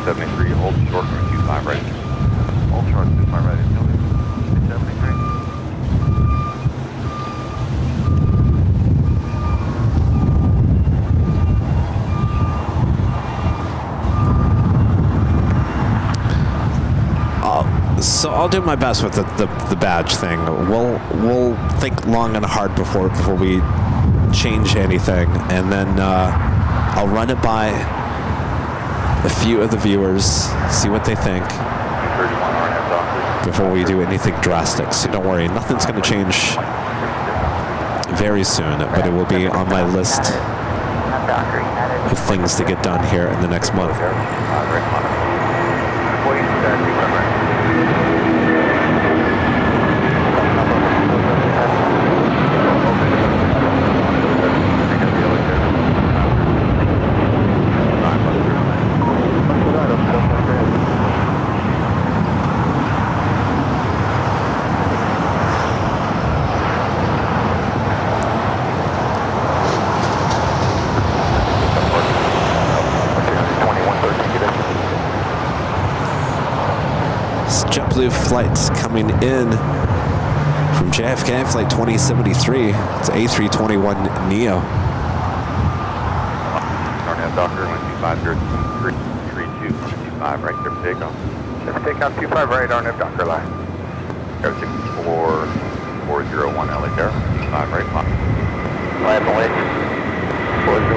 73, hold short from 25 right. Hold short 25 right. 73. So I'll do my best with the badge thing. We'll think long and hard before we change anything, and then I'll run it by a few of the viewers, see what they think before we do anything drastic. So don't worry, nothing's going to change very soon, but it will be on my list of things to get done here in the next month. JetBlue flights coming in from JFK, flight 2073. It's A321 Neo. Arnett Docker, 125, 32, right there, takeoff. Takeoff 25 right, Arnett Docker line. Go 64401 LA Tower, 25 right, clock. Land away. 40.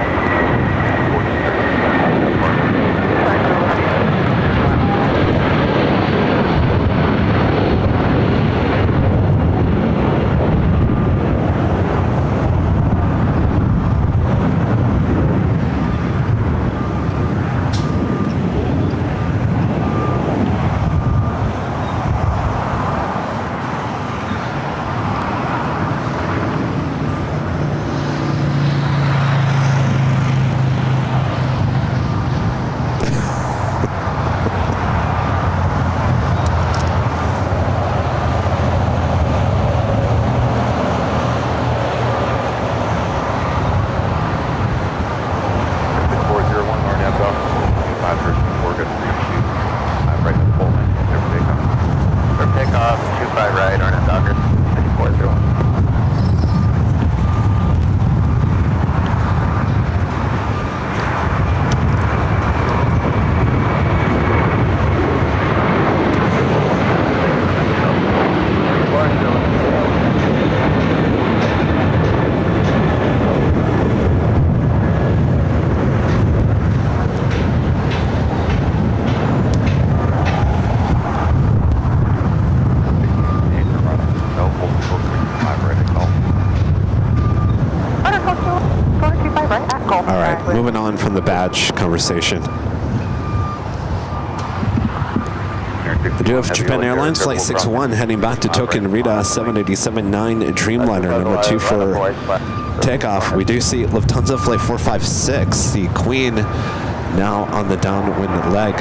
Moving on from the badge conversation. I do have Japan Airlines Flight 61 heading back to Tokyo Narita 787-9 Dreamliner number 2 for takeoff. We do see Lufthansa Flight 456, the Queen, now on the downwind leg.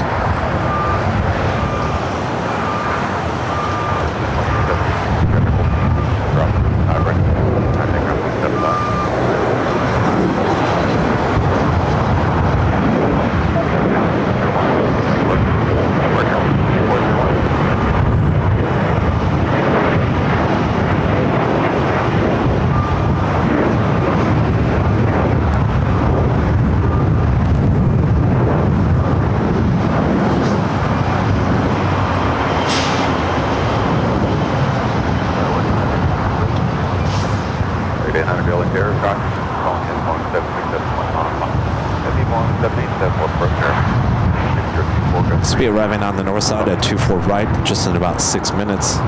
This will be arriving on the north side at 24 right, just in about 6 minutes.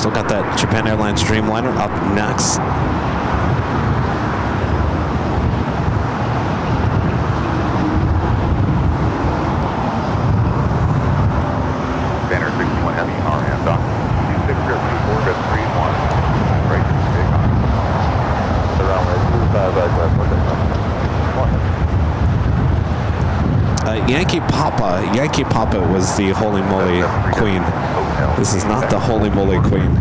Still got that Japan Airlines Dreamliner up next. Banner 61 Heavy, RM dock. 2624, good 31. Right, big on. Around way 25, Yankee Papa was the Holy Moly Queen. This is not the Holy Moly Queen.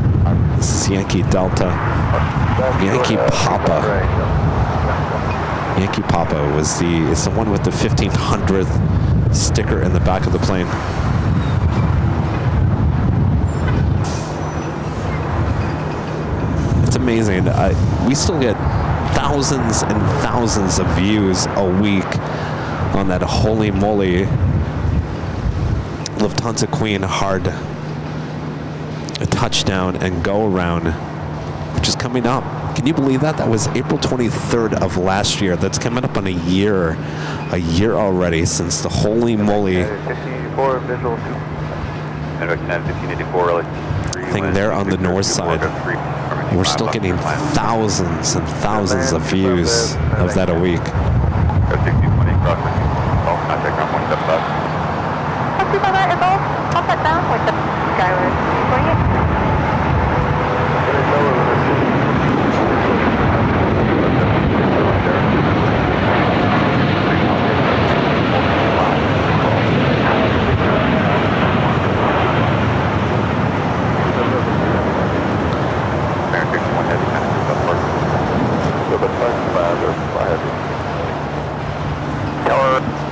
This is Yankee Delta. Yankee Papa. Yankee Papa was it's the one with the 1500th sticker in the back of the plane. It's amazing. We still get thousands and thousands of views a week on that Holy Moly Lufthansa Queen hard touchdown and go around, which is coming up. Can you believe that? That was April 23rd of last year. That's coming up on a year already since the Holy Moly 1584 visual 2. And 1584 thing there on the north side. We're still getting thousands and thousands of views of that a week. 6020 cross all contact on 175. Let's see about that. It's all contact down with the Skyward. Bring it.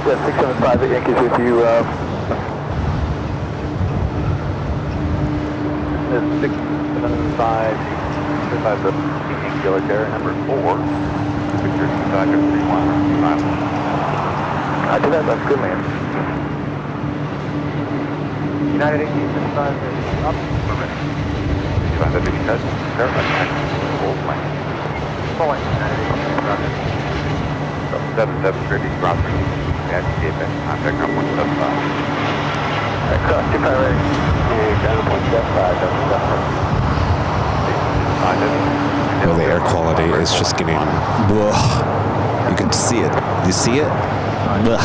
Yeah, 675 at Yankees with you. It's 675 the Yankee Military number 4. Victor 2531. I did that, that's good, man. United 1865 is up. Okay. You find that big cut? There, full plane. Full lane, United 1865. 77 British Crossing. Contact on 175. Cross Japan ready. Down 175. Oh, the air quality is just getting. Ugh. You can see it. You see it? Ugh.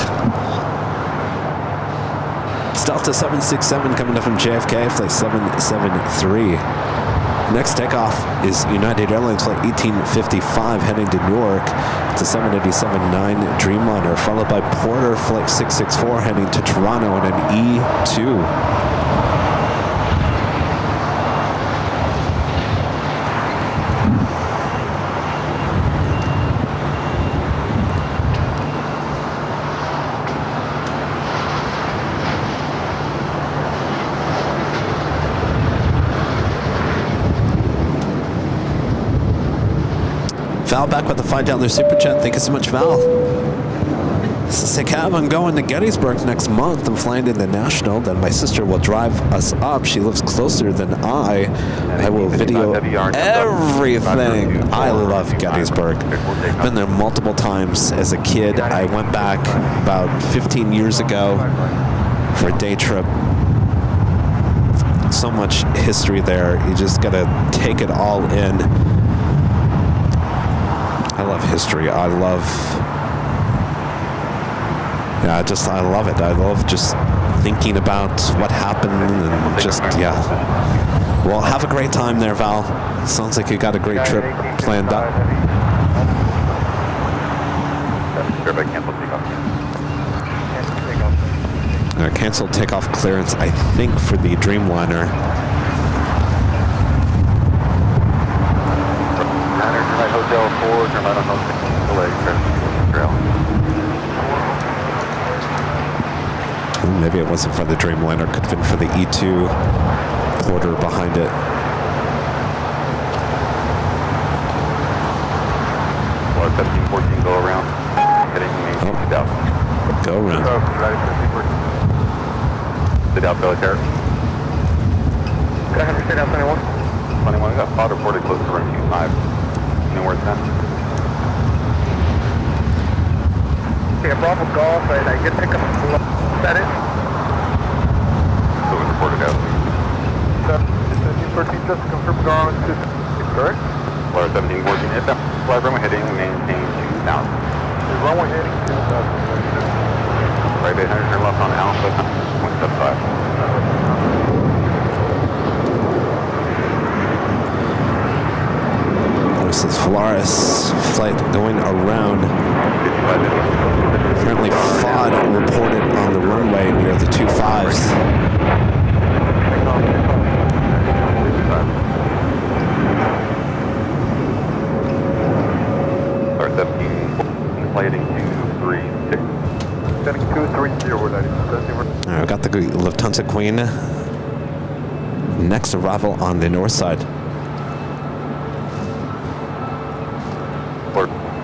It's Delta 767 coming up from JFK, flight 773. Next takeoff is United Airlines flight 1855 heading to Newark. It's a 787-9 Dreamliner, followed by Porter flight 664 heading to Toronto in an E2. Val back with the $5 super chat. Thank you so much, Val. Say, Cav, I'm going to Gettysburg next month. I'm flying in the National. Then my sister will drive us up. She lives closer than I. I will video everything. I love Gettysburg. Been there multiple times as a kid. I went back about 15 years ago for a day trip. So much history there. You just gotta take it all in. I love history. I love it. I love just thinking about what happened and just, yeah. Well, have a great time there, Val. Sounds like you got a great trip planned up. Cancel takeoff clearance, I think, for the Dreamliner. Hotel 4, turn right on Hotel Trail. Maybe it wasn't for the Dreamliner, could have been for the E2 Porter behind it. Well, 1714, go around. Heading south. Go around. Sit out military. Can I have your sit out 21? 21, got spot reported close to room 25. Where it's at. Okay, Bravo Golf, I get pick up that is. So we reported out. It's 14 just confirm ground to correct? Florida 1714, if that flight runway heading, maintain 2000. The runway heading 2000. Right 800, turn left on Alpha, 175. This is Flores flight going around. Apparently FOD reported on the runway near the 25s. Start 17, flighting 236. Sending 230, we're not even sending. All right, I got the Lufthansa Queen. Next arrival on the north side.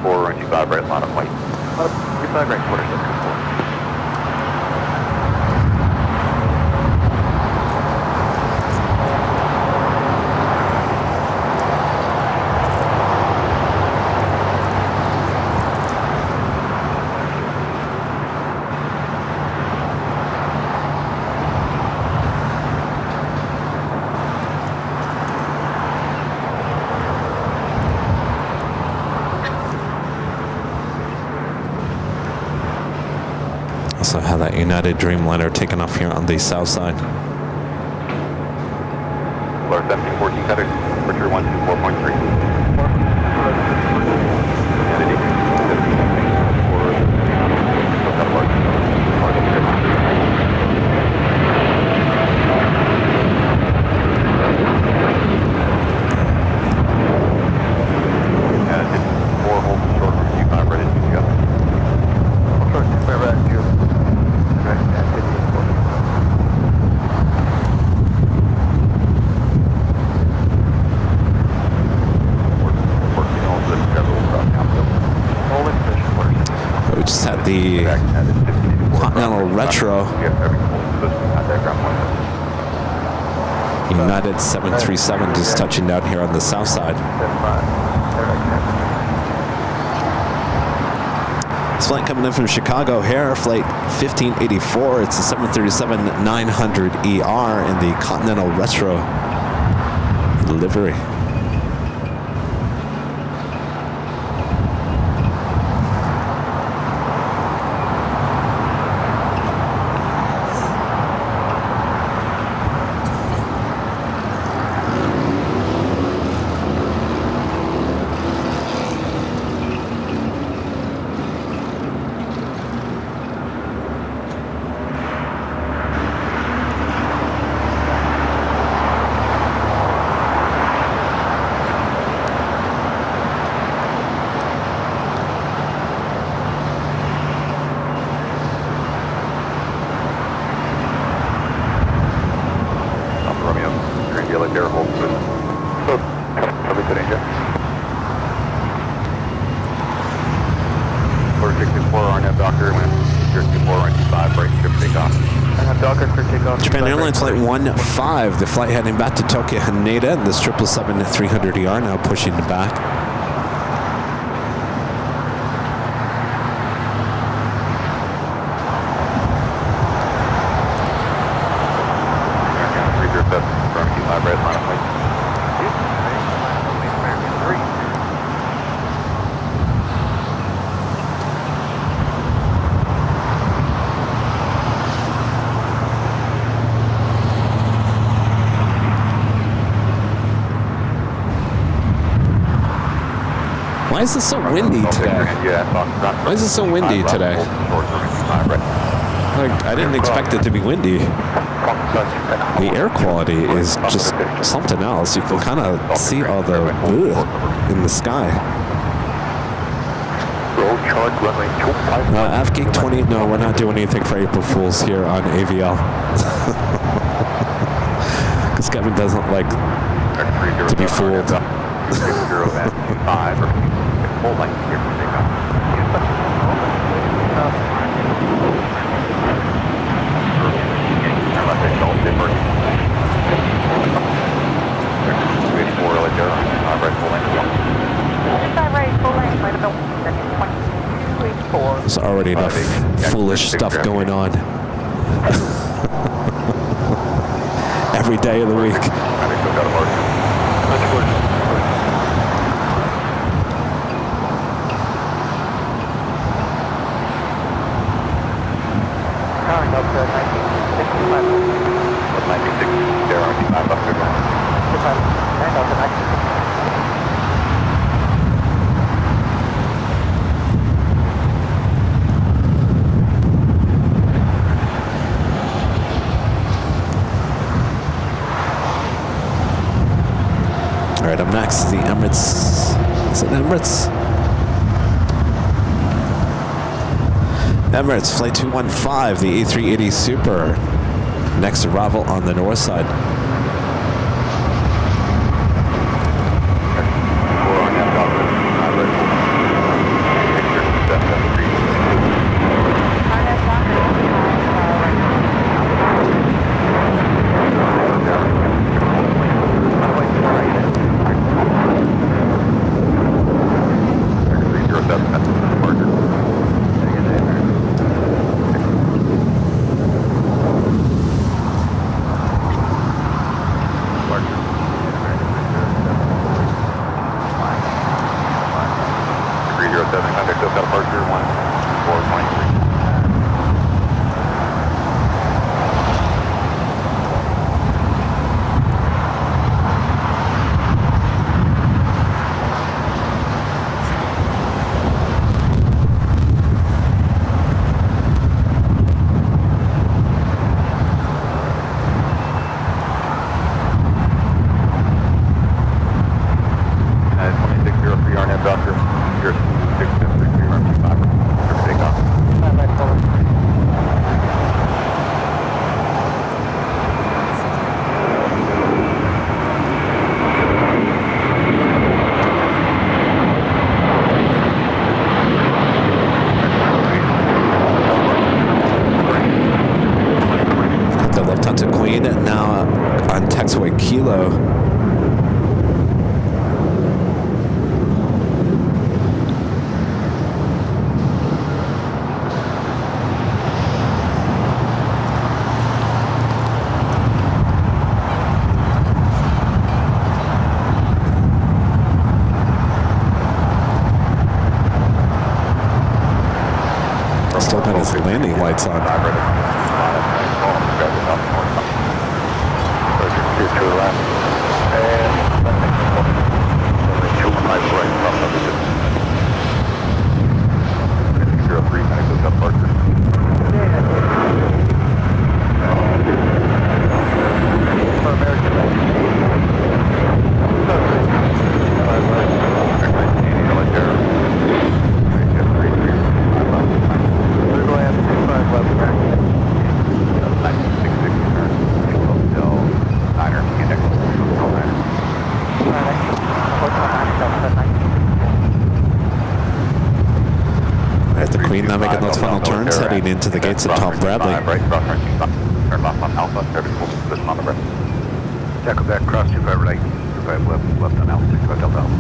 425 right line of flight. 25 right quarter second. Also have that United Dreamliner taken off here on the south side. Florida 1714, cutter, Richard 124.3. We just had the Continental Retro United 737 just touching down here on the south side. This flight coming in from Chicago here, flight 1584. It's the 737-900ER in the Continental Retro livery. Japan Airlines Flight 15, the flight heading back to Tokyo Haneda, and this 777-300ER now pushing back. Why is it so windy today? Why is it so windy today? Like, I didn't expect it to be windy. The air quality is just something else. You can kind of see all the in the sky. FGeek 20, no, we're not doing anything for April Fools here on AVL. Because Kevin doesn't like to be fooled. There's already enough foolish stuff going on. Every day of the week. Current up to 1965. 96, there are 5 up there. 9 up to 96. All right, up next is the Emirates. Is it Emirates? Emirates Flight 215, the A380 Super. Next arrival on the north side. Kilo. Still got his landing lights on. Now making those final turns, heading into the gates of Tom Bradley. Turn left on Alpha, position on the right. Tackle back, cross 25 right, 25 left on Alpha, 65 Delta Alpha.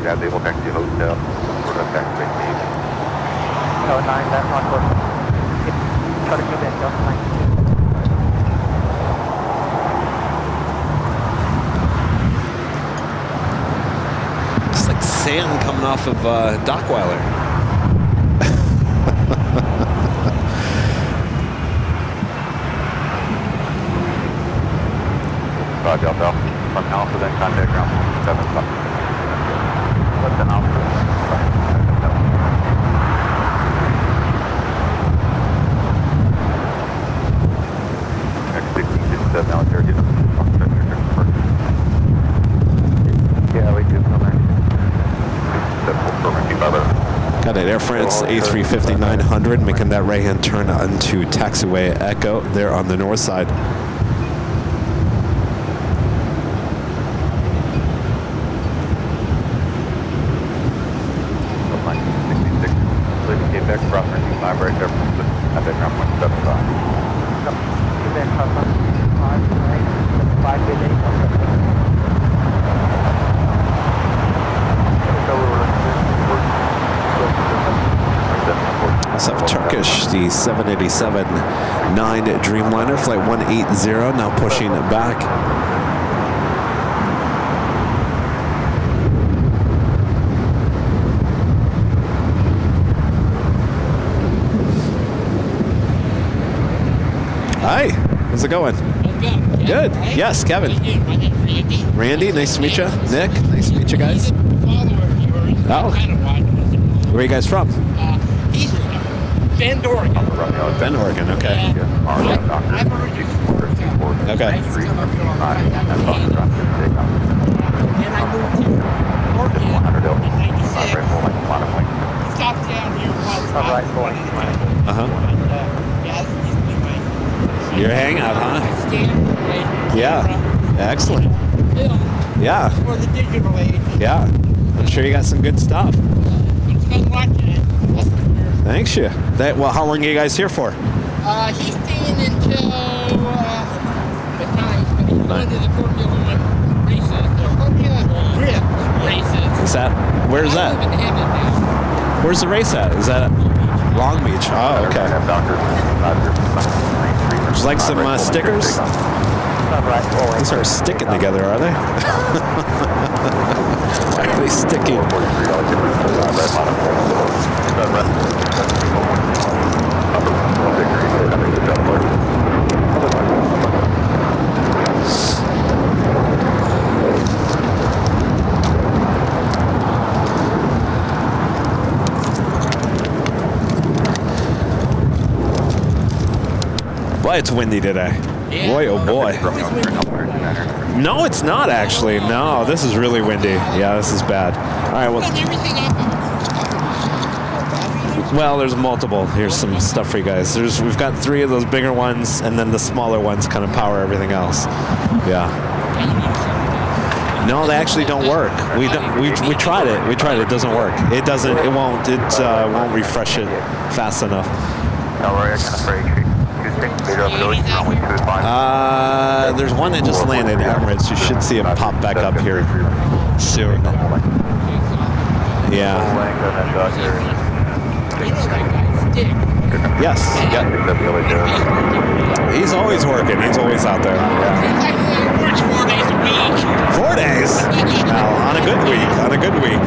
Able taxi hotel, for the taxi base. No, 9, that's not good. Try to get in, just 9. Sand coming off of Dockweiler. Roger, Alpha. From Alpha, then contact ground 7 o'clock. Left and Alpha. X1657 now, there, get yeah, we do come there. Got an Air France A350-900 making that right-hand turn onto taxiway Echo there on the north side. reports of Turkish, the 787-9 Dreamliner, flight 180, now pushing back. Hi, how's it going? Good. Yes, Kevin. Randy, nice to meet you. Nick, nice to meet you guys. Oh. Where are you guys from? He's Bend, Oregon. Bend, Oregon, okay. I'm originally from Oregon. Okay. I used to come up here all the time. And I moved to Oregon in 96. Stopped down here once. Uh-huh. Yeah, this used to be my Your hangout, huh? stand. Yeah. Excellent. Film Yeah. for the digital age. Yeah. I'm sure you got some good stuff. It's fun watching it. Thanks you. Well, how long are you guys here for? He's staying until midnight, but he's going to the Formula One races, the Formula Drift races. Is that, where's I that? live in Hammond now. Where's the race at? Is that at Long Beach? Oh, okay. Would you like some stickers? These are sticking together, are they? Are they sticking? Boy, it's windy today. Yeah. Boy, oh boy. No, it's not actually. No, this is really windy. Yeah, this is bad. All right, well. Done everything up. Well, there's multiple. Here's some stuff for you guys. We've got 3 of those bigger ones, and then the smaller ones kind of power everything else. Yeah. No, they actually don't work. We tried it. We tried it. It doesn't work. It doesn't. It won't. It won't refresh it fast enough. There's one that just landed, Emirates. You should see it pop back up here soon. Yeah. You know that guy, Stick. Yes. Yep. He's always working. He's always out there. Yeah. He works 4 days a week. 4 days? Well, on a good week. On a good week.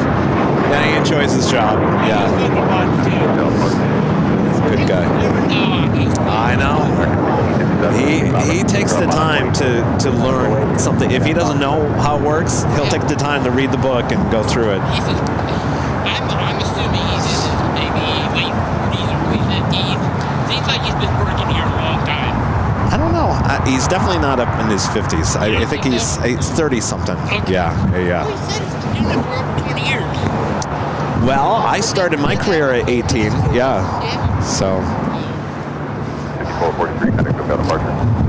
Yeah, he enjoys his job. Yeah. He's a good guy. I know. He takes the time to learn something. If he doesn't know how it works, he'll take the time to read the book and go through it. I'm assuming he's in his maybe late 40s or late 50s. Seems like he's been working here a long time. I don't know. He's definitely not up in his 50s. I think he's 30-something. Okay. Yeah. Well, he said he's been doing it for over 20 years. Well, I started my career at 18. Yeah. So.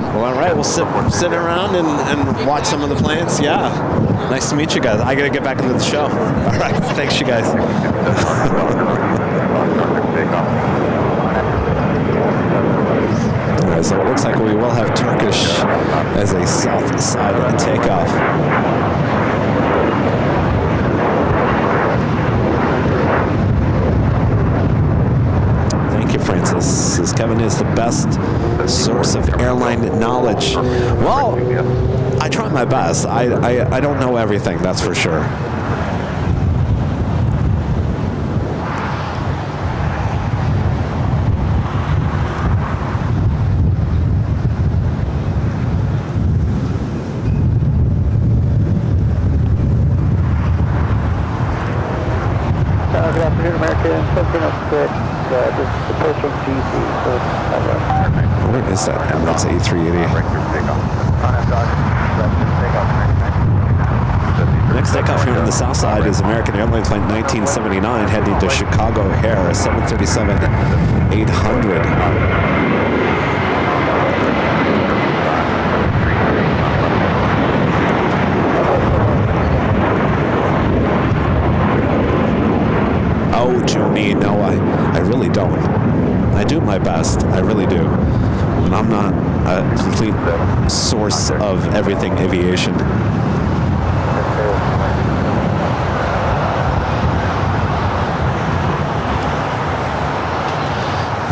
Well, all right. We'll sit around and watch some of the planes. Yeah. Nice to meet you guys. I got to get back into the show. All right. Thanks, you guys. All right, so it looks like we will have Turkish as a south side takeoff. Thank you, Francis. Says Kevin is the best source of airline knowledge. Well, I try my best. I don't know everything, that's for sure. Good afternoon, American. Something up quick. This is the post from GC. So, What is that? That's A380. Next takeoff here on the south side is American Airlines Flight 1979 heading to Chicago O'Hare, 737-800. Oh, Joni, no, I really don't. I do my best. I really do. And I'm not a complete source of everything aviation.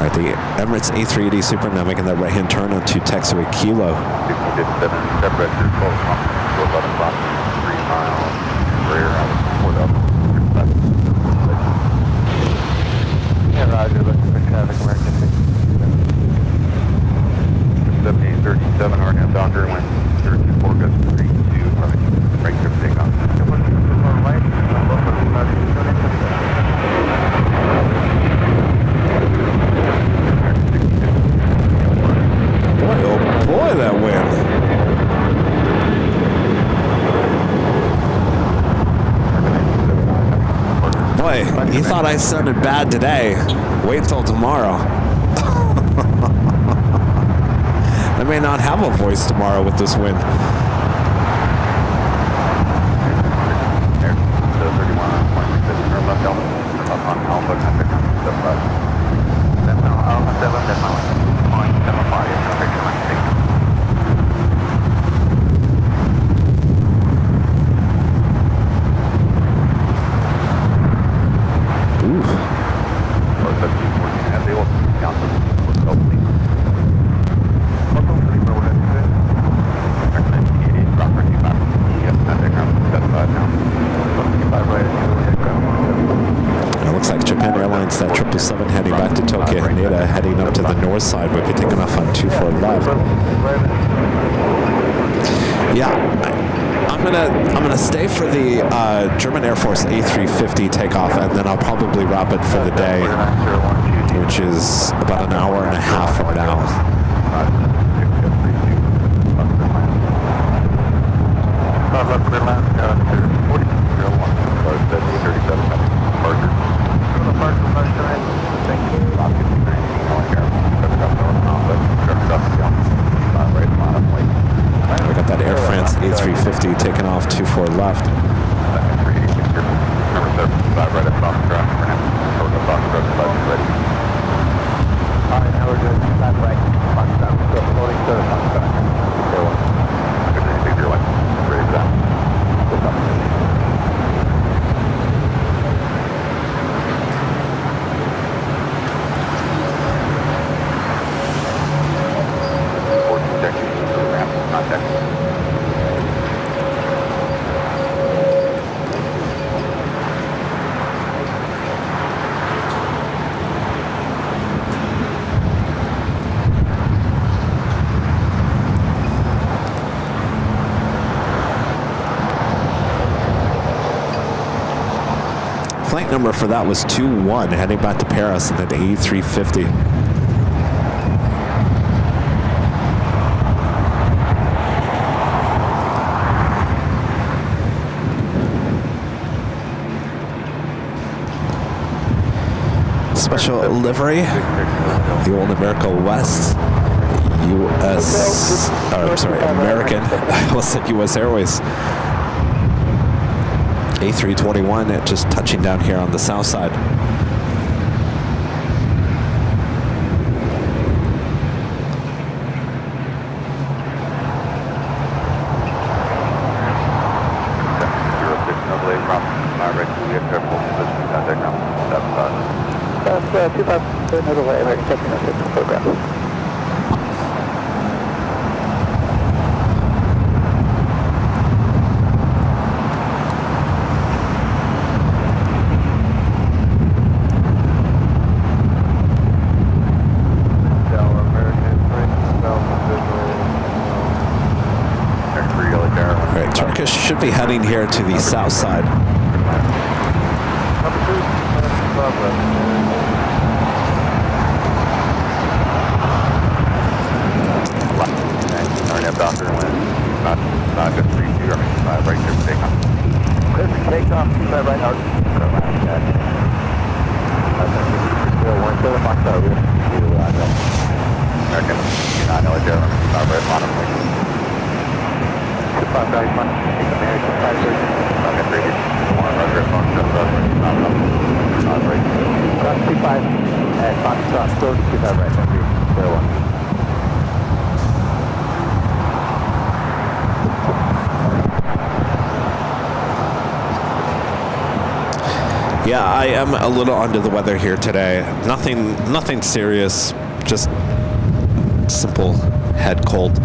Right, the Emirates A380 Super now making that right-hand turn onto taxiway Kilo. 57, step register, 12 to 11 o'clock, 3 miles, rear, report up. Yeah, roger, looking for traffic emergency. 7837, RNF Docker, wind 024, gust 32, right trip takeoff. Boy, oh boy, that wind. Boy, you thought I sounded bad today. Wait till tomorrow. I may not have a voice tomorrow with this wind. Airlines, that 777 heading back to Tokyo Haneda, heading up to the north side. We'll be taking off on 24 left. Yeah, I'm gonna stay for the German Air Force A350 takeoff, and then I'll probably wrap it for the day, which is about an hour and a half from now. We got that Air France A350 taking off 24 left. Flight number for that was 21, heading back to Paris in the A350. Special livery, the old America West, U.S. American. I almost said U.S. Airways. A321 just touching down here on the south side. That's 2,000 middle way, we're taking a system program. Turkish should be heading here to the south side. Docker wind, not good 32, right here, takeoff. Take off, right out. American, I know it's there, right bottom. 25 guys, American 25 at Foxtrot, close to 25 right, 1. Yeah, I am a little under the weather here today. Nothing serious, just simple head cold.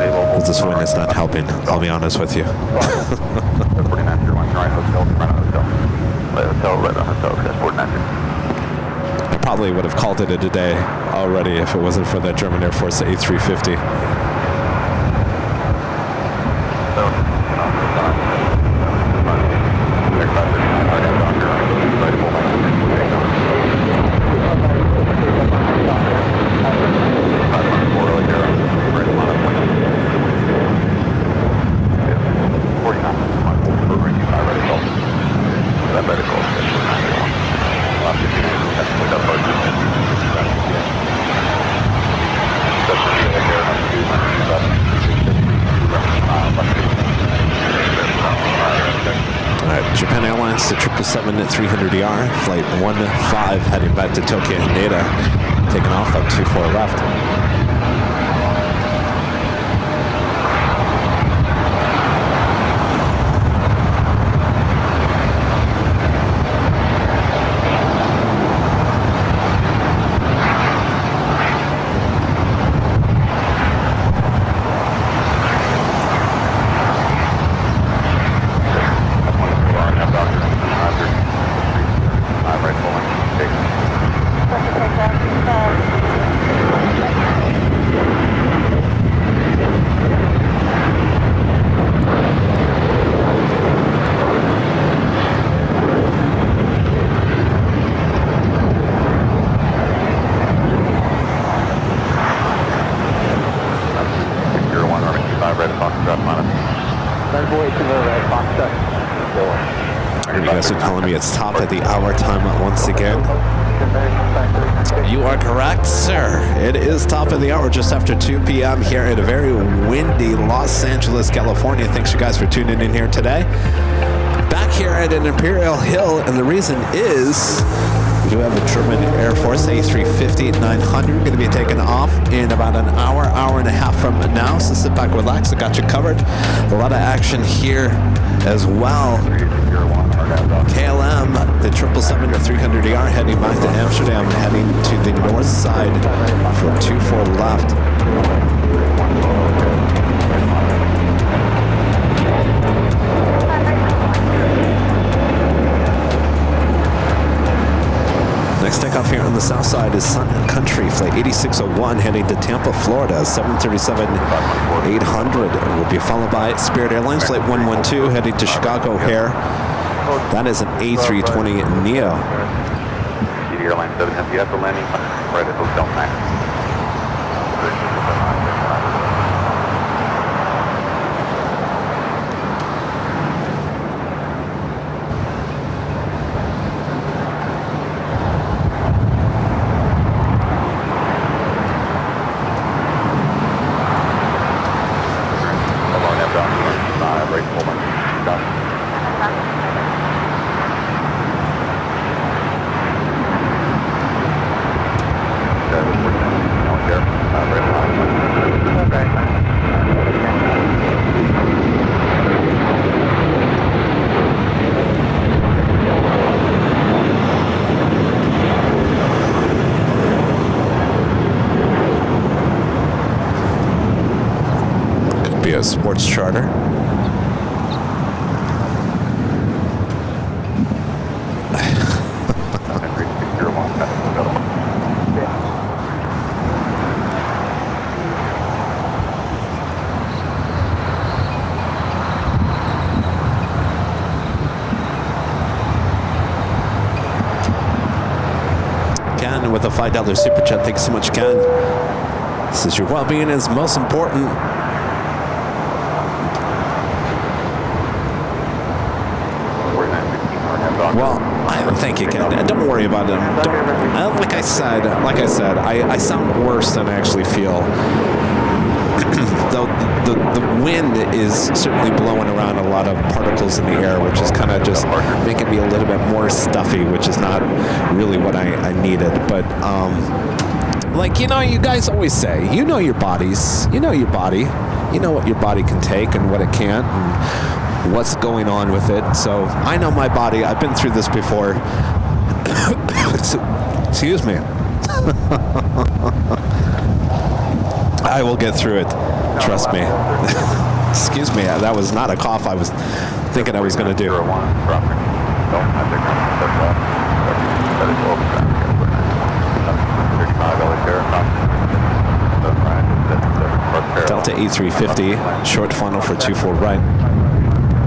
Well, this wind is not helping, I'll be honest with you. 49, right hotel, front of hotel. Right on hotel, that's 49. I probably would have called it a day already if it wasn't for that German Air Force A350. Japan Airlines to 777-300ER, flight 15 heading back to Tokyo Haneda, taking off at 24 left. You guys are telling me it's top of the hour time once again. You are correct, sir. It is top of the hour just after 2 p.m. here at a very windy Los Angeles, California. Thanks you guys for tuning in here today. Back here at an Imperial Hill, and the reason is we do have a German Air Force A350-900 going to be taking off in about an hour and a half from now. So sit back, relax. I got you covered. A lot of action here as well. KLM, the 777-300ER heading back to Amsterdam, heading to the north side for 24 left. Next takeoff here on the south side is Sun Country, flight 8601, heading to Tampa, Florida, 737-800. Will be followed by Spirit Airlines, flight 112, heading to Chicago O'Hare. That is an A320 Neo. Airline 7 has the landing right at Hotel Max. A sports charter. Ken with a $5 super chat. Thanks so much, Ken. Says your well-being is most important. Well, thank you, Ken. Don't worry about it. Like I said, I sound worse than I actually feel. The wind is certainly blowing around a lot of particles in the air, which is kind of just making me a little bit more stuffy, which is not really what I needed. But like, you know, you guys always say, your bodies, your body, what your body can take and what it can't. And what's going on with it. So I know my body. I've been through this before. Excuse me. I will get through it. Trust me. Excuse me. That was not a cough I was thinking I was going to do. Delta A350, short funnel for 24 right.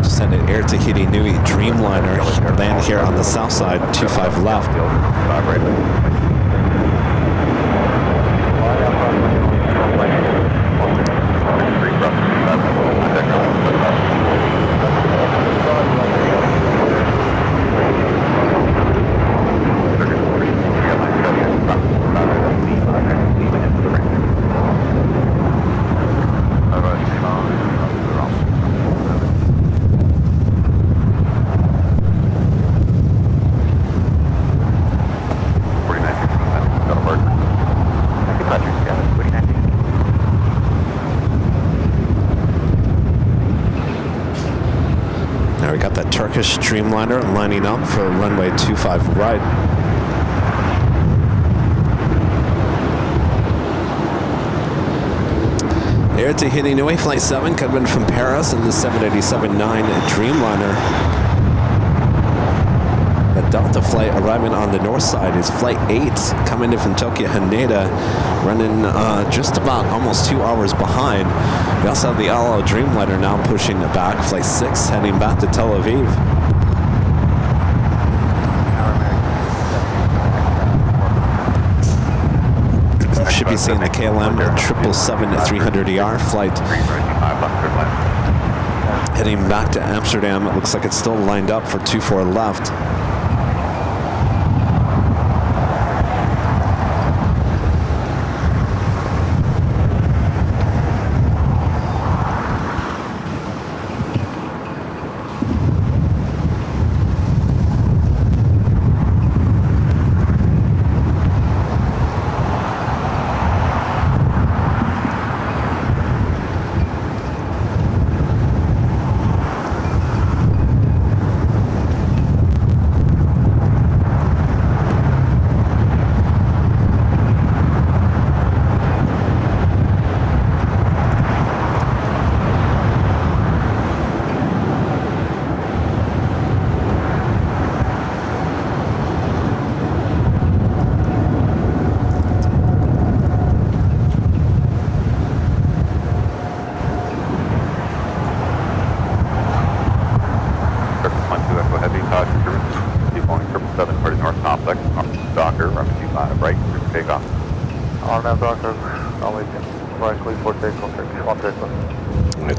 Just had an Air Tahiti Nui Dreamliner land here on the south side, 25 left. Turkish Dreamliner lining up for runway 25 right. Air Tahiti Nui Flight 7 coming from Paris in the 787-9 Dreamliner. The Delta flight arriving on the north side is Flight 8 coming in from Tokyo Haneda, running just about almost 2 hours behind. We also have the LL Dreamliner now pushing back. Flight 6 heading back to Tel Aviv. Should be seeing the KLM 777-300ER flight heading back to Amsterdam. It looks like it's still lined up for 24 left.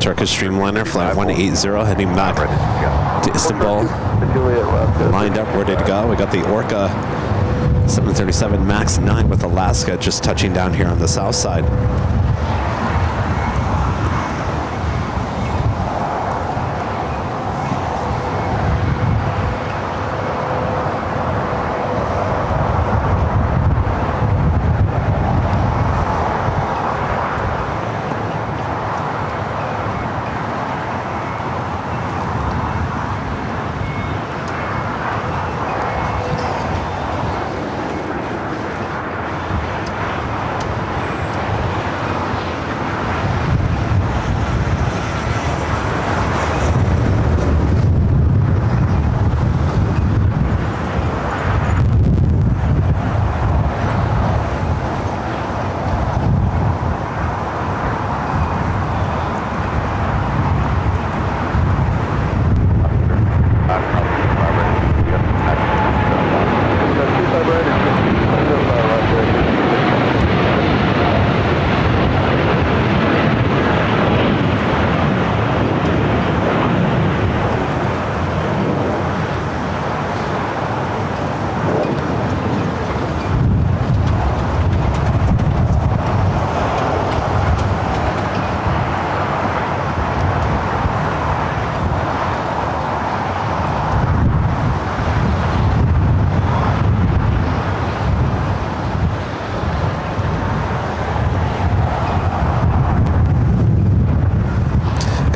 Turkish Dreamliner, flight 180, heading back to Istanbul. Lined up, ready to go. We got the Orca 737 MAX 9 with Alaska just touching down here on the south side.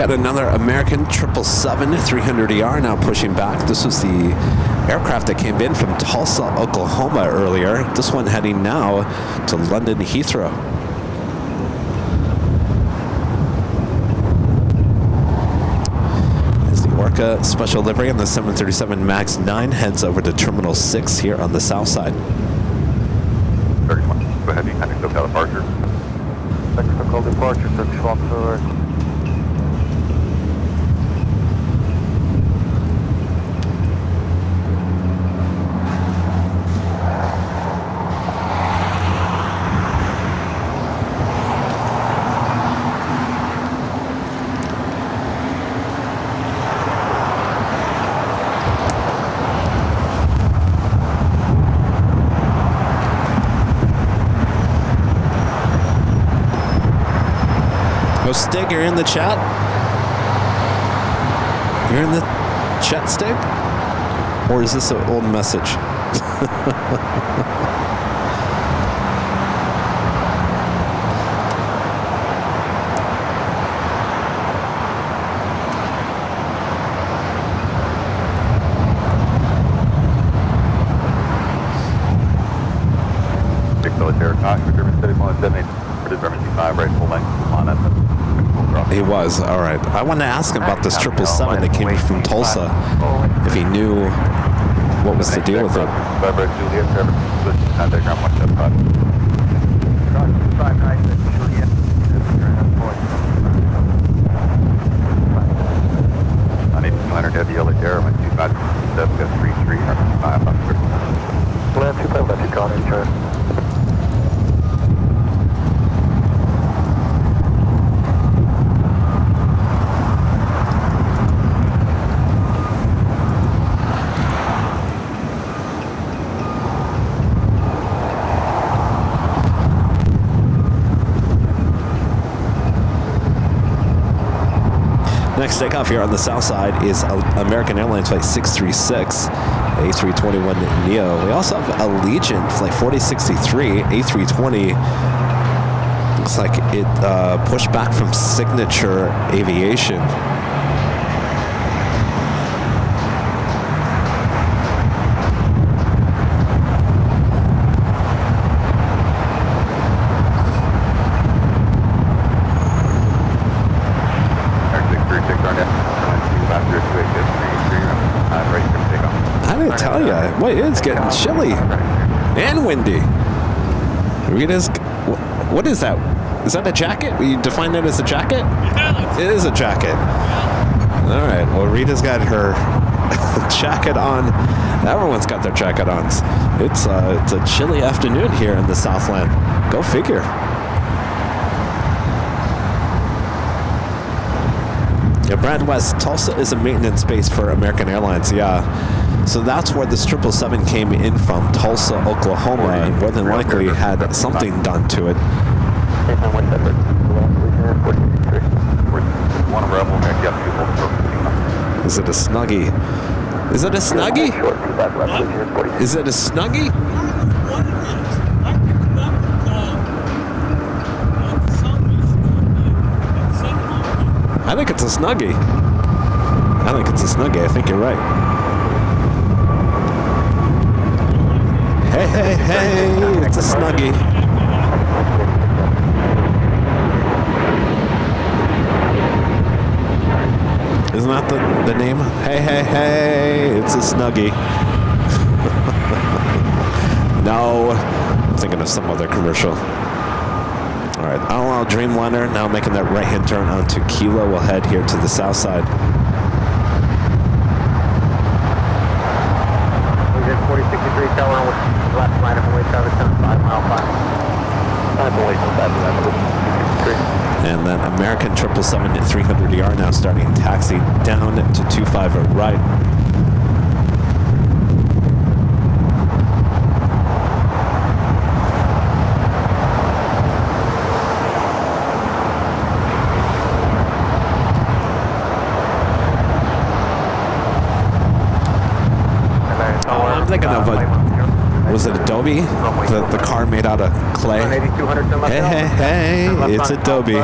Got another American 777-300ER now pushing back. This was the aircraft that came in from Tulsa, Oklahoma earlier. This one heading now to London Heathrow. As the Orca special livery on the 737 MAX 9 heads over to Terminal 6 here on the south side. 31. Go ahead, behind SoCal departure. SoCal departure, 31. Stig, you're in the chat? You're in the chat, Stig? Or is this an old message? Big military caution for German 7178 for the German 5 right full length on it. He was, all right. I wanted to ask him about this 777 that came from Tulsa, if he knew what was the deal with it. I need 200 heavy yellow air, my 2533 or 5. Land 25 left, you call it, turn. Next takeoff here on the south side is American Airlines Flight 636, A321neo. We also have Allegiant Flight 4063, A320. Looks like it pushed back from Signature Aviation. Boy, it's getting chilly and windy. What is that? Is that a jacket? You define that as a jacket? Yeah. It is a jacket. All right. Well, Rita's got her jacket on. Everyone's got their jacket on. It's a chilly afternoon here in the Southland. Go figure. Yeah, Brad West, Tulsa is a maintenance base for American Airlines. Yeah. So that's where this 777 came in from, Tulsa, Oklahoma, and more than likely had something done to it. Is it a Snuggie? Is it a Snuggie? Is it a Snuggie? I think it's a Snuggie. I think it's a Snuggie. I think you're right. Hey, hey, hey, it's a Snuggie. Isn't that the name? Hey, hey, hey, it's a Snuggie. No, I'm thinking of some other commercial. All right, I'll Dreamliner now making that right-hand turn onto Kilo. We'll head here to the south side. 4063 tower with left line of way 775 mile 5. And then American 777-300ER now starting taxi down to 25 right. I'm thinking of was it Adobe? The car made out of clay? Hey, hey, hey, it's Adobe.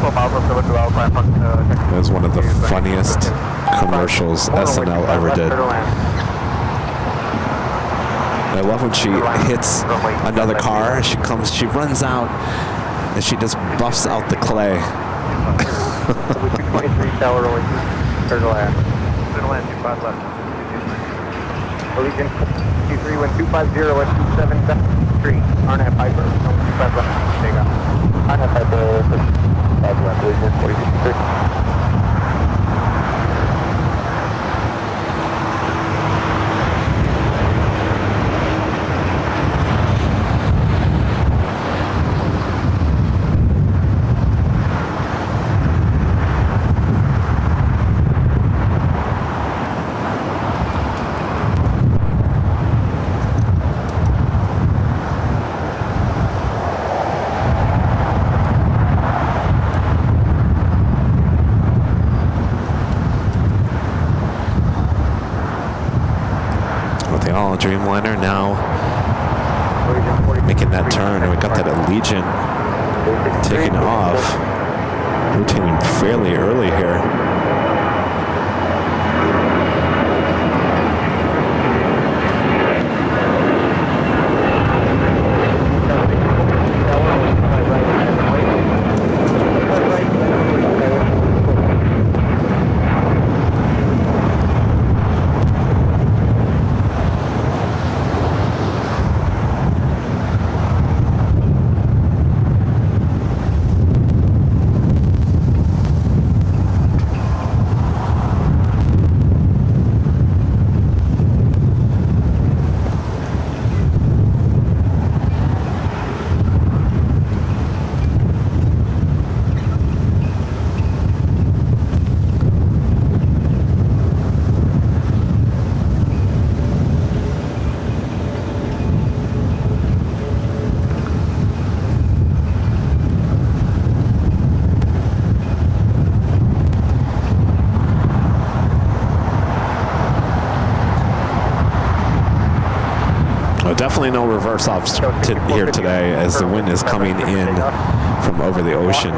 It was one of the funniest commercials SNL ever did. I love when she hits another car. She runs out, and she just buffs out the clay. 23 tower rolling. Clear to land. Clear to land, 25 left. Allegiant 23, 1250, 1273. Arnett Piper, 25 left. Take off. Arnett Piper, 5 left. Allegiant 43. Dreamliner now making that turn. We got that Allegiant taking off, rotating fairly early here. Definitely no reverse offs here today as the wind is coming in from over the ocean.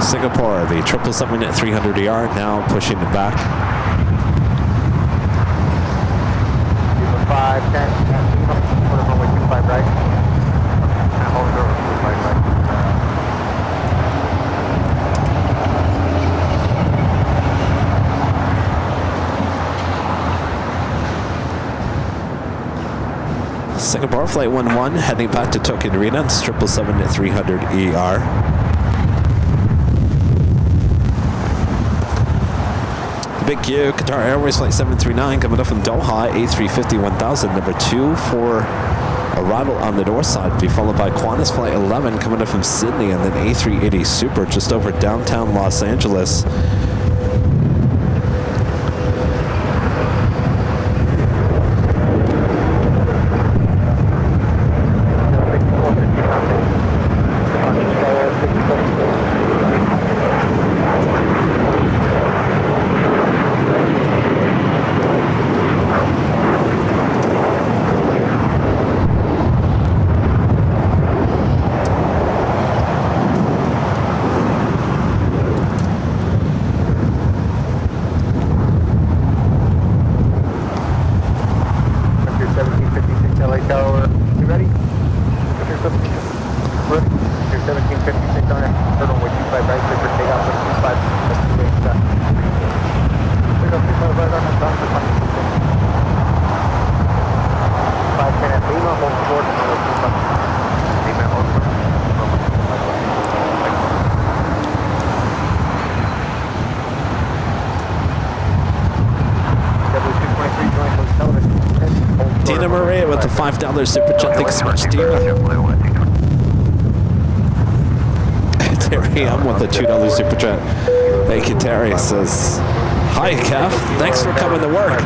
Singapore, the 777 at 300ER now pushing it back. 5, 10, 25 right. Singapore Flight 11 heading back to Tokyo Arena. It's 777 at 300ER. Big Q, Qatar Airways Flight 739 coming up from Doha, A350 1000, number 2 for arrival on the north side, be followed by Qantas Flight 11 coming up from Sydney, and then A380 Super just over downtown Los Angeles. With the $5 super chat, thanks so much, Dina. Terry, I'm with the $2 super chat. Thank you, Terry. Says, hi, Kev. Thanks for coming to work.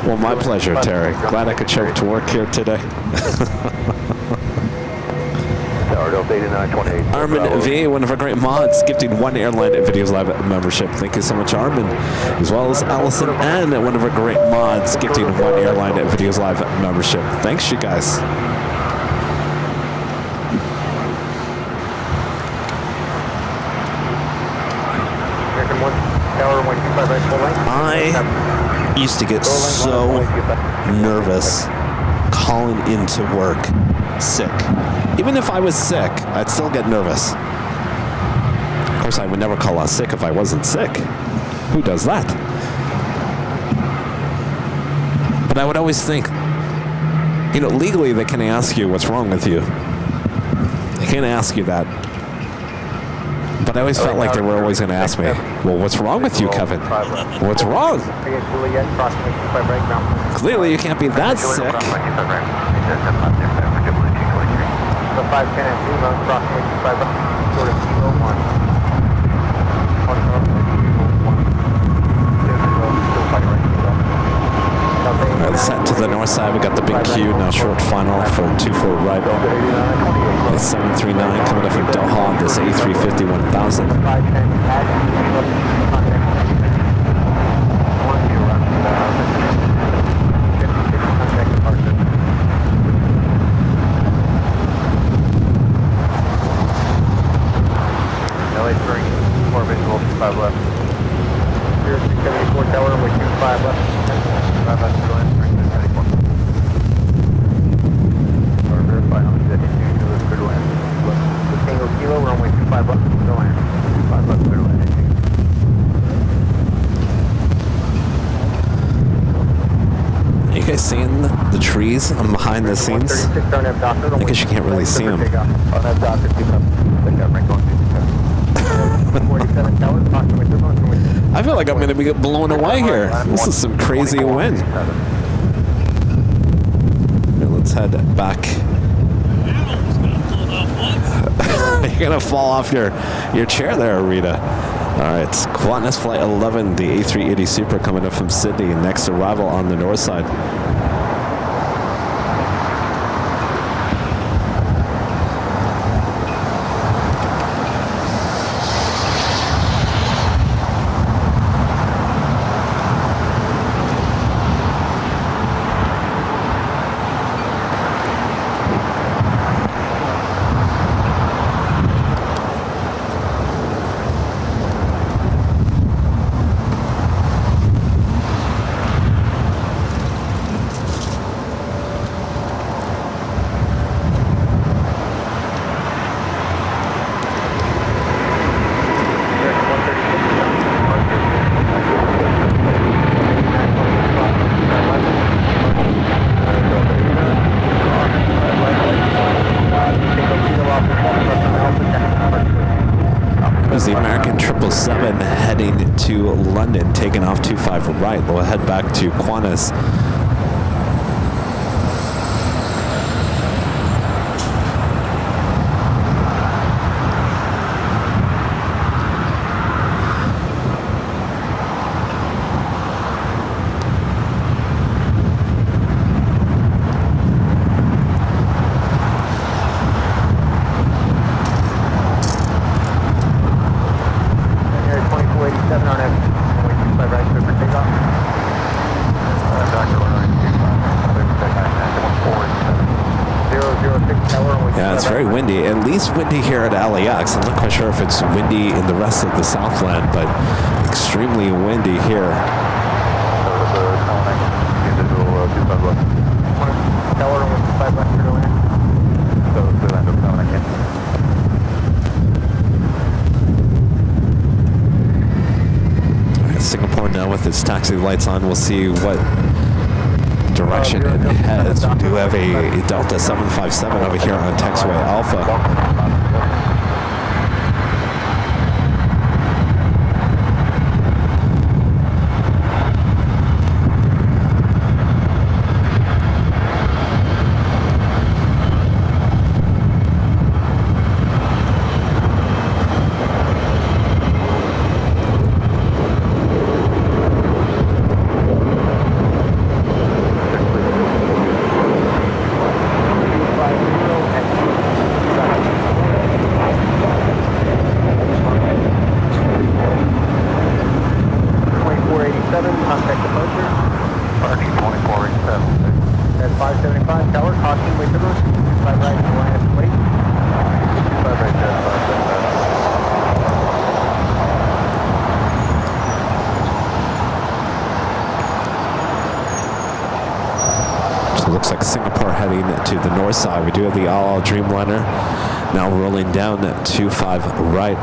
Well, my pleasure, Terry. Glad I could show up to work here today. Tower Delta 8928. Armin V, one of our great mods, gifting one Airline Videos Live membership. Thank you so much, Armin. As well as Allison N, one of our great mods, gifting one Airline Videos Live membership. Thanks, you guys. I used to get so nervous calling into work sick. Even if I was sick, I'd still get nervous. Of course, I would never call out sick if I wasn't sick. Who does that? But I would always think, you know, legally they can ask you what's wrong with you. They can't ask you that. But I always felt like they were always going to ask me, well, what's wrong with you, Kevin? What's wrong? Clearly you can't be that sick. The 510 at Lima, approximately 5 sort of kilo 1. Set to the north side, we got the big Q, now short final for 24 right. It's 739 coming up from Doha on this A350 1000. LA Spring, 4 visual, 5 left. 074 tower, with 5 left. 5 left, go in, Spring 74. Or verify how much that is, clear to land. Tango Kilo, runway 25 left, go land. 5 left, clear to land. Are you guys seeing the trees behind the scenes? I guess you can't really see them. I feel like I'm going to be blown away here. This is some crazy wind. Here, let's head back. You're going to fall off your chair there, Rita. All right, Qantas Flight 11, the A380 Super coming up from Sydney. Next arrival on the north side. The American 777 heading to London, taking off 25 right. We'll head back to Qantas. Yeah, it's very windy. At least windy here at LAX. I'm not quite sure if it's windy in the rest of the Southland, but extremely windy here. Singapore now with its taxi lights on. We'll see what direction it heads. We do have a Delta 757 over here on taxiway Alpha. like Singapore heading to the north side. We do have the all Dreamliner now rolling down 25 right.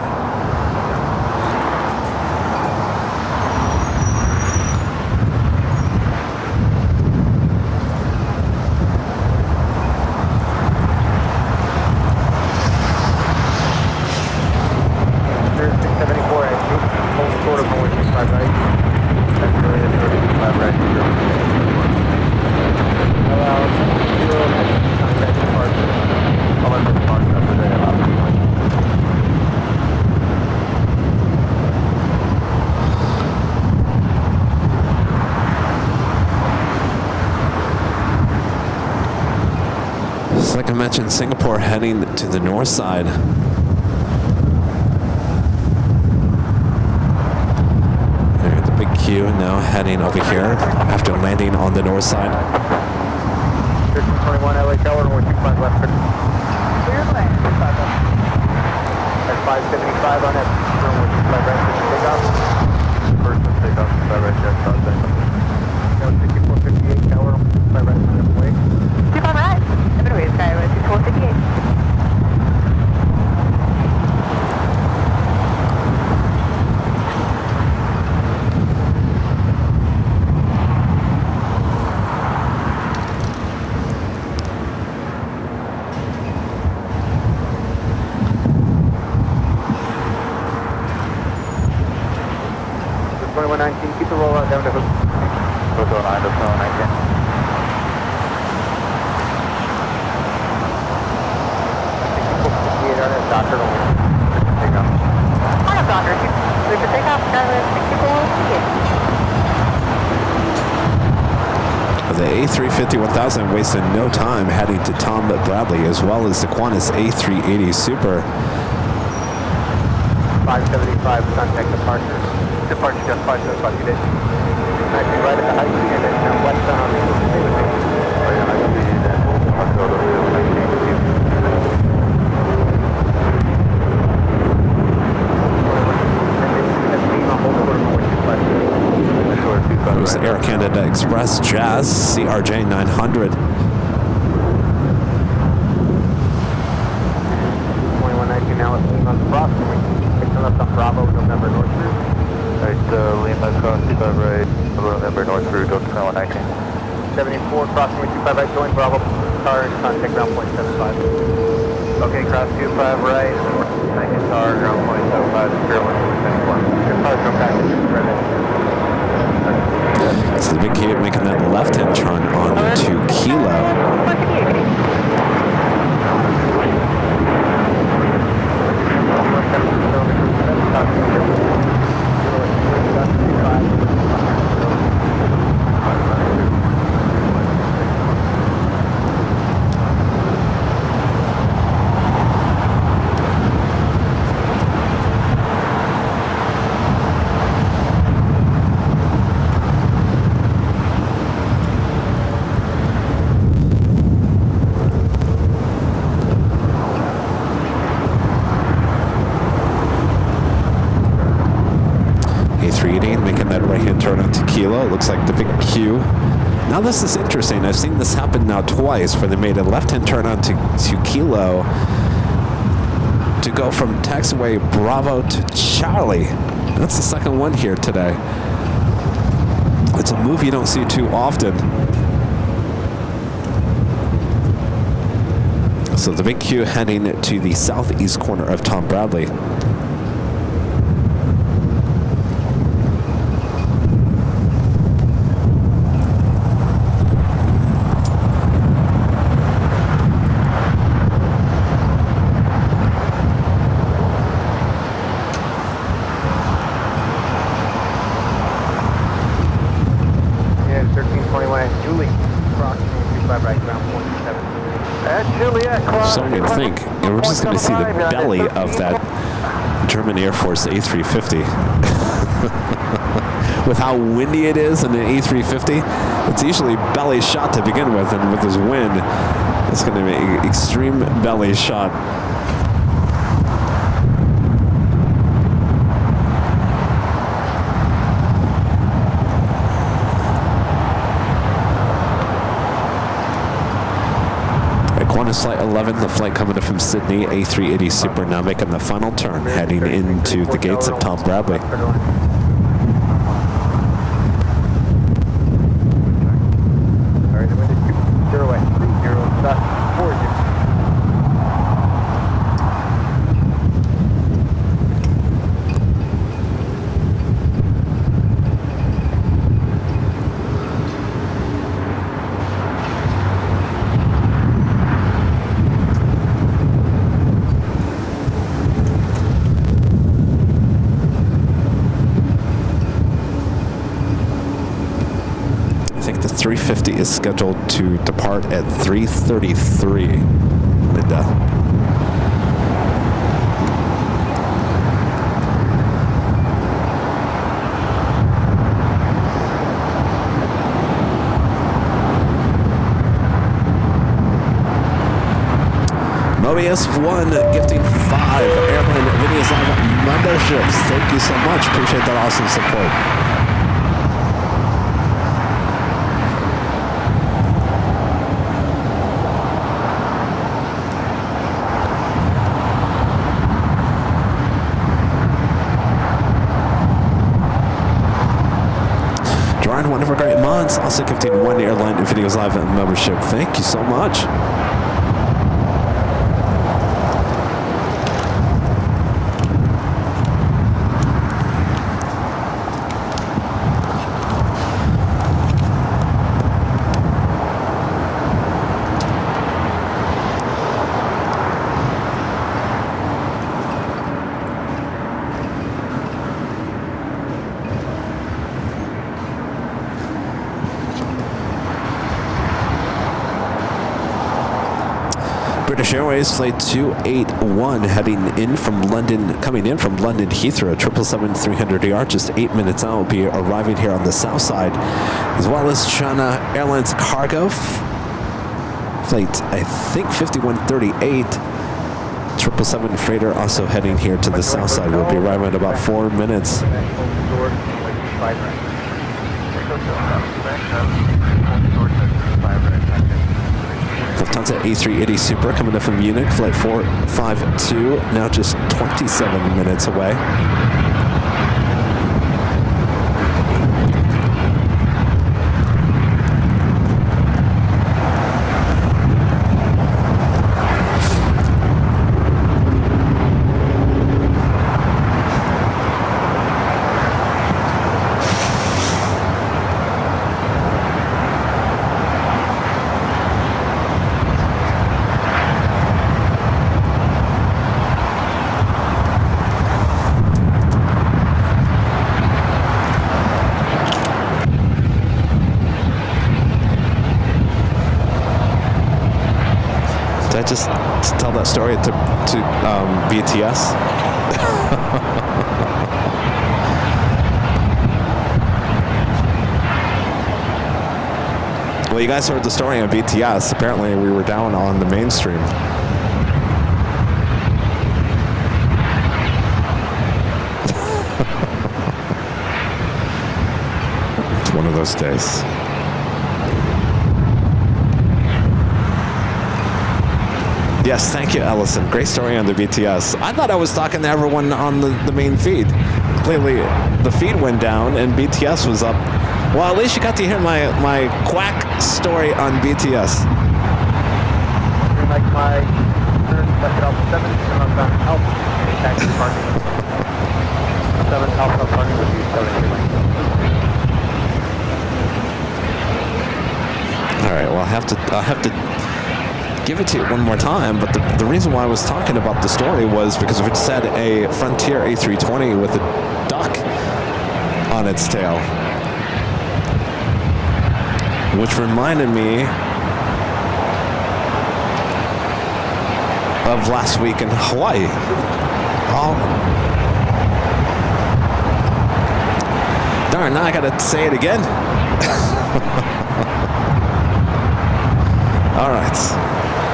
Like I mentioned, Singapore heading to the north side. There, the big Q now heading over here after landing on the north side. 1321 LA Tower, 125 left. Clear land. At 575 on that, 125 right, takeoff. First one takeoff, 5 right, jet crossing. Now 6458 Tower, 5 right, on that way. 25 right. Everyway, Skyway 6458. Keep the rollout down to Hook. Hook 09 to 19. Doctor, take off. I have Doctor. We should take off Skyway 6458. The A350 1000 wasted no time heading to Tom Bradley, as well as the Qantas A380 Super. 575 contact departure. Departure just 575 today. Actually right at the high speed and then west on the high speed and I'll go to the 19. It was the Air Canada Express Jazz CRJ 900. 2119 now it's Lima Cross. Picking up on Bravo, November North Route. Right, Lima cross 25 right, November North Route, 2119. 74 crossing with 25 right, join Bravo. Car and contact ground point 75. Okay, cross 25 right, second car, ground point 75, 0174. Your car's come back to So the big Q making that left-hand turn on to Kilo. Making that right-hand turn onto Kilo. It looks like the big Q. Now this is interesting. I've seen this happen now twice, where they made a left-hand turn onto Kilo to go from taxiway Bravo to Charlie. That's the second one here today. It's a move you don't see too often. So the big Q heading to the southeast corner of Tom Bradley. Starting to think, we're just going to see the belly of that German Air Force A350. With how windy it is in an A350, it's usually belly shot to begin with, and with this wind, it's going to be an extreme belly shot. is flight 11, the flight coming in from Sydney, A380 Super, now making the final turn, heading into the gates of Tom Bradley. Alright, I'm going to 0 at 30.40. I think the 350 is scheduled to depart at 3:33. Linda. Mobius 1 gifting 5 Airline Videos Live memberships. Thank you so much. Appreciate that awesome support. One of our great mods, also gifting 1 Airline Videos Live membership. Thank you so much. British Airways flight 281 coming in from London Heathrow, 777-300ER, just 8 minutes out, will be arriving here on the south side, as well as China Airlines cargo flight, I think 5138, 777 freighter also heading here to the south side. Will be arriving in about 4 minutes. Lufthansa A380 Super coming in from Munich, flight 452, now just 27 minutes away. Did I just tell that story to BTS? Well, you guys heard the story on BTS. Apparently, we were down on the mainstream. It's one of those days. Yes, thank you, Ellison. Great story on the BTS. I thought I was talking to everyone on the main feed. Clearly, the feed went down and BTS was up. Well, at least you got to hear my quack story on BTS. Like my turn, second Alpha 7, and I'm on Alpha, taxi parking. 7 Alpha parking with you, 7 All right, well, I'll have to give it to you one more time, but the reason why I was talking about the story was because it said a Frontier A320 with a duck on its tail, which reminded me of last week in Hawaii. Oh, darn, now I gotta say it again. All right.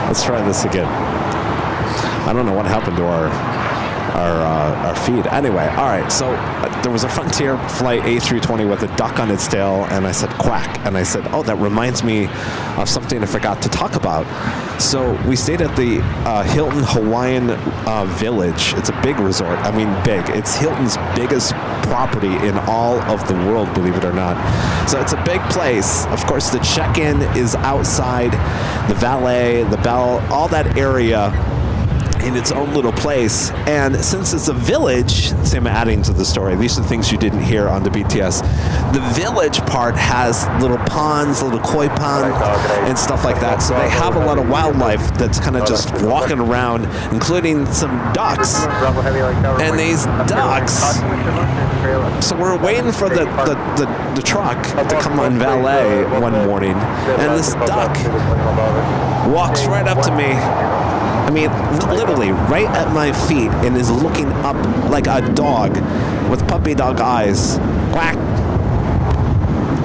Let's try this again. I don't know what happened to our feed. Anyway, all right. So there was a Frontier Flight A320 with a duck on its tail, and I said quack, and I said, oh, that reminds me of something I forgot to talk about. So we stayed at the Hilton Hawaiian Village. It's a big resort. I mean, big. It's Hilton's biggest property in all of the world, believe it or not. So it's a big place. Of course, the check-in is outside, the valet, the bell, all that area in its own little place. And since it's a village, see, I'm adding to the story. These are the things you didn't hear on the BTS. The village part has little ponds, little koi pond, and stuff like that. So they have a lot of wildlife that's kind of just walking around, including some ducks. And these ducks, so we're waiting for the truck to come on valet one morning, and this duck walks right up to me. I mean, literally right at my feet, and is looking up like a dog with puppy dog eyes. Quack.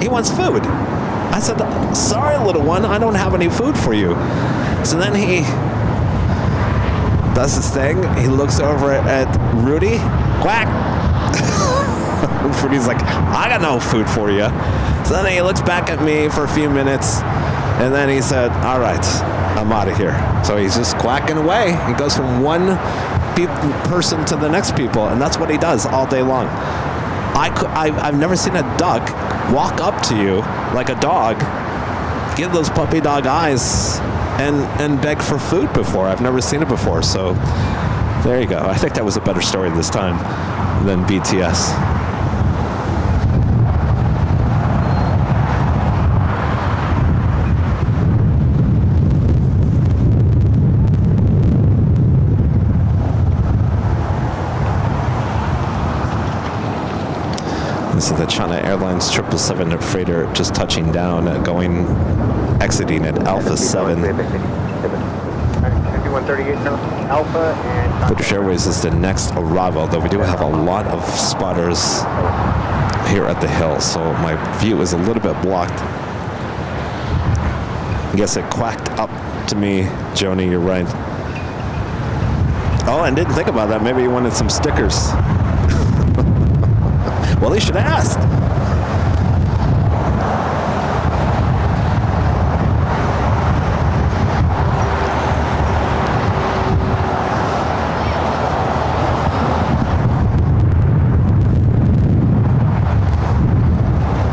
He wants food. I said, sorry, little one, I don't have any food for you. So then he does his thing. He looks over at Rudy. Quack. Rudy's like, I got no food for you. So then he looks back at me for a few minutes, and then he said, all right, I'm out of here. So he's just quacking away. He goes from one person to the next people, and that's what he does all day long. I've never seen a duck walk up to you like a dog, give those puppy dog eyes, and beg for food before. I've never seen it before. So there you go. I think that was a better story this time than BTS. This is the China Airlines 777 freighter just touching down, exiting at Alpha 7. British Airways is the next arrival, though we do have a lot of spotters here at the hill, so my view is a little bit blocked. I guess it quacked up to me, Joni, you're right. Oh, I didn't think about that. Maybe you wanted some stickers. Well, they should have asked.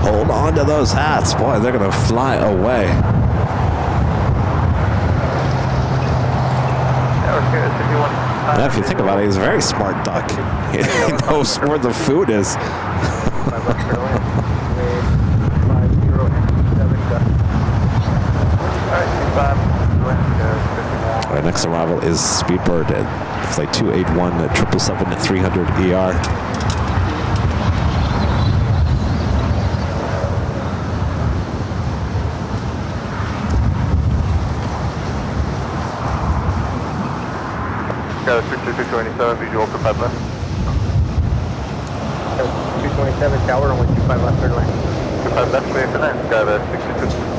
Hold on to those hats. Boy, they're going to fly away. Now, if you think about it, he's a very smart duck. He knows where the food is. Our next arrival is Speedbird at flight 281 at 777 at 300 ER. Go 227, visual prepared left. 227 tower, only 25 left, third line. Prepared left, clear for that. Go to 62.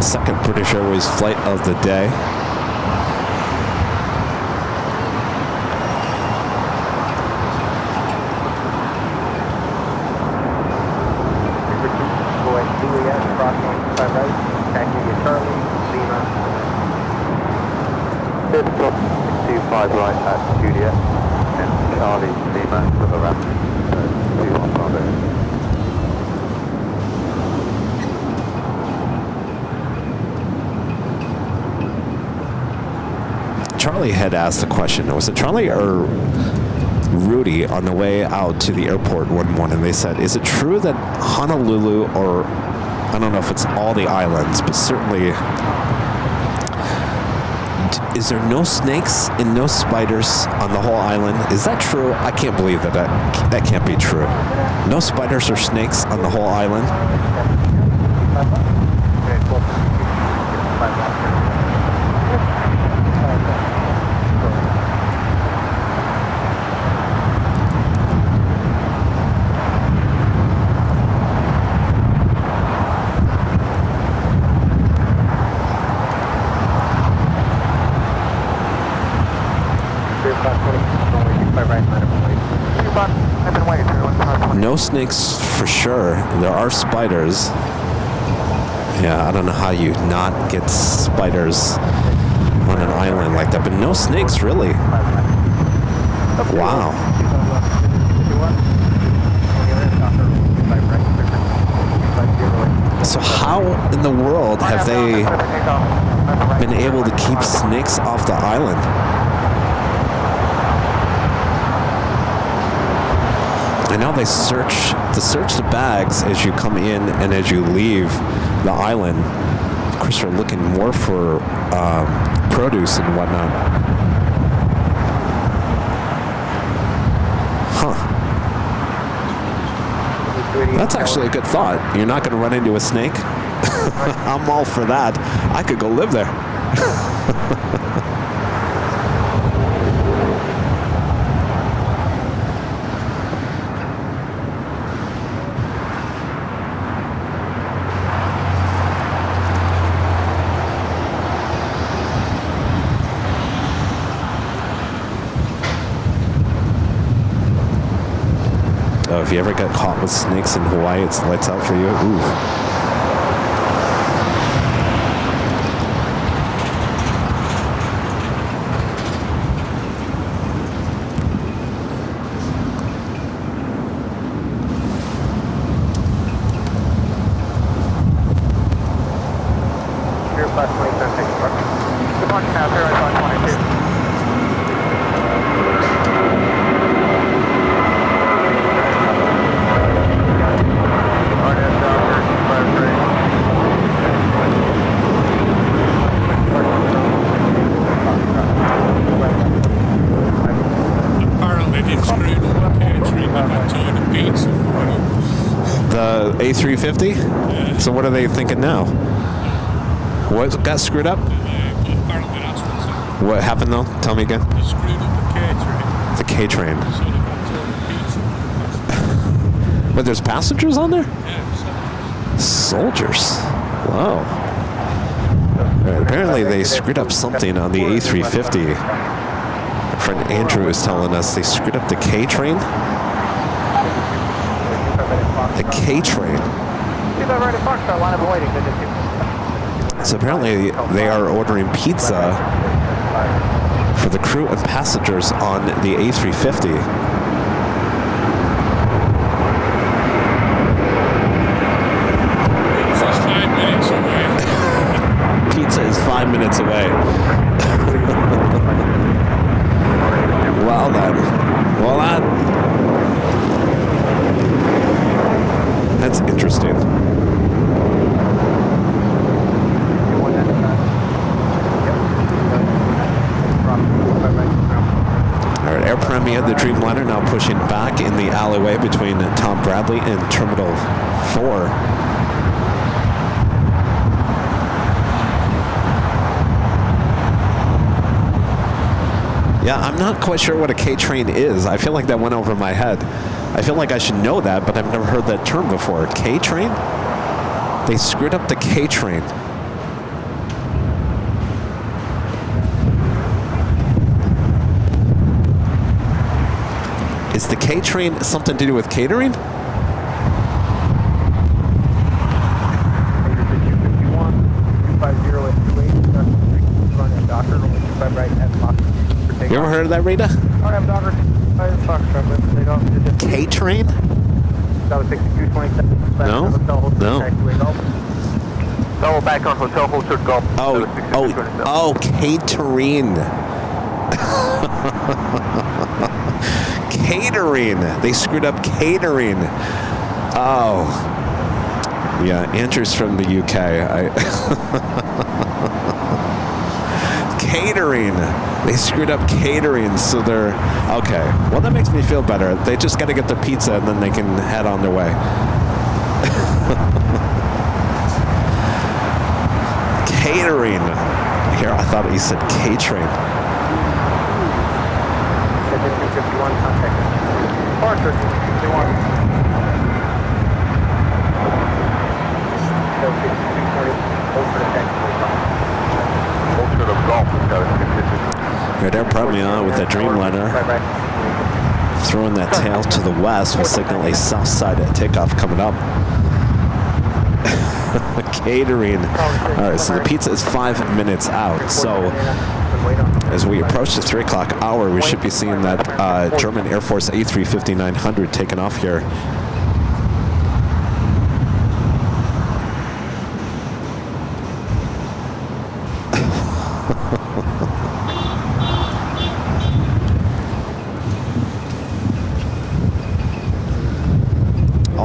Second British Airways flight of the day. Stop 25 right at Juliet and Charlie Lima for the ramp 2 on Bravo. Charlie had asked a question. Was it Charlie or Rudy on the way out to the airport one morning? They said, is it true that Honolulu, or I don't know if it's all the islands, but certainly Is there no snakes and no spiders on the whole island? Is that true? I can't believe that that can't be true. No spiders or snakes on the whole island? No snakes for sure. There are spiders. Yeah, I don't know how you not get spiders on an island like that, but no snakes really. Wow. So how in the world have they been able to keep snakes off the island? I know they search the bags as you come in and as you leave the island. Of course, they're looking more for produce and whatnot. Huh. That's actually a good thought. You're not going to run into a snake. I'm all for that. I could go live there. So if you ever get caught with snakes in Hawaii, it's lights out for you. Ooh. A350? Yeah. So what are they thinking now? What got screwed up? Apparently that's what's happened. What happened though? Tell me again. They screwed up the K train. The K train. So they got total pizza. But there's passengers on there? Yeah, Soldiers. Wow. Right, apparently they screwed up something on the A350. Our friend Andrew was telling us they screwed up the K train. The K train. So apparently they are ordering pizza for the crew and passengers on the A350. Pizza is 5 minutes away. Well then. Well that's interesting. All right, Air Premier, the Dreamliner, now pushing back in the alleyway between Tom Bradley and Terminal 4. Yeah, I'm not quite sure what a K-train is. I feel like that went over my head. I feel like I should know that, but I've never heard that term before. K-train? They screwed up the K-train. Is the K-train something to do with catering? You ever heard of that, Rita? K-train? No? No. Double back on Hotel Golf. Oh, catering. Catering. They screwed up catering. Oh. Yeah, Andrew's from the UK. catering. They screwed up catering, so they're okay. Well, that makes me feel better. They just got to get their pizza and then they can head on their way. Catering. Here, I thought he said catering. 51, contact. Departure 51. Right there, Premia with the Dreamliner. Throwing that tail to the west will signal a south side takeoff coming up. Catering. All right, so the pizza is 5 minutes out. So as we approach the 3 o'clock hour, we should be seeing that German Air Force A350-900 taking off here.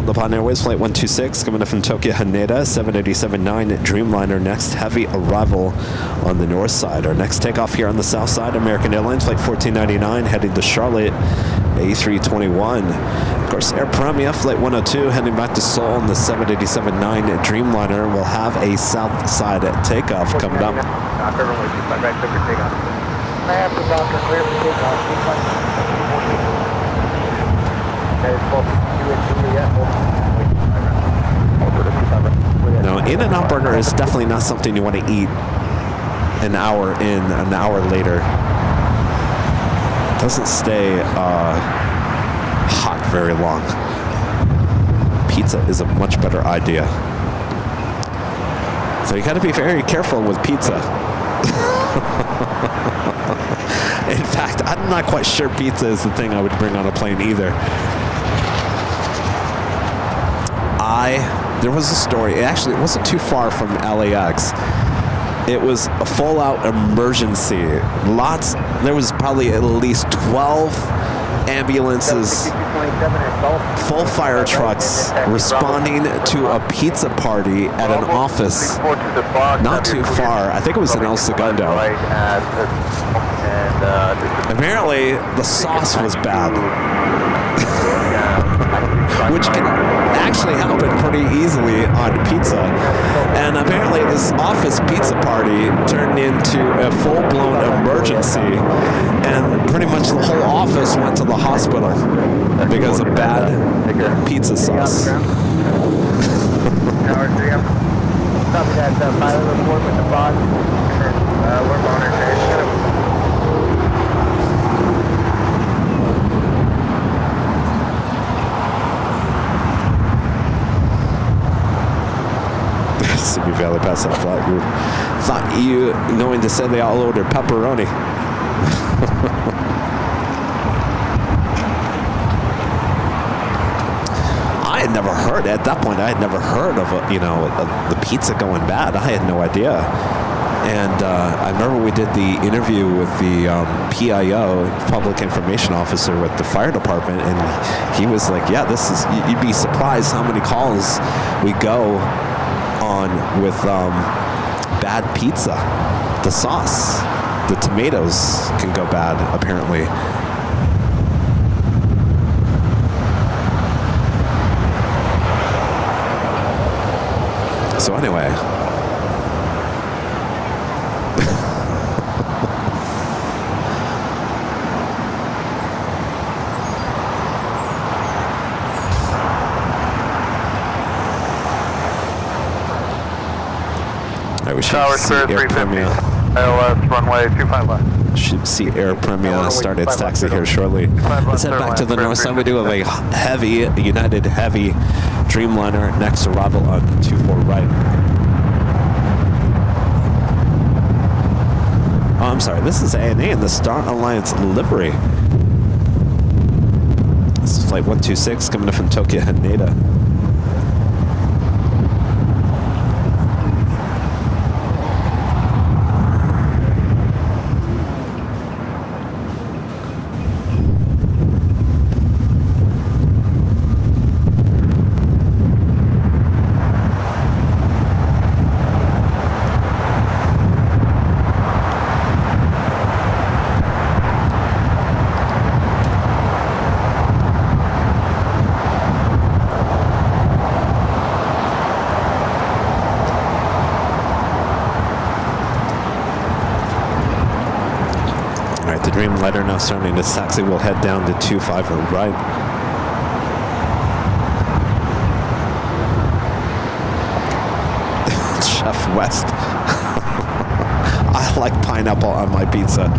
Upon Airways Flight 126 coming in from Tokyo Haneda, 787-9 Dreamliner, next heavy arrival on the north side. Our next takeoff here on the south side, American Airlines Flight 1499 heading to Charlotte, A321. Of course, Air Premia Flight 102 heading back to Seoul on the 787-9 Dreamliner will have a south side takeoff coming up. No, In-N-Out Burger is definitely not something you want to eat an hour in, an hour later. It doesn't stay hot very long. Pizza is a much better idea. So you got to be very careful with pizza. In fact, I'm not quite sure pizza is the thing I would bring on a plane either. There was a story, it wasn't too far from LAX. It was a full-out emergency. There was probably at least 12 ambulances, full fire trucks responding to a pizza party at an office not too far. I think it was in El Segundo. Apparently, the sauce was bad. Which can actually happen pretty easily on pizza. And apparently this office pizza party turned into a full-blown emergency, and pretty much the whole office went to the hospital because of bad pizza sauce. Copy that pilot report with the box, and we're monitoring. Simi Valley Pass that flat group. Thought you going to say they all ordered pepperoni. I had never heard, at that point, I had never heard of, the pizza going bad. I had no idea. And I remember we did the interview with the PIO, Public Information Officer with the fire department, and he was like, yeah, you'd be surprised how many calls we go on with bad pizza. The sauce, the tomatoes can go bad, apparently. So anyway. We should see Air Premia. ILS runway 25 left. Should see Air Premia start its taxi here shortly. Let's head back to the north side. We do have a heavy, United Heavy Dreamliner next arrival on 24 right. Oh, I'm sorry. This is ANA in the Star Alliance livery. This is Flight 126 coming in from Tokyo Haneda. now starting to taxi. We'll head down to 25 right. Chef West. I like pineapple on my pizza.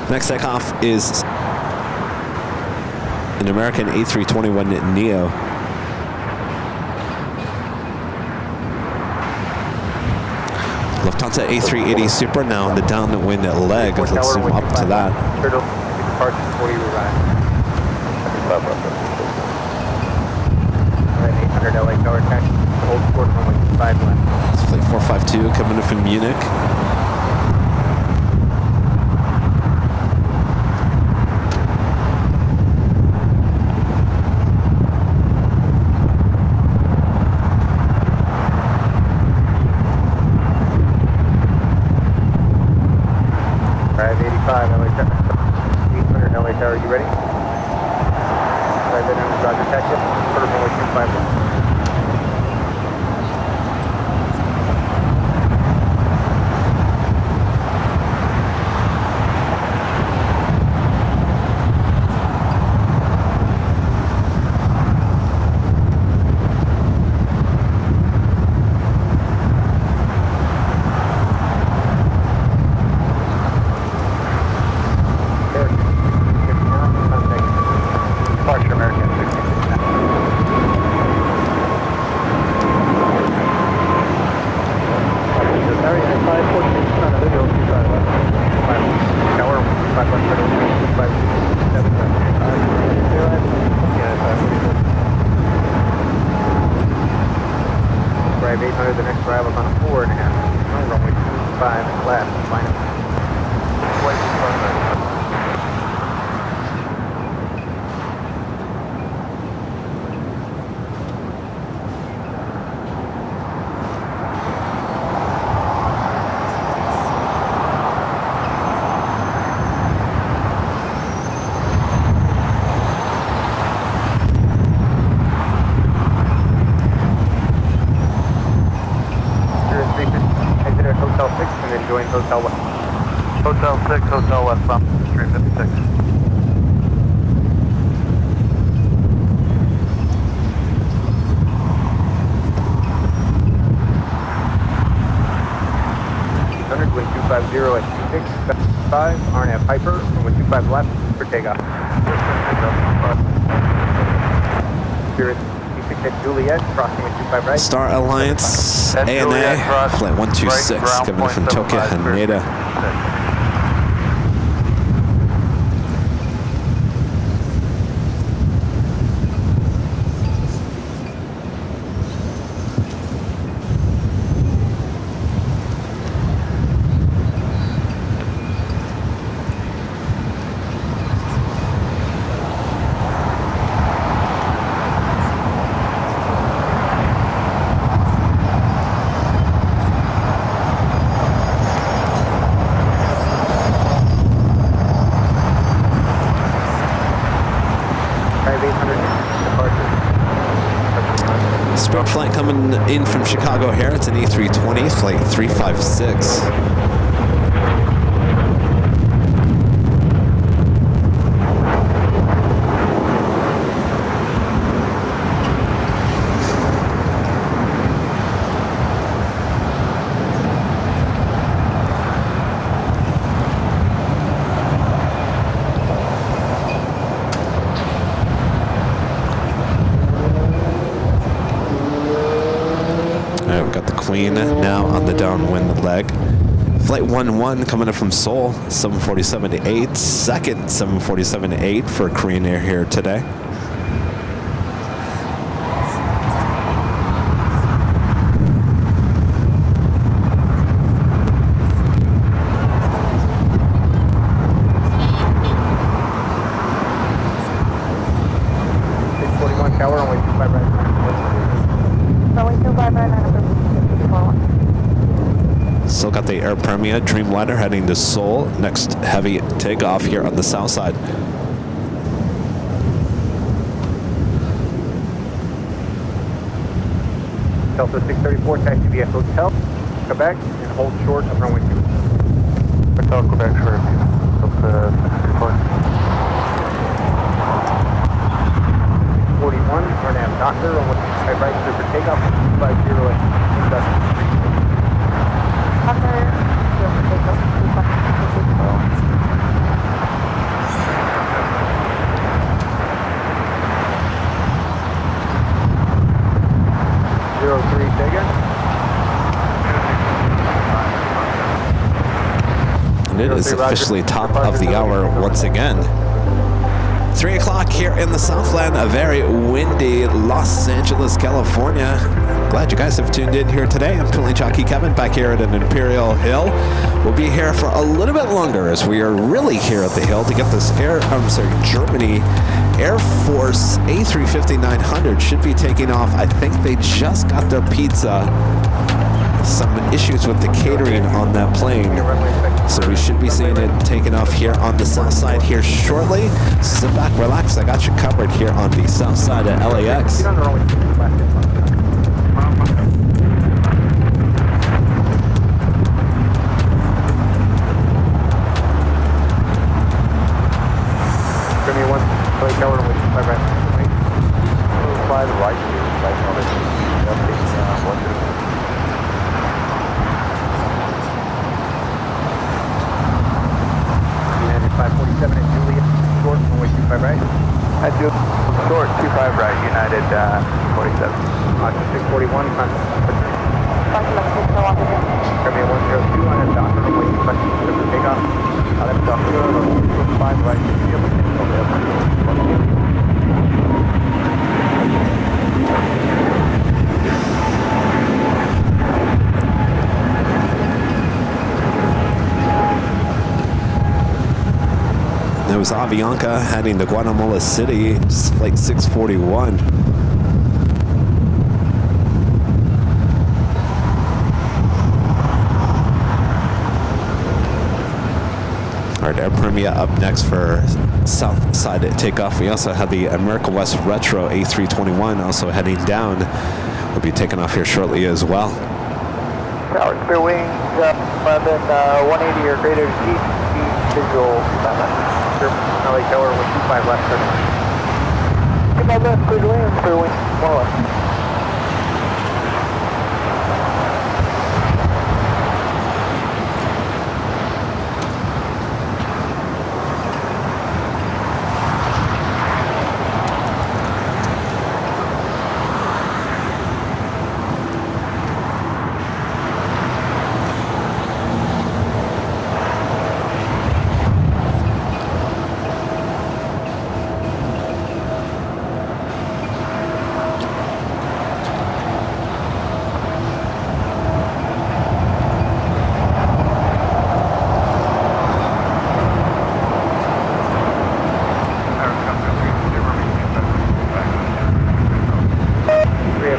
Next takeoff is an American A321neo. Lufthansa A380 Super now on the downwind leg. Let's zoom up to that. 800 LA tower taxi, hold port runway 5 left. It's flight 452 coming in from Munich. Drive 85 LA tower, 800 LA tower, you ready? Drive that down to Roger taxi, port runway 25 left. Drive 800, the next arrival is on a 4.5. Runway 25 left, line up. Join Hotel West. Hotel 6, Hotel westbound, Street 56. Wind 250 at 2675, RNAV Piper, and wind 25 left for takeoff. Spirit 26 at Juliet, crossing wind 25 right. Star Alliance ANA, flight 126, coming in from Tokyo, Haneda. Spirit flight coming in from Chicago here. It's an A320, flight 356. Queen now on the downwind leg. Flight 11 coming in from Seoul, 747-8, second 747-8 for Korean Air here today. the Air Premia Dreamliner heading to Seoul. Next heavy takeoff here on the south side. Delta 634, taxi via Hotel, Quebec, and hold short of runway 2. Hotel Quebec for Delta 634. 41, turn nav doctor, runway 25 right, clear for takeoff, 50 at Industrial Street. Doctor, clear for takeoff, 03 Vega. And it is officially top of the hour once again. 3 o'clock here in the Southland, a very windy Los Angeles, California. Glad you guys have tuned in here today. I'm Plane Jockey Kevin back here at an Imperial Hill. We'll be here for a little bit longer as we are really here at the Hill to get this Germany Air Force A350-900 should be taking off. I think they just got their pizza. Some issues with the catering on that plane. So we should be seeing it taking off here on the south side here shortly. Sit back, relax. I got you covered here on the south side at LAX. Short, 25 right, United 47. 641, contact. Kirby 102 on a doctor, runway 25 for takeoff. Left doctor, 5 right, It was Avianca heading to Guatemala City, flight 641. All right, Air Premia up next for south side takeoff. We also have the America West Retro A321 also heading down. We'll be taking off here shortly as well. Tower clear wings, 180 or greater deep visual. LA Tower with 25 left. Get my left, clear wings, more left.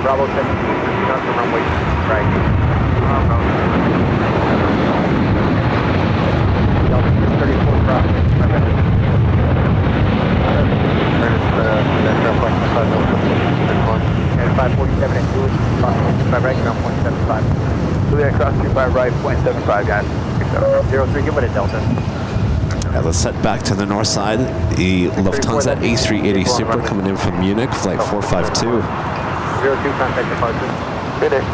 Bravo 17, proceed on to runway right. Delta 634 crossing. And 547 at Julie, crossing 25 right, ground 0.75. Juliet cross 25 right, 0.75, guys. 03, give it a Delta. Yeah, let's set back to the north side. The Lufthansa A380 Super coming in from Munich, flight 452. 02, contact departure. Good day.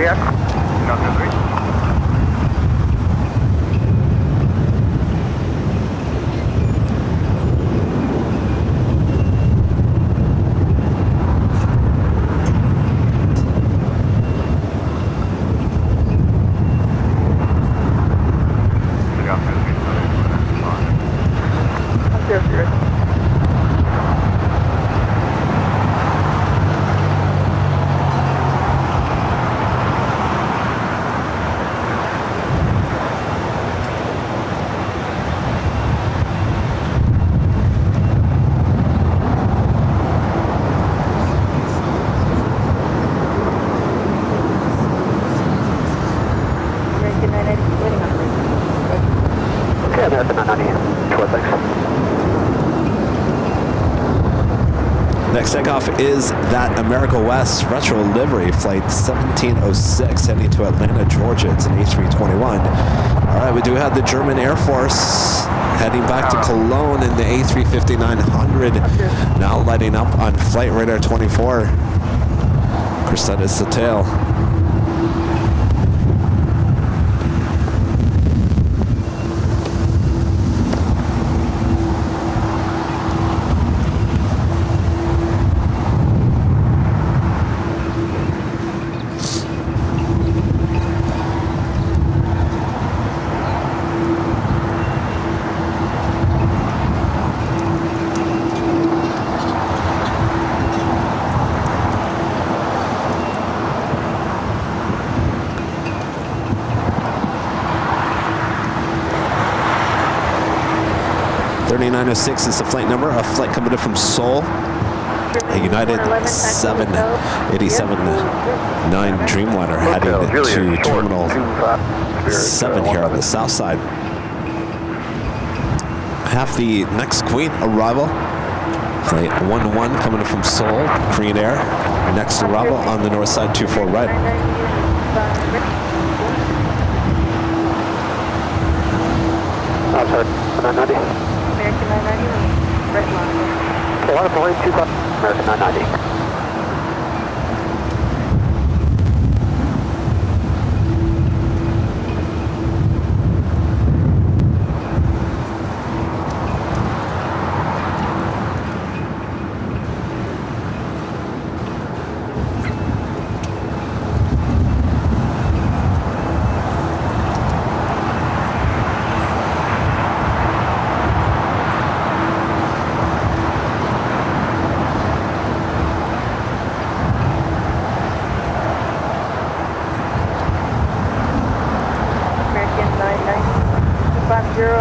Zodiac. Delta 3. Next takeoff is that America West retro livery, flight 1706, heading to Atlanta, Georgia. It's an A321. All right, we do have the German Air Force heading back to Cologne in the A350-900, now lighting up on Flight Radar 24. Of course, that is the tail. .906 is the flight number. A flight coming in from Seoul. A United 787-9 Dreamliner heading to Terminal 7 here on the south side. Have the next Queen arrival. Flight 11 coming in from Seoul, Korean Air. Next arrival on the north side, 24 right. Sorry, 990. American 990, red line. Okay, 1.25, American 990.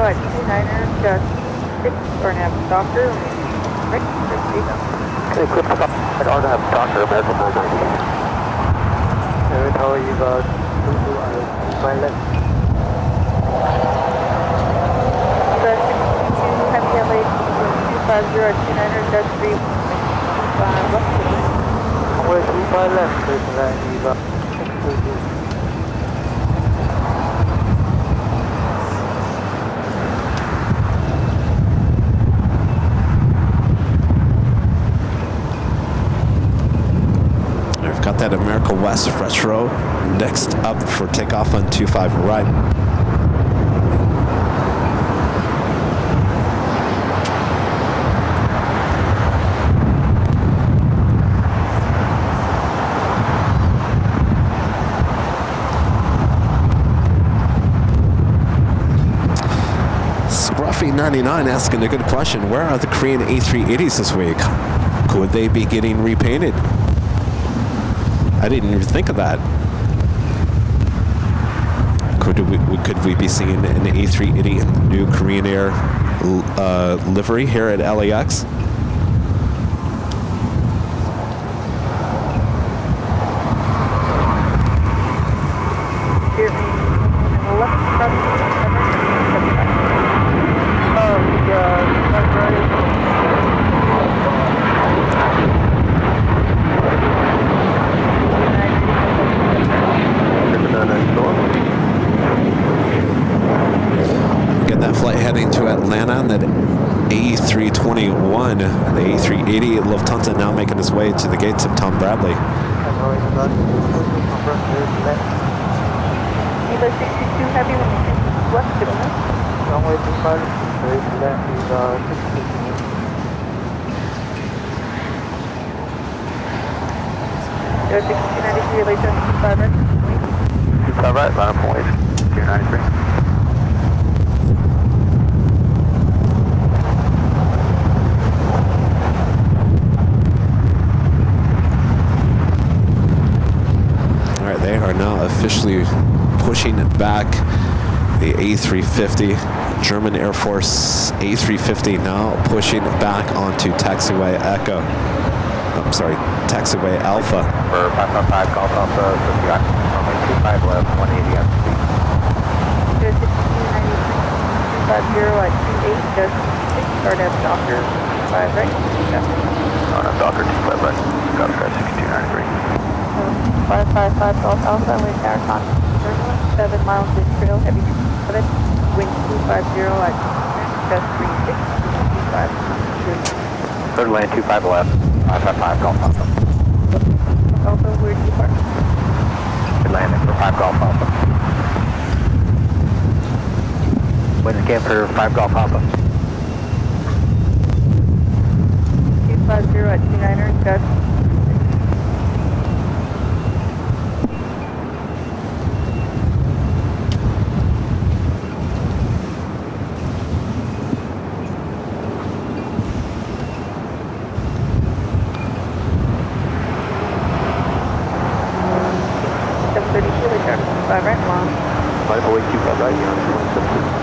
At 29er, just 6 or have doctor. Right, Okay, quick stop. I'd order have Dr. American 990. How are you about my left? Heavy LA 250 at 29er, just 3 left. Where's 25 left? There's 90 about 620. Got that America West retro next up for takeoff on 25 right. Scruffy99 asking a good question. Where are the Korean A380s this week? Could they be getting repainted? I didn't even think of that. Could we be seeing an A380 in the new Korean Air livery here at LAX? A321, the A380 Lufthansa now making its way to the gates of Tom Bradley. number, there's left. Eva 62 Heavy, when you take left, get on that. Runway 25, there's left is 16. Go 6293, late 25 right. 25 right, line up and wait. 293. They are now officially pushing back the A350. German Air Force A350 now pushing back onto taxiway Echo. I'm sorry, taxiway Alpha. For 555 Golf Alpha, so you got runway 25 left, 180 on speed. Go 6293, 250 at 28, just 6, start at Docker 5 right. Yeah. On a Docker 25 right, got a 6293. 555 Golf Alpha, wind tower contact, 7 miles in trail, heavy 7, wind 250 at just 36, 25. Third lane 25 left, 555 Golf Alpha. Alpha, where do you park? Good landing for 5 Golf Alpha. Wind again for 5 Golf Alpha. 250 at 29er, just 5 right, long. Right away 25 right, you're on 217.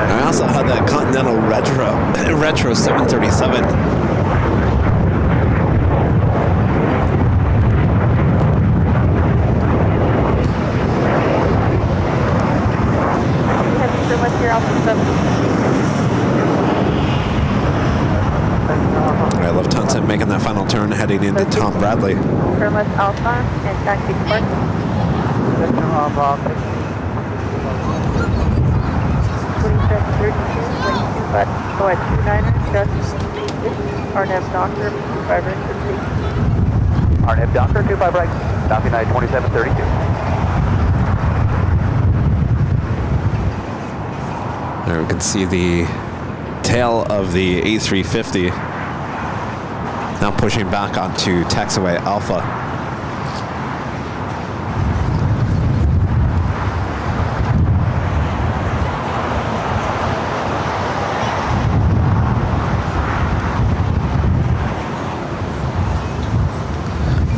I also had that Continental Retro 737. Heavy for what's your Alpha 7? I love Tunson making that final turn heading into Tom Bradley. For left Alpha and taxi to park. Section of 2732, 25, go at 29er, just 6, RNF Doctor, 25 right, RNF Docker 25 right, stopping at 2732. There we can see the tail of the A350 now pushing back onto taxiway Alpha.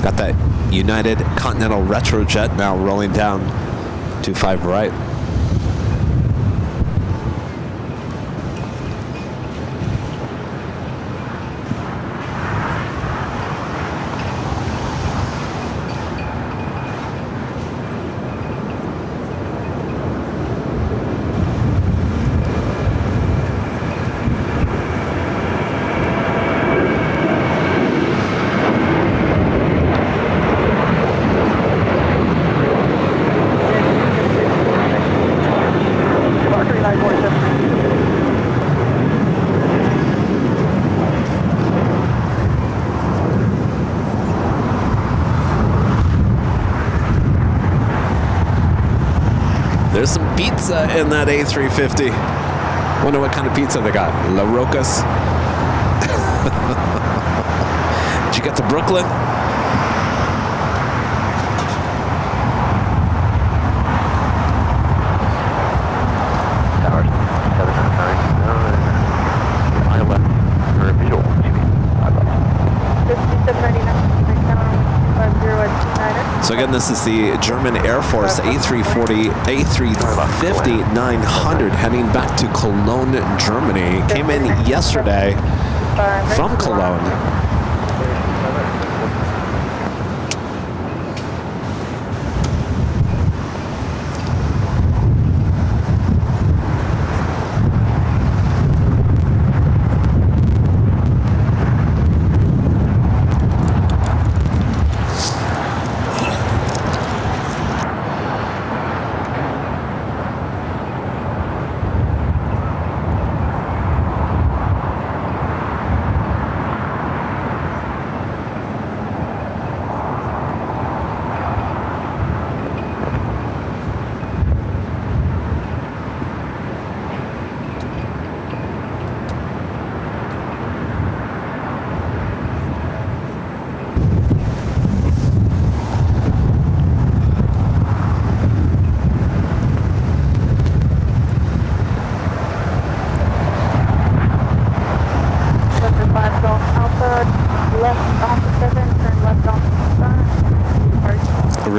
Got that United Continental Retrojet now rolling down to 5 right. There's some pizza in that A350. Wonder what kind of pizza they got. La Roca's. Did you get to Brooklyn? Towers 799. My left, or visual, excuse me. 5799, right tower, 50 at 29er. So again, this is the German Air Force A350 900 heading back to Cologne, Germany. Came in yesterday from Cologne.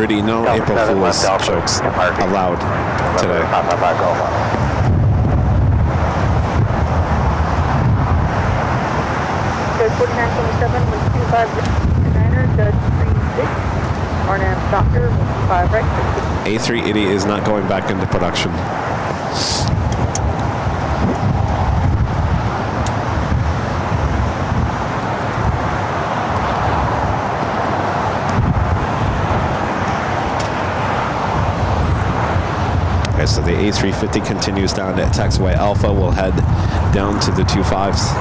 Rudy, no April Fool's jokes allowed today. Code 4927 with 25 Dutch 36. RNAV Doctor with 5 right. A380 is not going back into production. Okay, so the A350 continues down to taxiway Alpha. We'll head down to the 25s.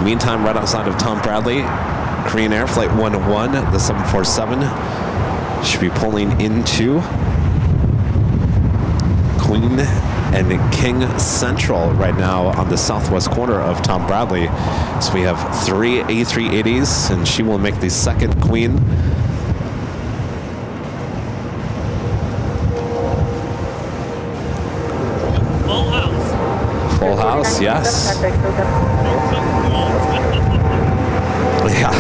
Meantime, right outside of Tom Bradley, Korean Air Flight 101, the 747, should be pulling into Queen and King Central right now on the southwest corner of Tom Bradley. So we have 3 A380s, and she will make the second Queen. Full house. Full house, yes. Yeah.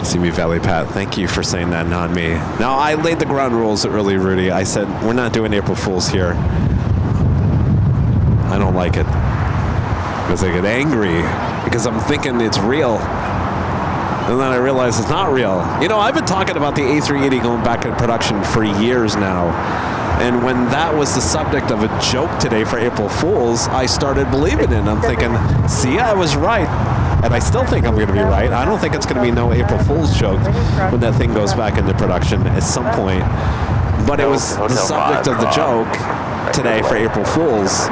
Simi Valley Pat, thank you for saying that, not me. Now, I laid the ground rules early, Rudy. I said, we're not doing April Fools here. I don't like it. Because I get angry. Because I'm thinking it's real. And then I realize it's not real. You know, I've been talking about the A380 going back in production for years now. And when that was the subject of a joke today for April Fools, I started believing it. I'm thinking, see, I was right. And I still think I'm going to be right. I don't think it's going to be no April Fool's joke when that thing goes back into production at some point. But it was the subject of the joke today for April Fools.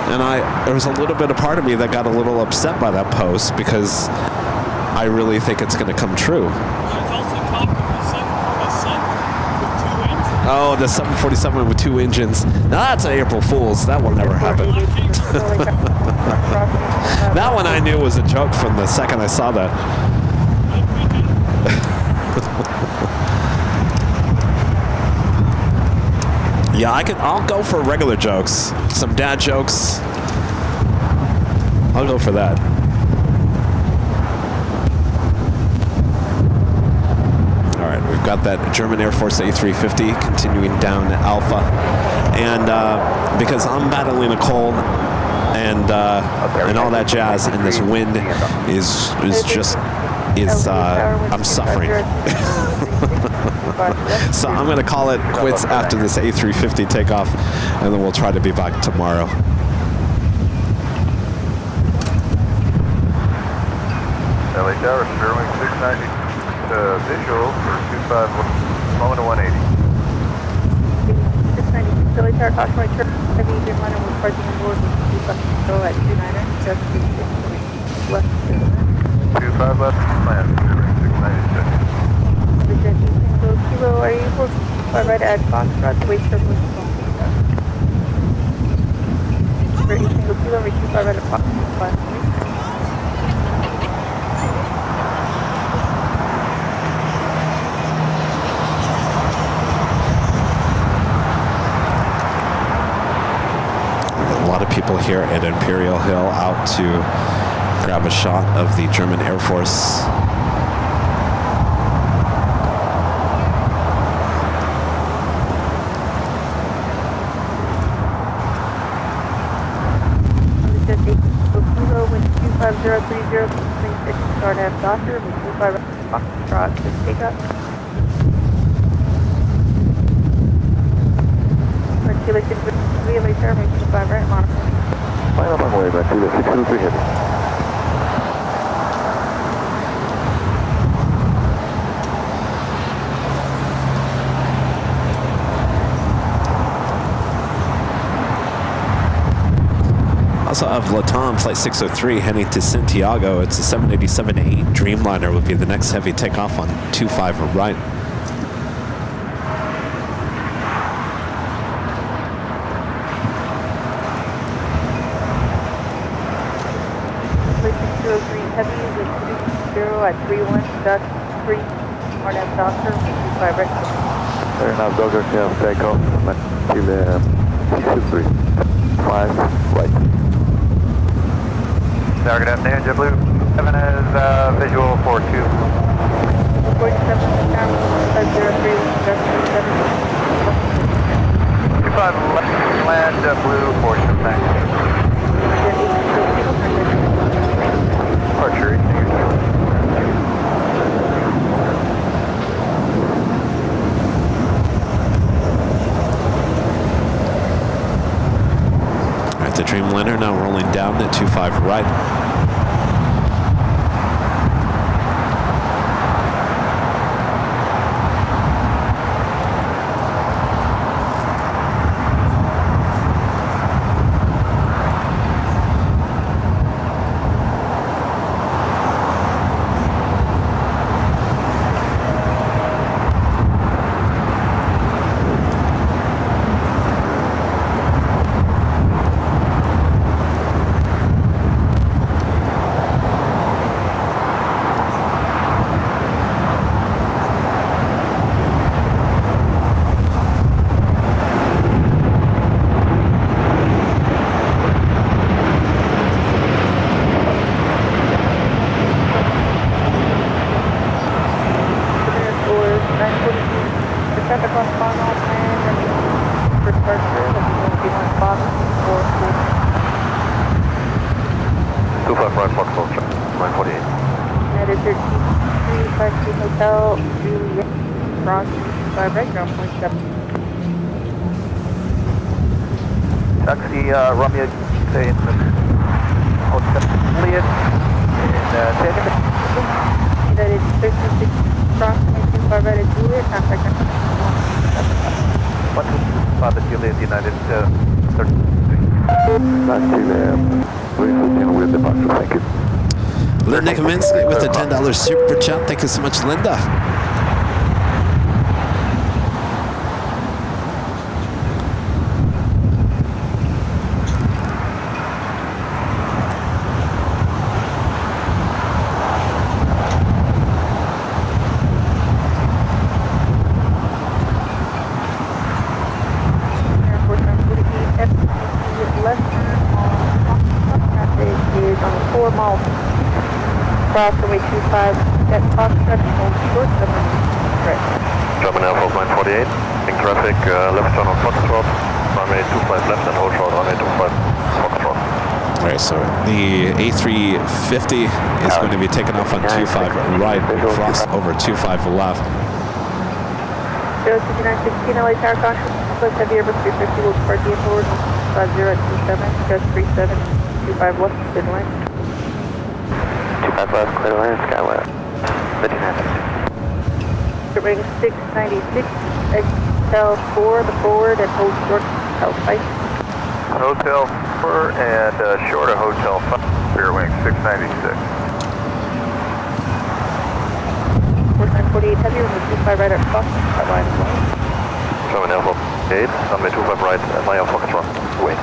And there was a little bit of part of me that got a little upset by that post because I really think it's going to come true. Oh, the 747 with 2 engines. Now that's an April Fool's. That will never happen. That one I knew was a joke from the second I saw that. Yeah, I'll go for regular jokes. Some dad jokes. I'll go for that. All right, we've got that German Air Force A350 continuing down to Alpha. And because I'm battling a cold and all that jazz, and this wind is I'm suffering. So I'm going to call it quits after this A350 takeoff, and then we'll try to be back tomorrow. LA Tower, Sterling 690 visual for 25, moment to 180. 690, Philly Tower, caution right turn, heavy engine runner with parking on board with 25 at 29er, just 36 left. 25 left, plan, Sterling 690. Kilo, are you able to right at Foxtrot to wait for for each single kilo, reach 5 right at Foxtrot. A lot of people here at Imperial Hill out to grab a shot of the German Air Force. Kilo with 25030 start at Doctor with 25 Foxtrot to take up. Articulation with relay term, 25 right, monitor. Final runway, about 2623 heavy. also have Latam Flight 603 heading to Santiago. It's a 787-8 Dreamliner will be the next heavy takeoff on 25 right. Plane 603 Heavy with 0 at 31.3. Arnhem Doctor, 25 right. Fair enough, Dogger Kevin, take off. To the 623. 5 right. Tower, good afternoon, JetBlue. Kevin is visual 42. 47, down, 503, 25 left, land JetBlue, 47 back. Departure, The Dreamliner now rolling down at 25 right. Hotel, Juliet, Cross, 5 right, ground point 7. Taxi Romeo in Hotel Juliet in Taylor. United 66, Cross, 25 right at Juliet, contact number 125 Juliet, United 33. Not to with departure, thank you. Linda Kaminsky with a $10 super chat. Thank you so much, Linda. Cross away 25, get Fox stretch, hold short, number right. German Air Force 948, in traffic, left turn on Foxtrot, runway 25 left and hold short, runway 25 Foxtrot. Alright, so the A350 is going to be taken off on 25 right, cross over 25 left. 06916 LA Tower caution, plus heavy Airbus 350 will depart the forward, 50 at 27, just 37, 25 left, good line. 25 left, clear line, Skyway. 59. Rating 696, Excel 4, the forward, and hold short, Hotel 5. Hotel 4 and short of Hotel 5, clear wing 696. 4948 heavy, runway 25 right at Fox, that line as well. German Air Force 8, runway 25 right, via Foxtrot, wait.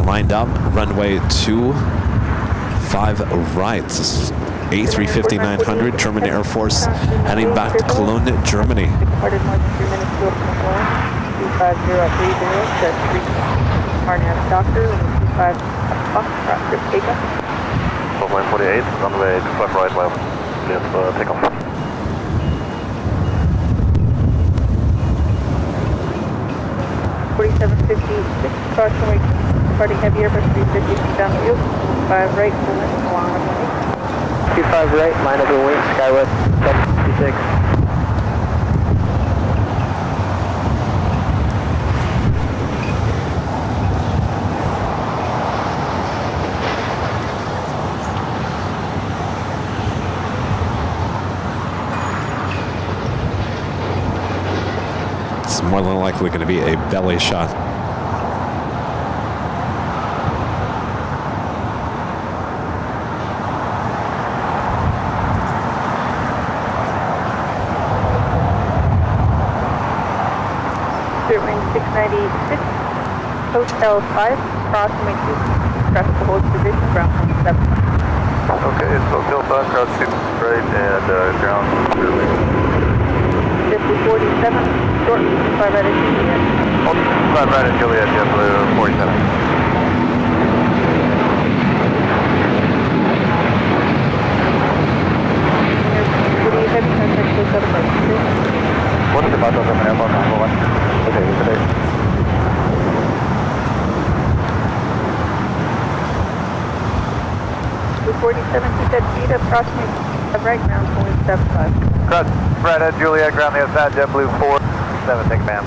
Lined up, runway 25 right. A350-900, German Air Force, heading back to Cologne, Germany. Departed more than 3 minutes to open the door. 25030, set 3. Arnhem Doctor, 25 Foxtrot, takeoff. 948, runway 25 right, via take off. Caution weight, departing heavy Airbus 350 down the field, 5 right, full length, along runway 25 right, line over wing, Skywest 756. It's more than likely going to be a belly shot. Wing 696, Hotel 5, approximately 2, traffic to hold position, ground 7. Okay, so Hotel 5, crowd 6 right, and ground 5047, short, 5 right at Juliet. 5 right at Juliet, JetBlue 47. Heavy contact, close out of right. What is the button of the airport? Okay, today. Blue 47, keep that speed approximately right, ground 475. Crowd right at Juliet, ground the outside, JetBlue 47, thank you, ma'am.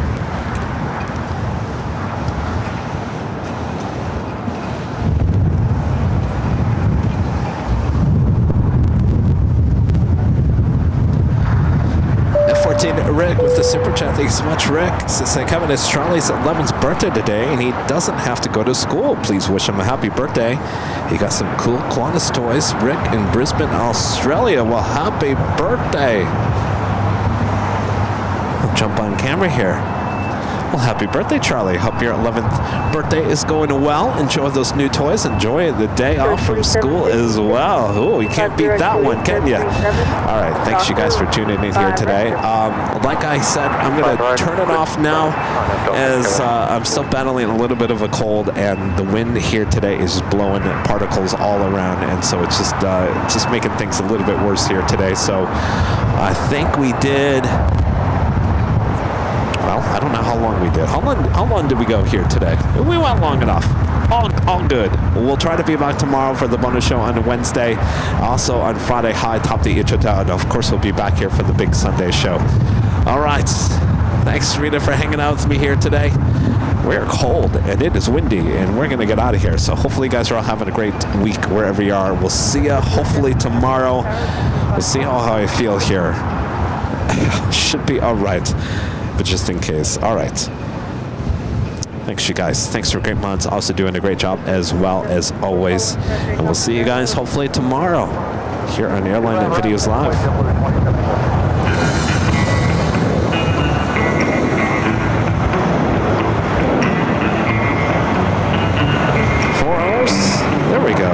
Rick with the super chat. Thanks so much, Rick. Says, Kevin, it's Charlie's 11th birthday today, and he doesn't have to go to school. Please wish him a happy birthday. He got some cool Qantas toys. Rick in Brisbane, Australia. Well, happy birthday. I'll jump on camera here. Well, happy birthday, Charlie. Hope your 11th birthday is going well. Enjoy those new toys. Enjoy the day off from school as well. Oh, you can't beat that one, can you? All right. Thanks, you guys, for tuning in here today. Like I said, I'm going to turn it off now as I'm still battling a little bit of a cold, and the wind here today is blowing particles all around, and so it's just making things a little bit worse here today. So I think we did... Well, I don't know how long we did. How long did we go here today? We went long enough. All good. We'll try to be back tomorrow for the bonus show on Wednesday. Also on Friday, high top the Ichita. And of course, we'll be back here for the big Sunday show. All right. Thanks, Rita, for hanging out with me here today. We're cold and it is windy, and we're going to get out of here. So hopefully you guys are all having a great week wherever you are. We'll see you hopefully tomorrow. We'll see how I feel here. Should be all right. But just in case. All right. Thanks, you guys. Thanks for great mods. Also doing a great job as well as always. And we'll see you guys hopefully tomorrow here on Airline and Videos Live. 4 hours. There we go.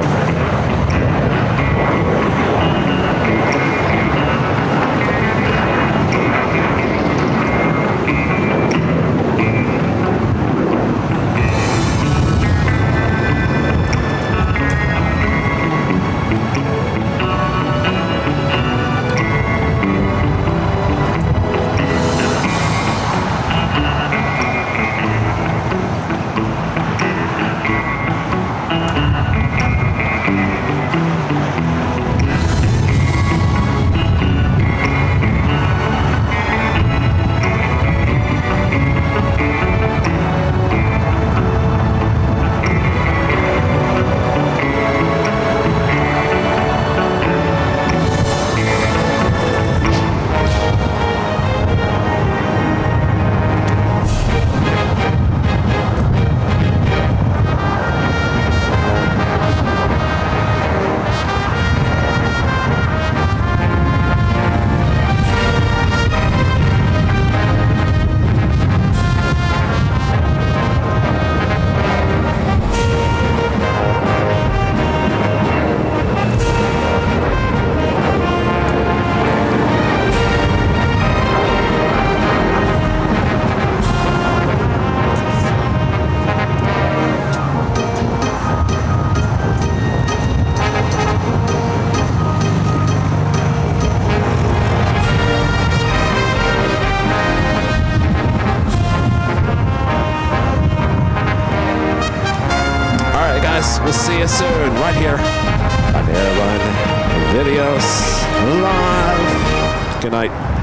We'll see you soon, right here on Airline Videos Live. Good night.